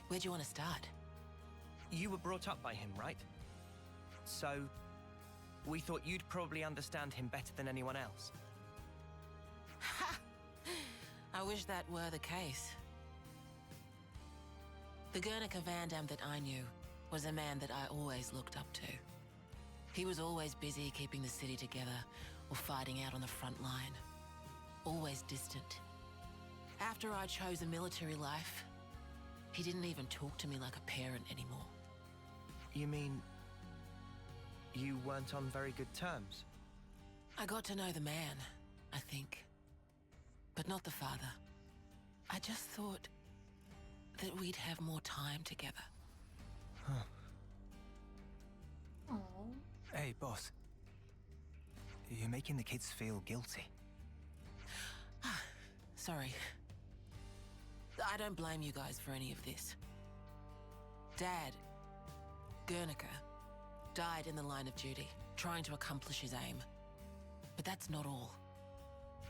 Where do you want to start? You were brought up by him, right? So, we thought you'd probably understand him better than anyone else. I wish that were the case. The Guernica Vandam that I knew was a man that I always looked up to. He was always busy keeping the city together or fighting out on the front line. Always distant. After I chose a military life, he didn't even talk to me like a parent anymore. You mean you weren't on very good terms? I got to know the man, I think. But not the father. I just thought that we'd have more time together. Huh. Aww. Hey, boss. You're making the kids feel guilty. Sorry. I don't blame you guys for any of this. Dad, Guernica, died in the line of duty, trying to accomplish his aim. But that's not all.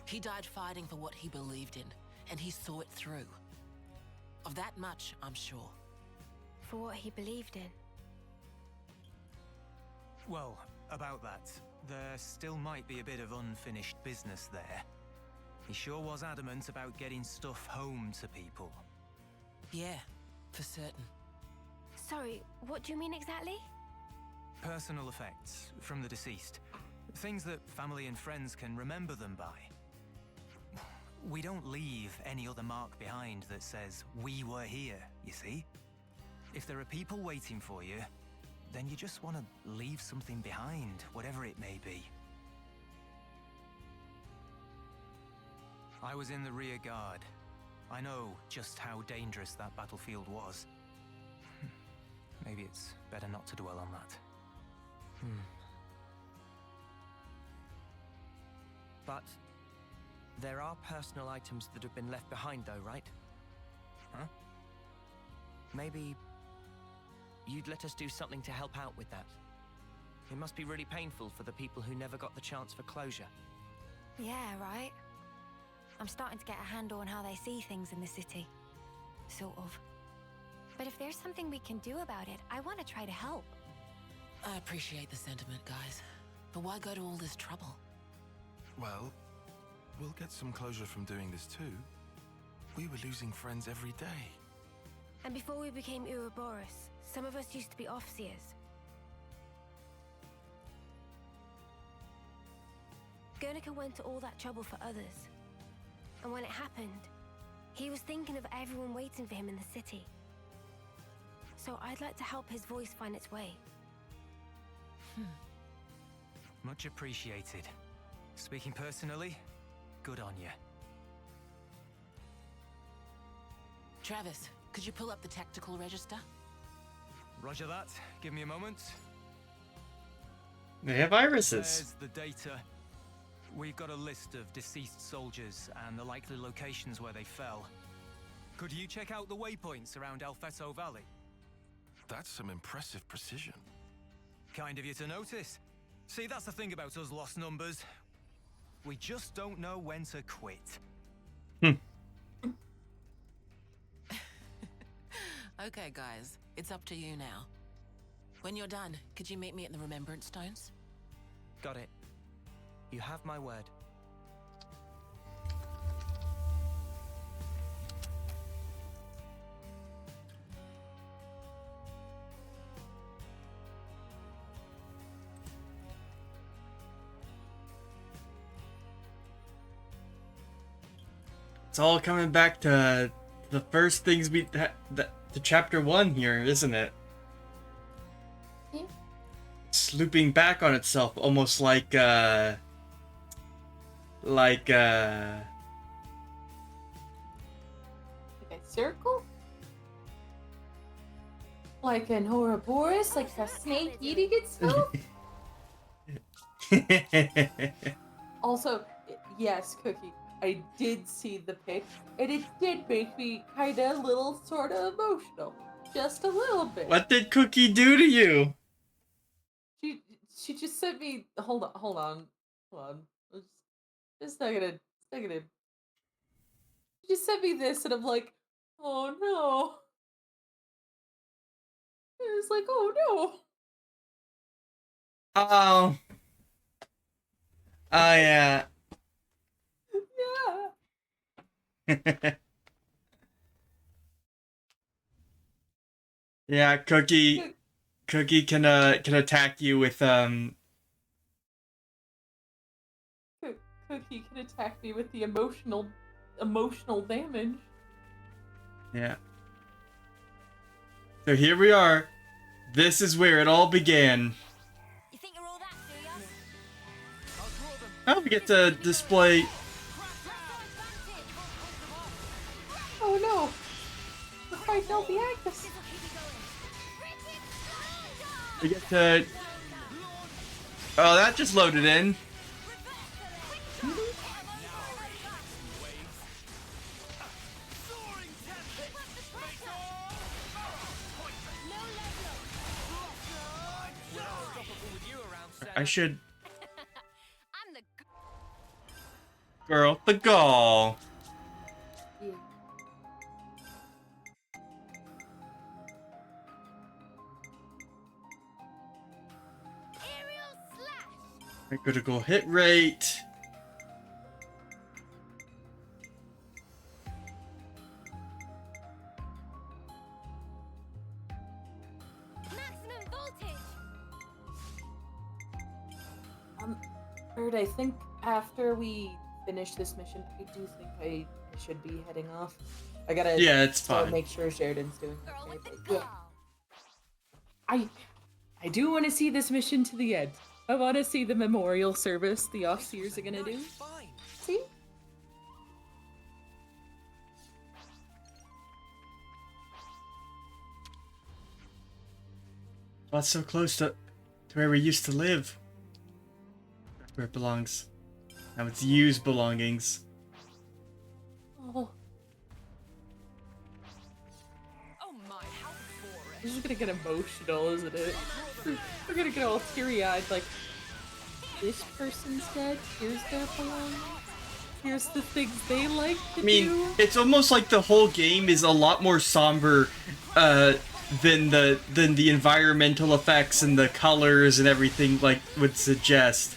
He died fighting for what he believed in, and he saw it through. Of that much, I'm sure. For what he believed in. Well, about that, there still might be a bit of unfinished business there. He sure was adamant about getting stuff home to people. Yeah, for certain. Sorry, what do you mean exactly? Personal effects from the deceased. Things that family and friends can remember them by. We don't leave any other mark behind that says, we were here, you see? If there are people waiting for you, then you just want to leave something behind, whatever it may be. I was in the rear guard. I know just how dangerous that battlefield was. Maybe it's better not to dwell on that. But there are personal items that have been left behind though, right? Huh? Maybe you'd let us do something to help out with that. It must be really painful for the people who never got the chance for closure. Yeah, right. I'm starting to get a handle on how they see things in the city. Sort of. But if there's something we can do about it, I want to try to help. I appreciate the sentiment, guys. But why go to all this trouble? Well, we'll get some closure from doing this too. We were losing friends every day. And before we became Ouroboros, some of us used to be Offseers. Guernica went to all that trouble for others. And when it happened, he was thinking of everyone waiting for him in the city. So I'd like to help his voice find its way. Much appreciated. Speaking personally, good on you. Travis, could you pull up the tactical register? Roger that. Give me a moment. They have irises. There's the data. We've got a list of deceased soldiers and the likely locations where they fell. Could you check out the waypoints around Alfeto Valley? That's some impressive precision. Kind of you to notice. See, that's the thing about us lost numbers. We just don't know when to quit. Okay, guys, it's up to you now. When you're done, could you meet me at the Remembrance Stones? Got it. You have my word. It's all coming back to the first things to chapter 1 here, isn't it? Yeah. It's looping back on itself, almost like Like a circle? Like an Ouroboros? Like a snake eating itself? Also, yes, Cookie, I did see the pic, and it did make me kinda a little sorta emotional. Just a little bit. What did Cookie do to you? She just sent me hold on. It's negative. It's negative. She just sent me this and I'm like, oh no. It's like, oh no. Oh. Oh yeah. Yeah. Yeah, Cookie can attack you with Cookie can attack me with the emotional emotional damage. Yeah. So here we are. This is where it all began. You think you're all that, do ya? Oh, we get to display. Oh no! We're fighting out the Agnes. We get to. Oh, that just loaded in. I should. I'm the Girl, the gall. Yeah. aerial slash. My critical hit rate. Maximum voltage. Bird, I think after we finish this mission, I do think I should be heading off. I gotta Yeah, it's fine. make sure Sheridan's doing Girl okay. with the But, yeah. I do want to see this mission to the end. I want to see the memorial service the Offseers are gonna do. See? Well, it's so close to where we used to live. Where it belongs. Now it's used belongings. Oh, Oh my, how boring. this is gonna get emotional, isn't it? We're gonna get all teary-eyed, like, this person's dead, here's their belongings, here's the things they like to I mean, do. it's almost like the whole game is a lot more somber than the environmental effects and the colors and everything like would suggest.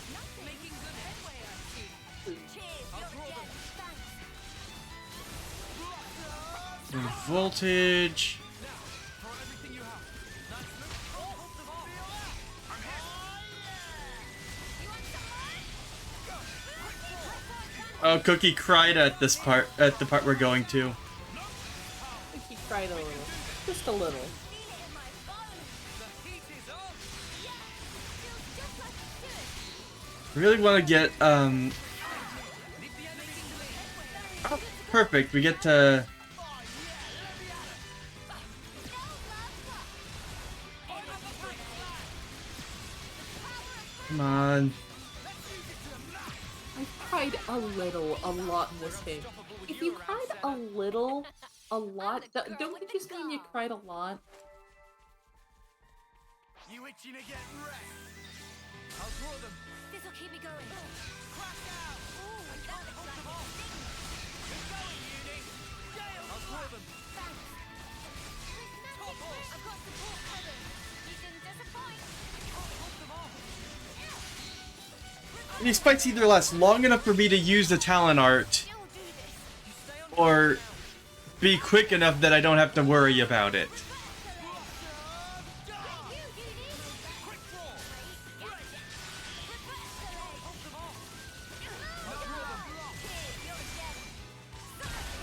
And voltage. Oh, Cookie cried at this part, at the part we're going to. I think he cried a little. Just a little. Really want to get, oh, perfect, we get to... Come on. I cried a little, a lot in this game. If you cried a little, a lot, don't you just mean you cried a lot? You itching to get wrecked? I'll draw them. This'll keep me going. Crash out! Ooh, that looks like a sting. Keep going, Uni. I'll draw them. Thanks. I've got support coming. You didn't disappoint. These fights either last long enough for me to use the talent art, You'll do this. or be quick enough that I don't have to worry about it.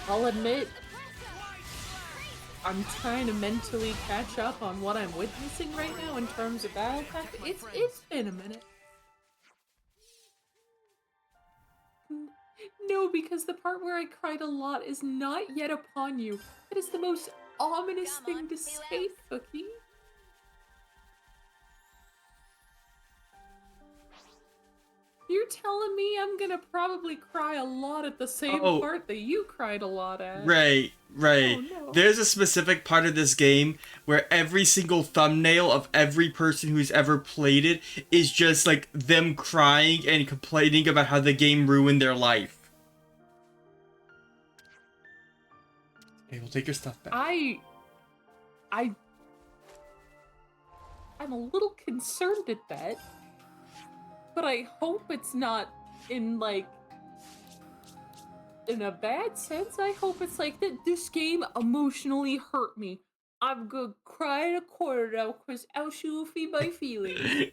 I'll admit, I'm trying to mentally catch up on what I'm witnessing right now in terms of battle tactics. It's been a minute. No, because the part where I cried a lot is not yet upon you. It is the most ominous thing to say, Cookie. You're telling me I'm gonna probably cry a lot at the same part that you cried a lot at. Right. Oh, no. There's a specific part of this game where every single thumbnail of every person who's ever played it is just like them crying and complaining about how the game ruined their life. Okay, we'll take your stuff back. I'm a little concerned at that, but I hope it's not in like in a bad sense. I hope it's like that this game emotionally hurt me. I'm gonna cry in a corner now because else you will feed my feelings.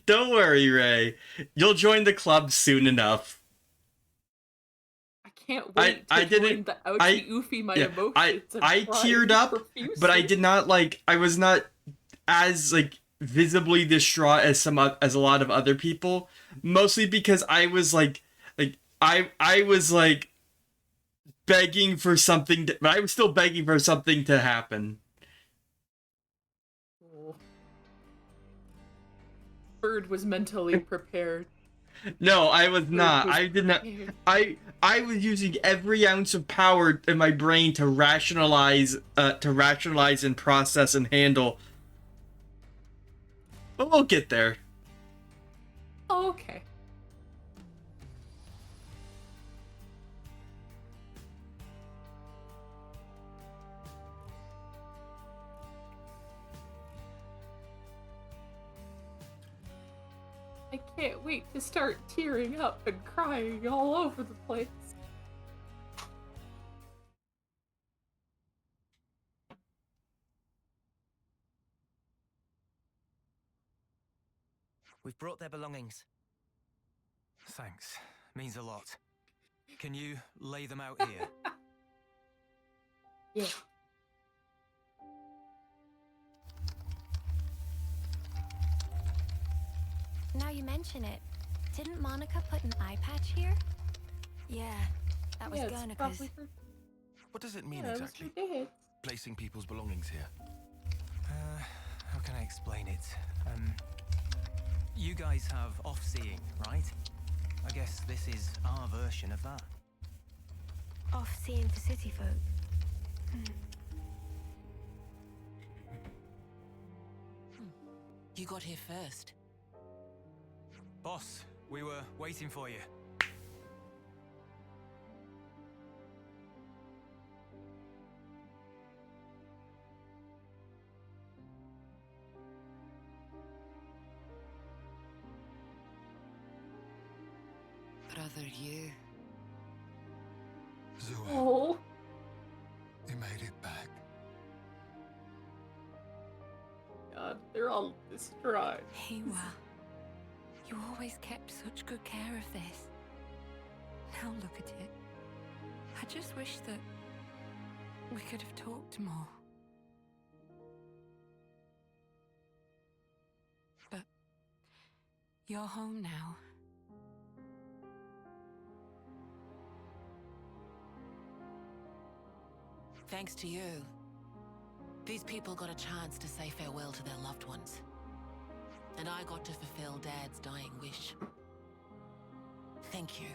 Don't worry, Ray. You'll join the club soon enough. I can't wait to join the ouchie oofy my emotions and I cry teared up, but I profusely. did not like. I was not as like visibly distraught as as a lot of other people. Mostly because I was I was like begging for something. But I was still begging for something to happen. Bird was mentally prepared. No, I was not. was I did not. prepared. I was using every ounce of power in my brain to rationalize and process and handle. But we'll get there. Okay. I can't wait to start tearing up and crying all over the place. We've brought their belongings. Thanks. Means a lot. Can you lay them out here? Yeah. Now you mention it, didn't Monica put an eye patch here? Yeah, that was Yeah, it's Guernica's. probably her. What does it mean Yeah, it was exactly? her dad. Placing people's belongings here. How can I explain it? You guys have off-seeing, right? I guess this is our version of that. Off-seeing for city folk. You got here first. Boss, we were waiting for you. Brother, you. Zoe, Oh. you made it back. God, they're all distraught. Hiwa, you always kept such good care of this. Now look at it. I just wish that we could have talked more. But you're home now. Thanks to you, these people got a chance to say farewell to their loved ones. And I got to fulfill Dad's dying wish. Thank you.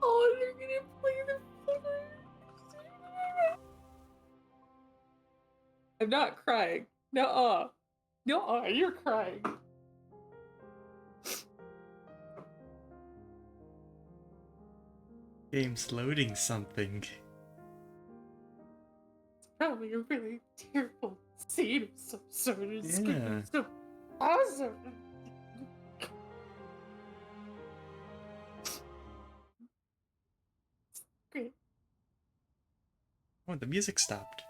Oh, they're gonna play the fucking. I'm not crying. Nuh-uh. Nuh-uh, you're crying. Game's loading something. It's probably a really tearful scene of some sort. It's gonna Yeah. be so awesome. Great. Oh, the music stopped.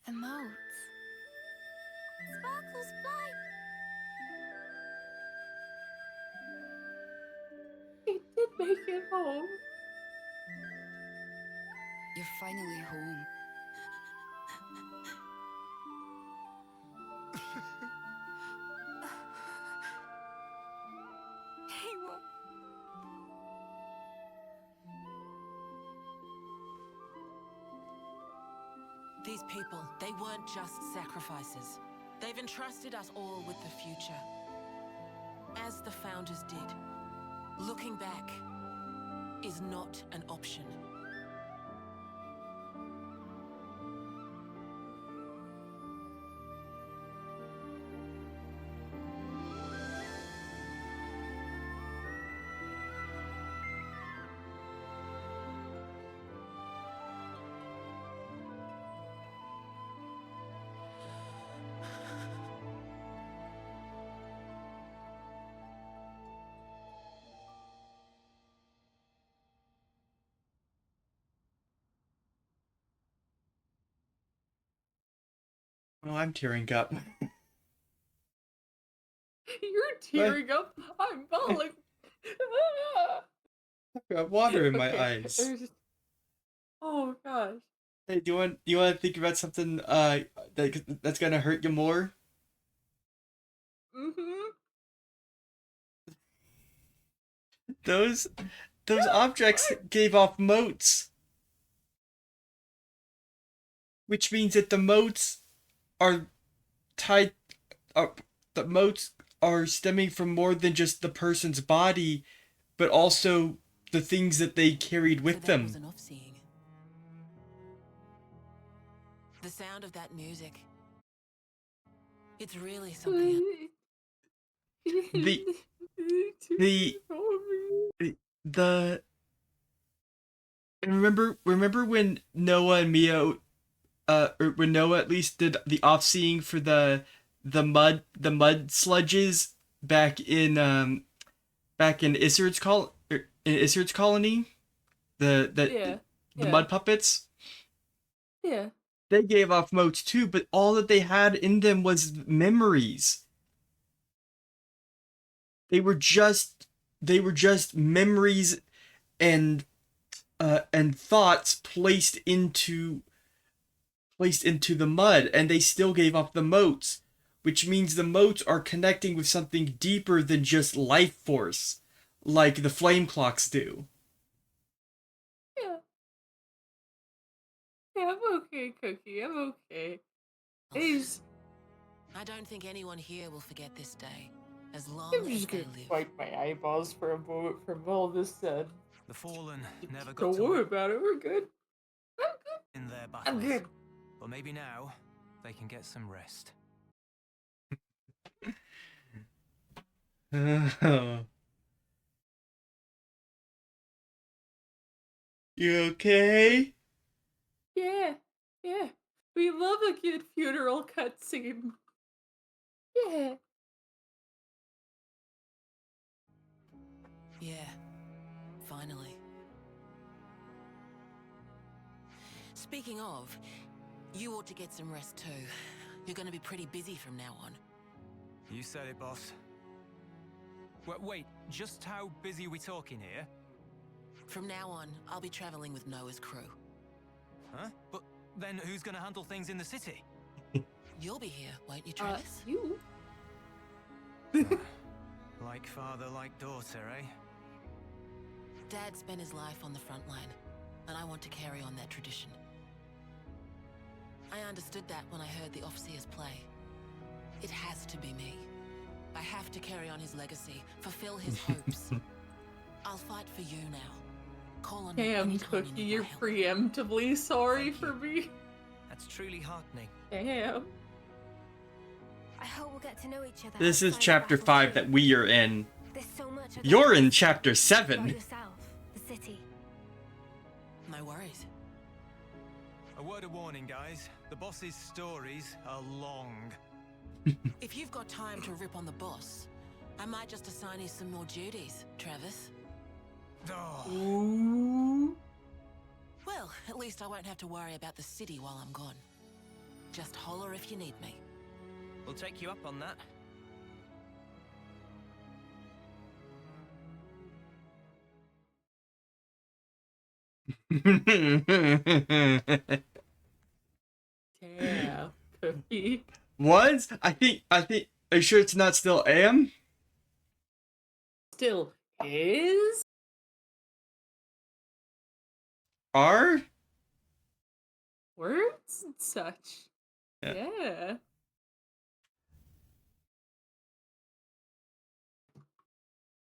Emotes. Sparkles fly. He did make it home. You're finally home. Hiwa. These people, they weren't just sacrifices. They've entrusted us all with the future. As the Founders did. Looking back is not an option. Oh, I'm tearing up. You're tearing up. I'm bawling. I've got water in my Okay, eyes. Oh gosh. Hey, do you want to think about something that's gonna hurt you more? Mm-hmm. Those objects gave off motes, which means that the motes are tied. The motes are stemming from more than just the person's body, but also the things that they carried with That them. was enough seeing. The sound of that music. It's really something. The remember when Noah and Mio or when Noah at least did the off seeing for the mud sludges back in Isard's colony, the mud puppets. Yeah. They gave off motes too, but all that they had in them was memories. They were just memories and thoughts placed into the mud, and they still gave off the motes, which means the motes are connecting with something deeper than just life force, like the flame clocks do. Yeah. Yeah, I'm okay, Cookie. I'm okay. I don't think anyone here will forget this day, as long I'm as just they gonna live. wipe my eyeballs for a moment from all this said. The fallen never got Don't to worry win about it. We're good. in their I'm battles. good. But maybe now they can get some rest. You okay? Yeah. Yeah. We love a good funeral cutscene. Yeah. Yeah, finally. Speaking of, you ought to get some rest too. You're gonna be pretty busy from now on. You said it, boss. Wait, just how busy are we talking here? From now on, I'll be traveling with Noah's crew. Huh? But then who's gonna handle things in the city? You'll be here, won't you, Travis? You? Like father, like daughter, eh? Dad spent his life on the front line, and I want to carry on that tradition. I understood that when I heard the Officers play. It has to be me. I have to carry on his legacy, fulfill his hopes. I'll fight for you now. Call on me Damn, anytime Cookie, you need you're my help. preemptively sorry for me. That's truly heartening. Damn. I hope we'll get to know each other. This is outside chapter the 5 battle that we are in. too. There's so much I don't You're in know chapter about 7. yourself, the city. No worries. A word of warning, guys. The boss's stories are long. If you've got time to rip on the boss, I might just assign you some more duties, Travis. Oh, Ooh. Well, at least I won't have to worry about the city while I'm gone. Just holler if you need me. We'll take you up on that. Damn, Cookie. Was? I think, are you sure it's not still am? Still is? Are? Words and such. Yeah. Yeah.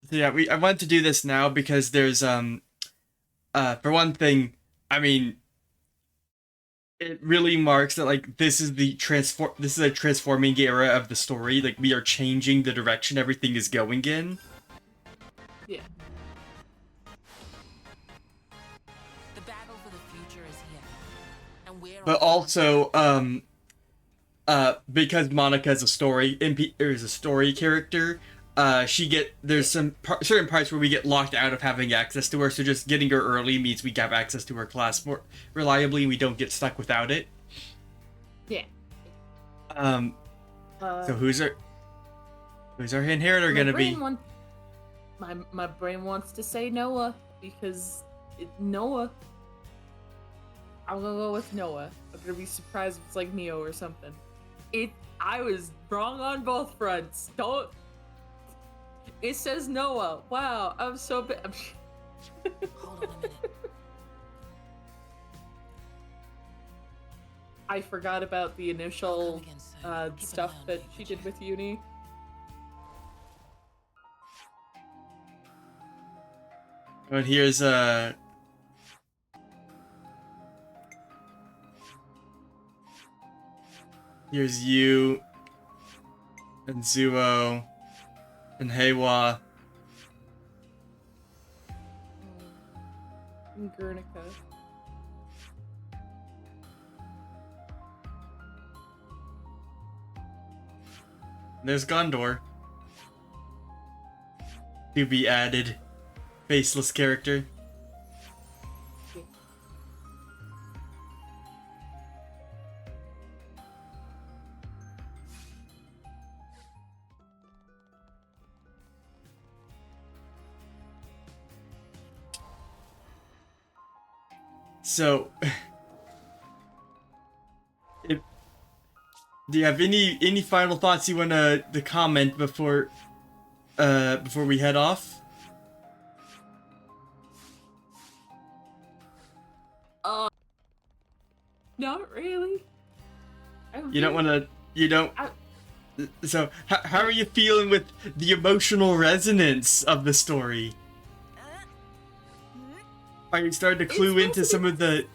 So yeah, I wanted to do this now because there's for one thing, I mean, it really marks that like this is a transforming era of the story. Like we are changing the direction everything is going in. Yeah. The battle for the future is here. And we're But also because Monica is a story character, there's some certain parts where we get locked out of having access to her, so just getting her early means we have access to her class more reliably and we don't get stuck without it. Yeah. So who's our inheritor my gonna brain be? my brain wants to say Noah because Noah. I'm gonna go with Noah. I'm gonna be surprised if it's like Neo or something. I was wrong on both fronts. Don't. It says Noah. Wow, I'm so bad. Hold on a minute. I forgot about the initial stuff that she did with Uni. But here's you and Zuo and Heiwa. And Guernica. There's Gondor. To be added. Faceless character. So, do you have any final thoughts you want to comment before we head off? Not really. You don't want to. You don't. So, how are you feeling with the emotional resonance of the story? Are you starting to clue into some of the?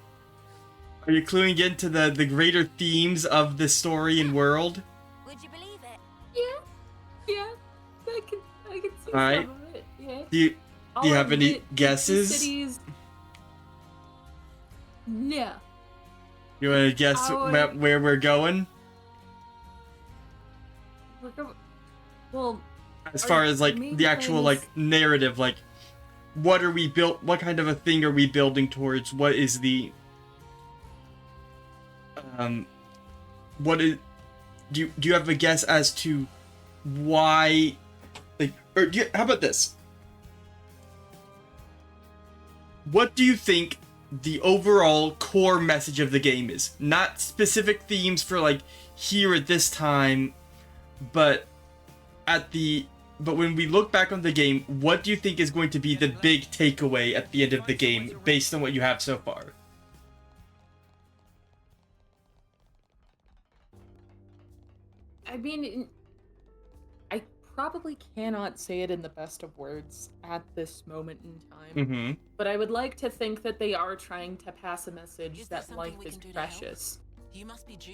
Are you cluing into the greater themes of the story and world? Would you believe it? Yeah. I can see All right. some of it. Yeah. Do you have any guesses? Cities. No. You want to guess where we're going? Well, as far as like the actual like narrative, like what are we built? What kind of a thing are we building towards? What is the what is? Do you have a guess as to why? Like, or how about this? What do you think the overall core message of the game is? Not specific themes for like here at this time, but when we look back on the game, what do you think is going to be the big takeaway at the end of the game based on what you have so far? I mean, I probably cannot say it in the best of words at this moment in time, but I would like to think that they are trying to pass a message that life is precious,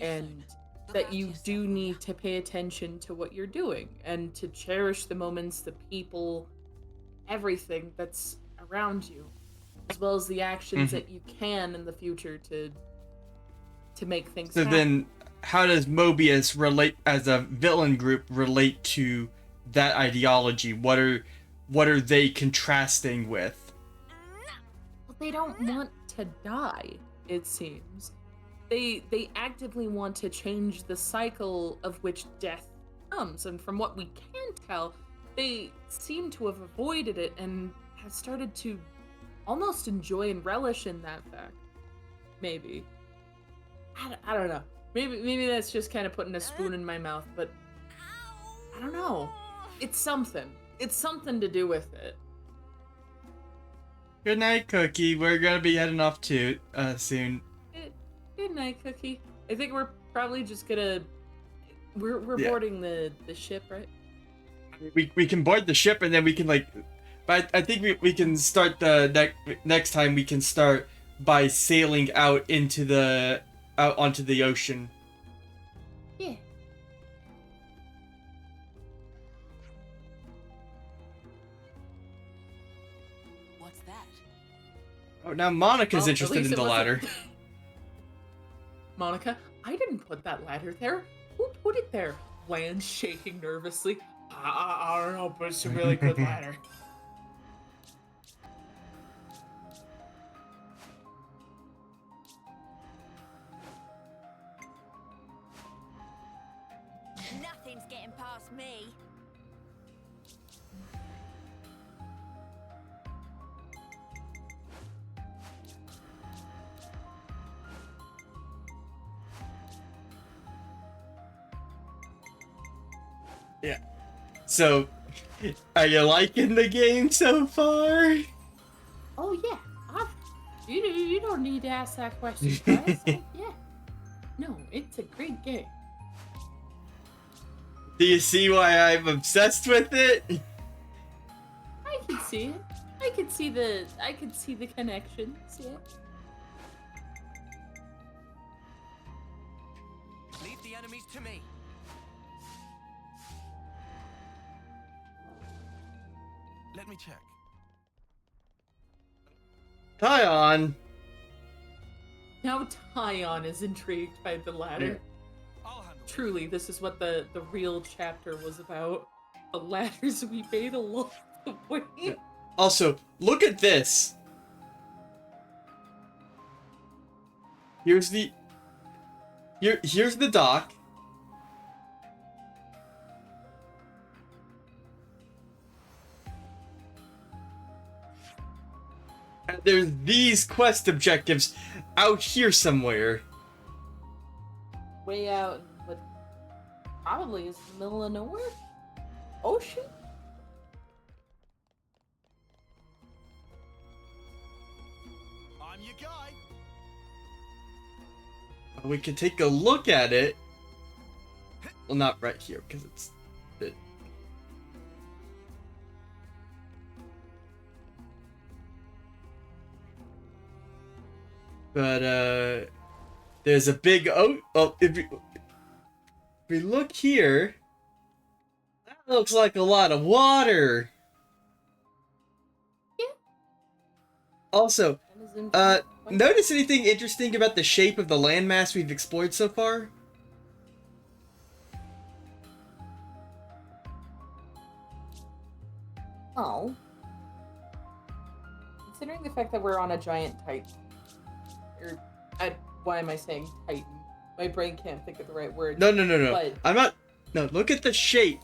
and that you do need to pay attention to what you're doing, and to cherish the moments, the people, everything that's around you, as well as the actions that you can in the future to make things happen. Then how does Mobius relate as a villain group relate to that ideology? What are they contrasting with? Well, they don't want to die, it seems. They actively want to change the cycle of which death comes, and from what we can tell, they seem to have avoided it and have started to almost enjoy and relish in that fact. Maybe. I don't know. Maybe that's just kind of putting a spoon in my mouth, but I don't know. It's something. It's something to do with it. Good night, Cookie. We're gonna be heading off to soon. Good night, Cookie. I think we're probably just gonna... We're boarding the ship, right? We can board the ship and then we can like... But I think we can start the next time we can start by sailing out onto the ocean. Yeah. What's that? Oh, now Monica's interested in the ladder. Monica, I didn't put that ladder there. Who put it there? Lance shaking nervously. I don't know, but it's a really good ladder. Yeah. So, are you liking the game so far? Oh yeah, you don't need to ask that question, guys. Yeah, no, it's a great game. Do you see why I'm obsessed with it? I can see it. I can see the connections. Yeah. Leave the enemies to me. Let me check. Tyon. Now Tyon is intrigued by the ladder. Truly, this is what the real chapter was about. The ladders we made along the way. Also, look at this. Here's the dock. And there's these quest objectives out here somewhere. Way out in what probably is the middle of nowhere? Ocean? I'm your guy. We can take a look at it. Well, not right here, because it's... But, there's a big if we look here, that looks like a lot of water. Yeah. Also, notice anything interesting about the shape of the landmass we've explored so far? Oh. Considering the fact that we're on a giant titan. Why am I saying titan? My brain can't think of the right word. No. But I'm not... No, look at the shape.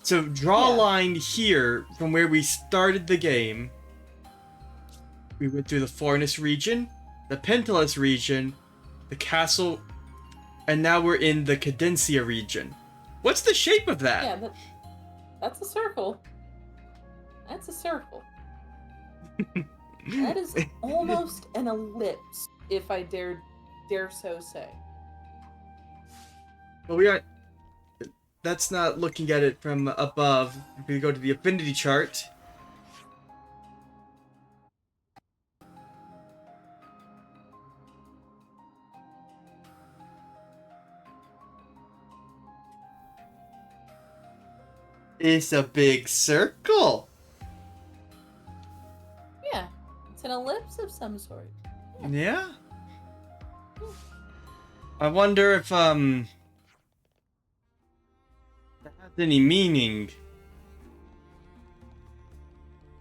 So, draw a line here from where we started the game. We went through the Forest region, the Pentalus region, the castle, and now we're in the Cadencia region. What's the shape of that? yeah, that's a circle. That's a circle. That is almost an ellipse, if I dare so say. Well, we aren't... That's not looking at it from above. If we go to the affinity chart... It's a big circle. Yeah, it's an ellipse of some sort. Yeah. I wonder if that has any meaning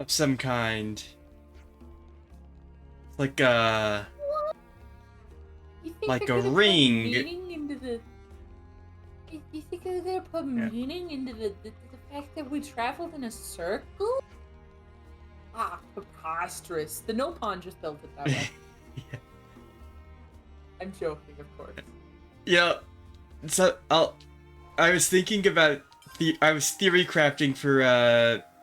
of some kind. Like a You think like they're a gonna put ring. meaning into the... You think they're gonna put meaning into the fact that we traveled in a circle? Ah, preposterous. The Nopon just built it that way. Yeah. I'm joking, of course. Yeah. So I was thinking about I was theory crafting for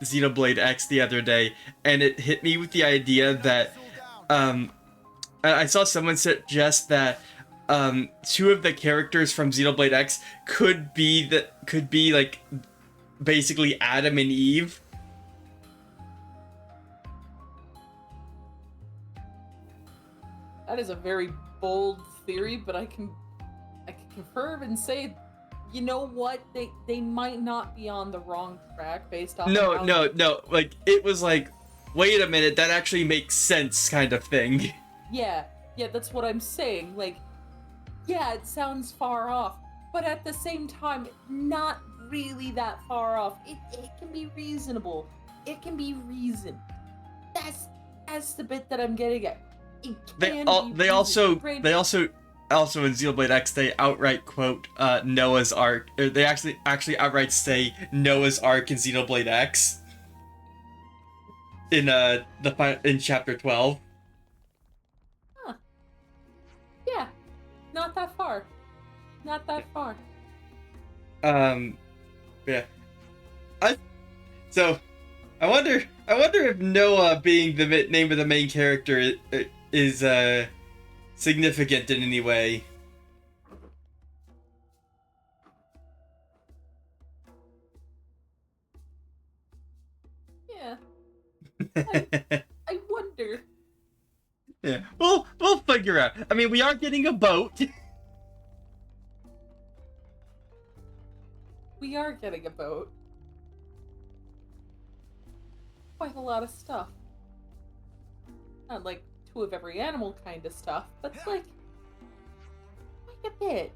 Xenoblade X the other day, and it hit me with the idea that I saw someone suggest that two of the characters from Xenoblade X could be like basically Adam and Eve. That is a very bold theory, but I can confirm and say, you know what? They might not be on the wrong track based off. No. Like it was like, wait a minute, that actually makes sense, kind of thing. Yeah, that's what I'm saying. Like, yeah, it sounds far off, but at the same time, not really that far off. It can be reasonable. It can be reasoned. That's the bit that I'm getting at. They also in Xenoblade X they outright quote Noah's Ark, or they actually outright say Noah's Ark in Xenoblade X in chapter 12. Huh. Yeah, not that far. Not that far. Yeah. So, I wonder if Noah being the name of the main character is significant in any way. Yeah. I wonder. Yeah. We'll figure out. I mean, we are getting a boat. We are getting a boat. Quite a lot of stuff. Not like 2 of every animal kind of stuff, but like quite a bit.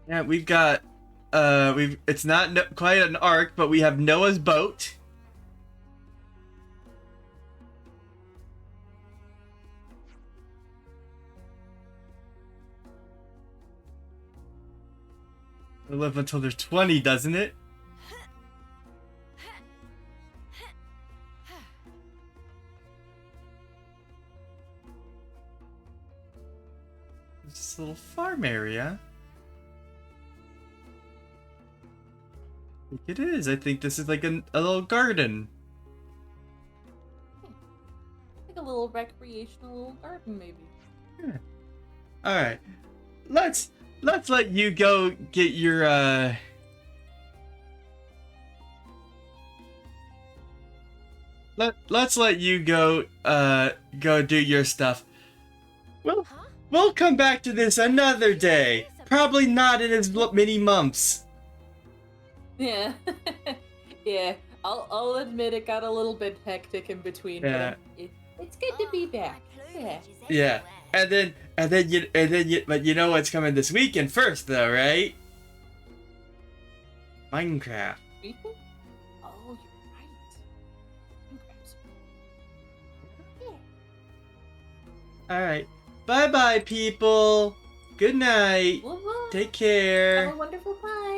Yeah, we've got it's not quite an ark, but we have Noah's boat. They live until they're 20, doesn't it? There's this little farm area. I think it is. I think this is like a little garden. Like a little recreational little garden, maybe. Yeah. All right. Let's let you go get your Let's let you go do your stuff. We'll come back to this another day. Probably not in as many months. Yeah. Yeah. I'll admit it got a little bit hectic in between, Yeah. but it's good to be back. Yeah. Yeah. And then but you know what's coming this weekend first though, right? Minecraft. Weekend? Oh, you're right. Minecraft's- Yeah. All right. Bye-bye, people. Good night. Bye-bye. Take care. Have a wonderful time.